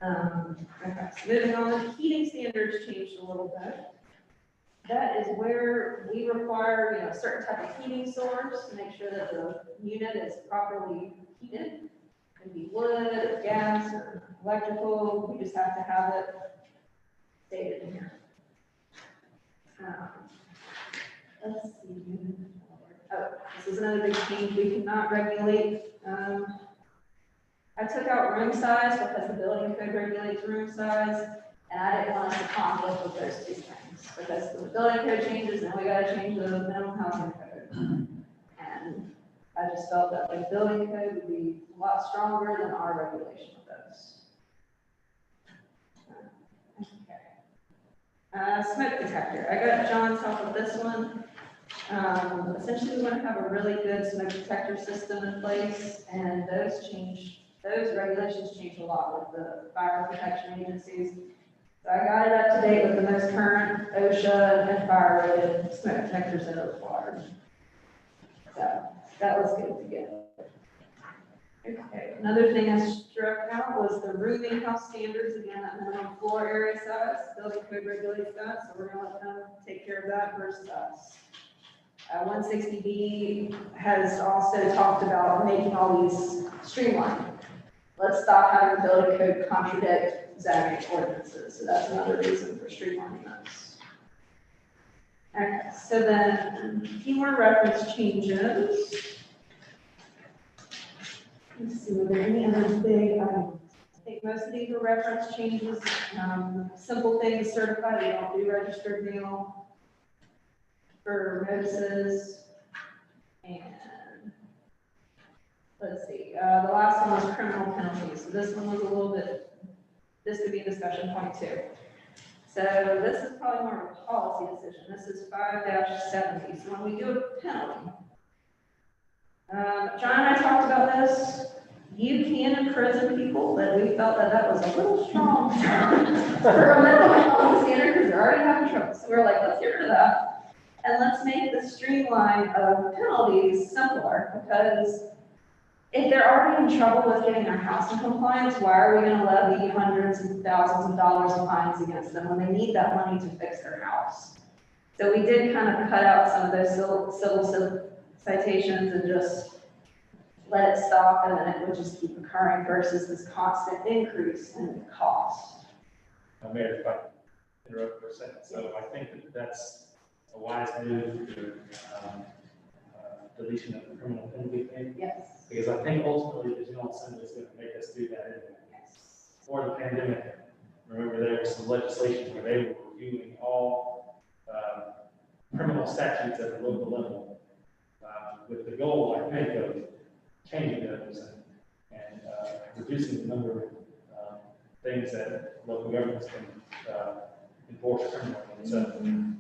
Okay, so moving on, the heating standards changed a little bit. That is where we require, a certain type of heating source to make sure that the unit is properly heated. It can be wood, or gas, or electrical. We just have to have it stated in here. Let's see. Oh, this is another big change. We cannot regulate. I took out room size because the building code regulates room size, and I didn't want us to conflict with those two things because the building code changes and we got to change the minimum housing code. And I just felt that the building code would be a lot stronger than our regulation of those. Okay. Smoke detector. I got John's help with this one. Essentially, we want to have a really good smoke detector system in place, and those regulations change a lot with the fire protection agencies. So I got it up to date with the most current OSHA and fire rated smoke detectors that are required. So that was good to get. Okay, another thing I struck out was the rooming house standards. Again, that minimum floor area size, building code regulates that, so we're gonna let them take care of that versus us. 160B has also talked about making all these streamlined. Let's stop having the building code contradict zoning ordinances. So that's another reason for streamlining those. Okay, so then a few more reference changes. Let's see, were there any other big items? I think most of these are reference changes. Simple things certified, we don't do registered mail for notices. And let's see, the last one was criminal penalties. So this one was a little bit, this could be discussion point too. So this is probably more of a policy decision. This is 5-70. So when we do a penalty, John and I talked about this. You can imprison people, but we felt that was a little strong for a minimum health standard because they're already having trouble. So we're like, let's get rid of that. And let's make the streamline of penalties simpler, because if they're already in trouble with getting their house in compliance, why are we going to levy hundreds and thousands of dollars of fines against them when they need that money to fix their house? So we did kind of cut out some of those civil citations and just let it stop, and then it would just keep occurring versus this constant increase in cost. Mayor, interrupt for a second. So I think that that's a wise move to, deletion of the criminal penalty thing. Yes. Because I think ultimately the General Assembly is going to make us do that anyway. Yes. Before the pandemic, remember there was some legislation where they were reviewing all criminal statutes at the local level with the goal, I think, of changing those and reducing the number of things that local governments can enforce criminally. And so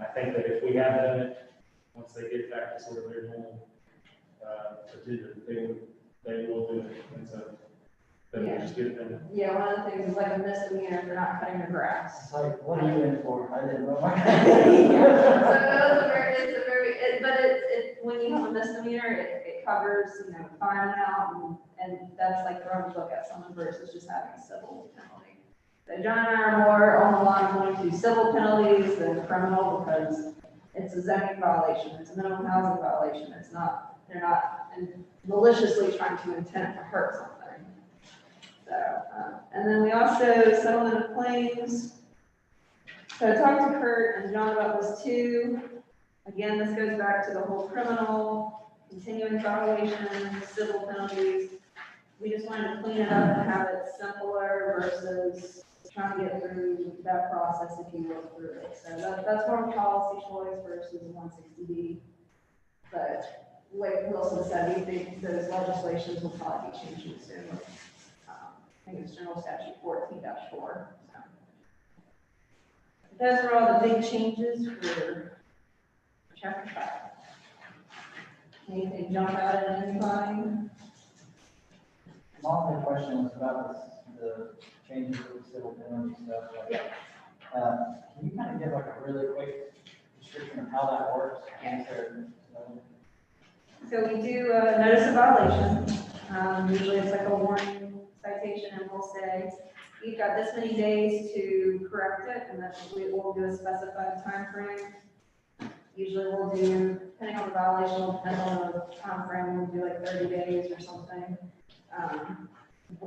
I think that if we have done it, once they get back to sort of their normal agenda, they will do it. And so that will just get them. Yeah, one of the things is like a misdemeanor for not cutting the grass. It's like, what are you in for? I didn't know. But when you have a misdemeanor, it covers, fining out, and that's like throwing a book at someone versus just having a civil penalty. So John and I are more on the line of wanting to do civil penalties than criminal because it's a zoning violation, it's a minimum housing violation, they're not maliciously trying to intent to hurt something. So, and then we also settlement of claims. So I talked to Kurt and John about this too. Again, this goes back to the whole criminal, continuing violations, civil penalties. We just wanted to clean it up and have it simpler versus trying to get through that process if you work through it. So that's more policy choice versus 160D. But like Wilson said, we think those legislations will probably be changing soon. I think it's General Statute 14-4. So those are all the big changes for Chapter 5. Anything jump out at anybody? My only question was about the changes to the civil penalty stuff. Yeah. Can you kind of give like a really quick description of how that works? Yeah. So, So we do a notice of violation. Usually it's like a warning citation and we'll say, you've got this many days to correct it, and that's we'll do a specified time frame. Usually we'll do, depending on the violation, will depend on the time frame, we'll do like 30 days or something.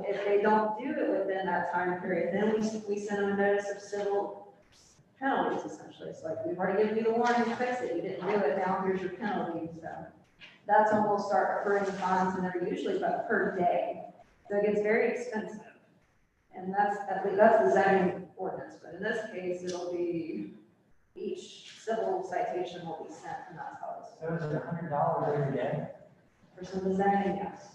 If they don't do it within that time period, then we send them a notice of civil penalties essentially. It's like, we've already given you the warning to fix it, you didn't do it, now here's your penalty. So that's when we'll start accruing fines, and they're usually about per day. So it gets very expensive. And that's the zoning ordinance, but in this case, it'll be each civil citation will be sent, and that's how it's. So is it $100 every day? For some of the zoning, yes.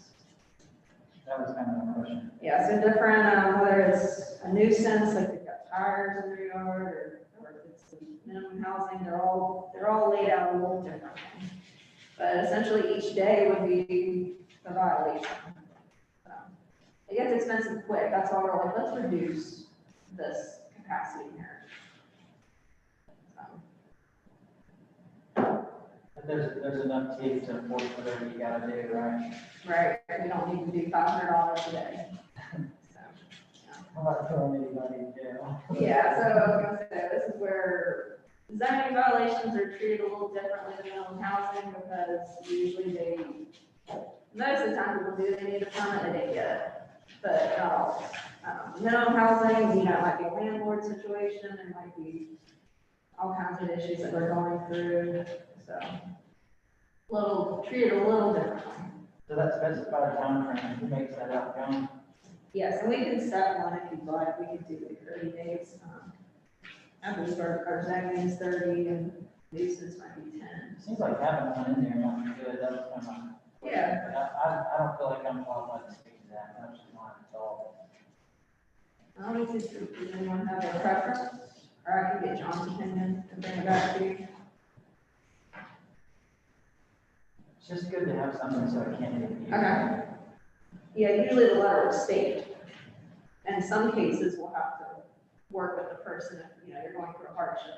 That was kind of my question. Yeah, so different, whether it's a nuisance, like they've got tires in their yard, or if it's minimum housing, they're all laid out a little differently. But essentially, each day would be a violation. So it gets expensive quick. That's why we're like, let's reduce this capacity here. But there's enough teeth to enforce whatever you gotta do, right? Right, we don't need to do $500 a day. So, How about throwing anybody in jail? yeah, so I was gonna say, this is where zoning violations are treated a little differently than minimum housing because usually most of the time people do, they need a permit, they didn't get it. But not always. Minimum housing, it might be a landlord situation, there might be all kinds of issues that we're going through, so treated a little differently. So that specified time frame, who makes that up, John? Yes, and we can set one if you'd like, we could do like 30 days. I believe our zoning is 30 and nuisance might be 10. Seems like having one in there might be good, that was kind of. Yeah. I don't feel like I'm qualified to speak to that, that's just my thought. I don't know if does anyone have a preference, or I can get John's opinion and bring it back to you. It's just good to have something so I can't get used. Okay. Yeah, usually the letter will state. In some cases, we'll have to work with the person if, you're going through a hardship.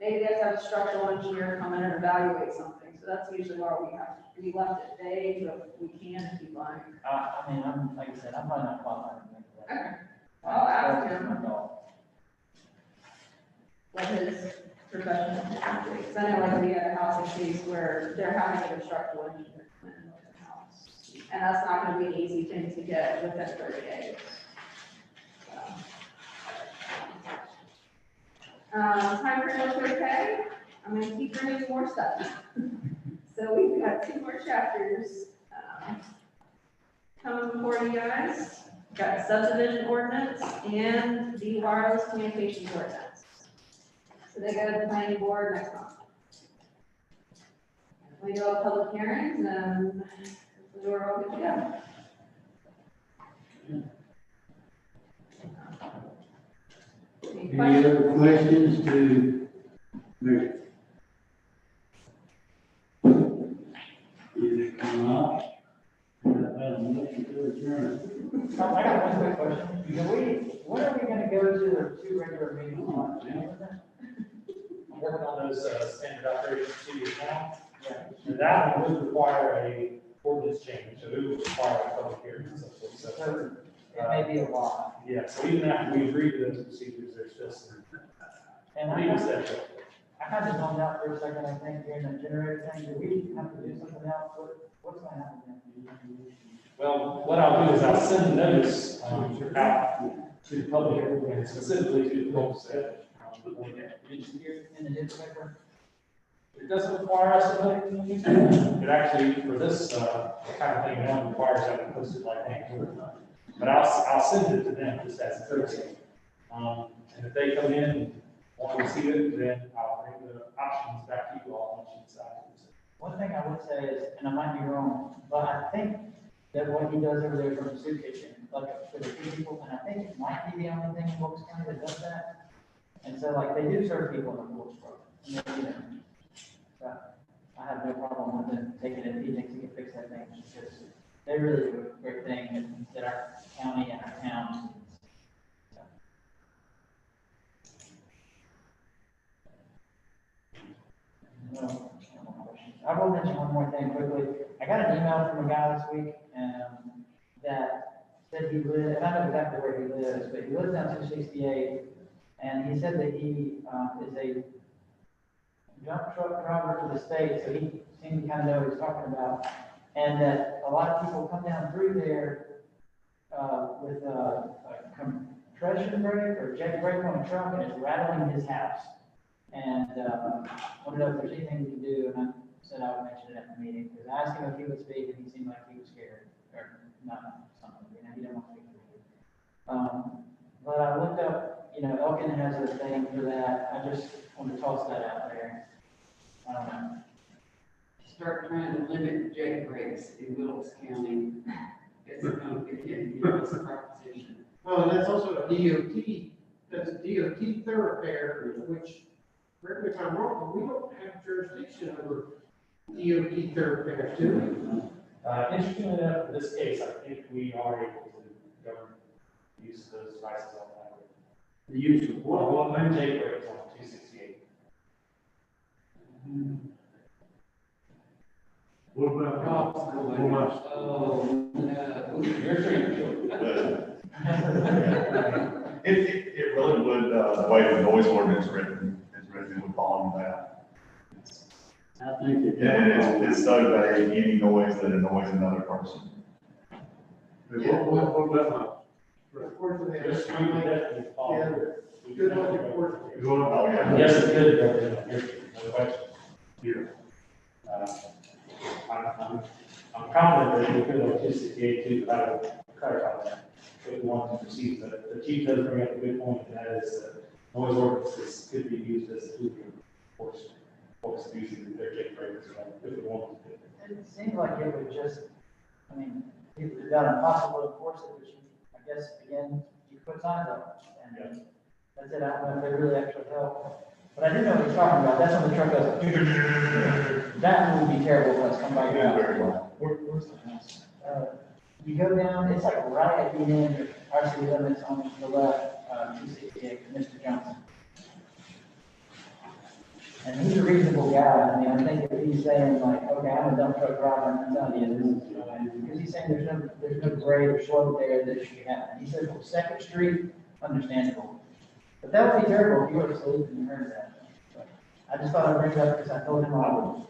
Maybe they have to have a structural engineer come in and evaluate something. So that's usually why we left it vague, but we can if you like. I mean, like I said, I'm probably not qualified to make that. Okay. I'll ask That's him my thought. what his professional opinion is. 'Cause I know like we had a housing case where they're having a structural engineer come in and look at the house. And that's not gonna be an easy thing to get within 30 days. So. Time frame looks okay. I'm gonna keep bringing more stuff. So we've got 2 more chapters, coming before you guys. Got the subdivision ordinance and the wireless communications ordinance. So they go to the planning board next month. We go to public hearings and we're all good to go. Any other questions to Mary? If not, I'll motion to adjourn. I got one quick question. When are we gonna go to the 2 regular meetings? I'm working on those standard operating procedures now. And that one would require a ordinance change, so it would require a public hearing and so forth. So it may be a while. Yeah, so even after we agree to those procedures, there's just. And I kind of zoned out for a second, I think, during that generator thing. Do we have to do something else? What's gonna happen then? Well, what I'll do is I'll send a notice out to the public and specifically to the folks that. In the newspaper? It doesn't require us to put it in the newspaper. It actually, for this kind of thing, it only requires that we post it like that. But I'll send it to them just as a courtesy. And if they come in and want to see it, then I'll bring the options back to you all once you decide. One thing I would say is, and I might be wrong, but I think that what he does over there from the soup kitchen, like for the 2 people, and I think it might be the only thing in Wilkes County that does that. And so like they do serve people in the Wilkes program. So I have no problem with them taking it, if he thinks he can fix that thing, because they really do a great thing that our county and our town. No more questions. I will mention one more thing quickly. I got an email from a guy this week, that said he lives, and I know exactly where he lives, but he lives down 268, and he said that he is a dump truck driver for the state, so he seemed to kind of know what he's talking about, and that a lot of people come down through there with a compression brake or jet brake on a truck, and it's rattling his house. And I want to know if there's anything we can do, and I said I would mention it at the meeting, because I asked him if he would speak, and he seemed like he was scared, or not, something, he didn't want to speak to me. But I looked up, Elkin has a thing for that, I just want to toss that out there. I don't know. Start trying to limit jet breaks in Wilkes County. It's a proposition. Well, and that's also a DOT, that's a DOT thoroughfare, which, correct me if I'm wrong, but we don't have jurisdiction over DOT thoroughfares, do we? Interestingly enough, in this case, I think we are able to govern the use of those devices on that. The use of what? Well, one J breaks on 268. What about? Oh, no. You're free. It really would, the way the noise ordinance is written, it would fall into that. I think it. And it's so vague, any noise that annoys another person. What about? Unfortunately, There's street definitely fall. yeah, good luck enforcement. Oh, yeah. Yes, it could. No question. Here. I'm confident that we could have 268 too, but I will clarify that if we want to proceed. But the chief does bring up a good point, and that is that noise ordinances could be used as a tool to force folks using their jet breakers if we want to. It seems like it would just, it's not impossible to enforce it, but I guess, again, you put signs up, and that's it, I don't know if they really actually help. But I do know what he's talking about, that's when the truck goes, that would be terrible for us, come by your house. Where's the house? You go down, it's like right at the end of our city limits on the left, 268, Mr. Johnson. And he's a reasonable guy, I think if he's saying like, okay, I'm a dump truck driver, and that's how he is, because he's saying there's no grade or slope there that should happen. He says, well, Second Street, understandable. But that would be terrible if you were asleep and you heard that. But I just thought I'd bring it up because I told him I would.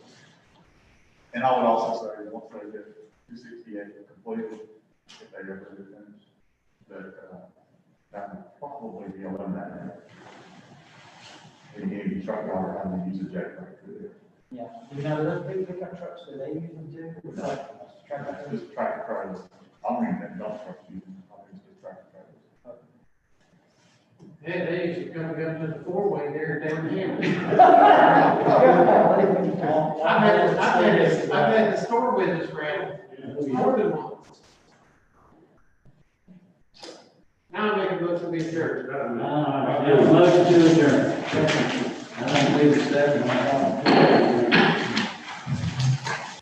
And I would also say, once they get 268 completed, if they ever do finish, that would probably be eliminated. And again, you truck driver having to use a jack brake through there. Yeah, you know, those big pickup trucks, do they use them too? It's like tractor Just tractor trailers. I'll bring that dump truck to you. I'll bring just tractor trailers. Yeah, they used to come to the four-way there down here. I've had the store with us, Brad, more than once. Now I make a motion to be adjourned. Motion to adjourn. I don't believe it's that.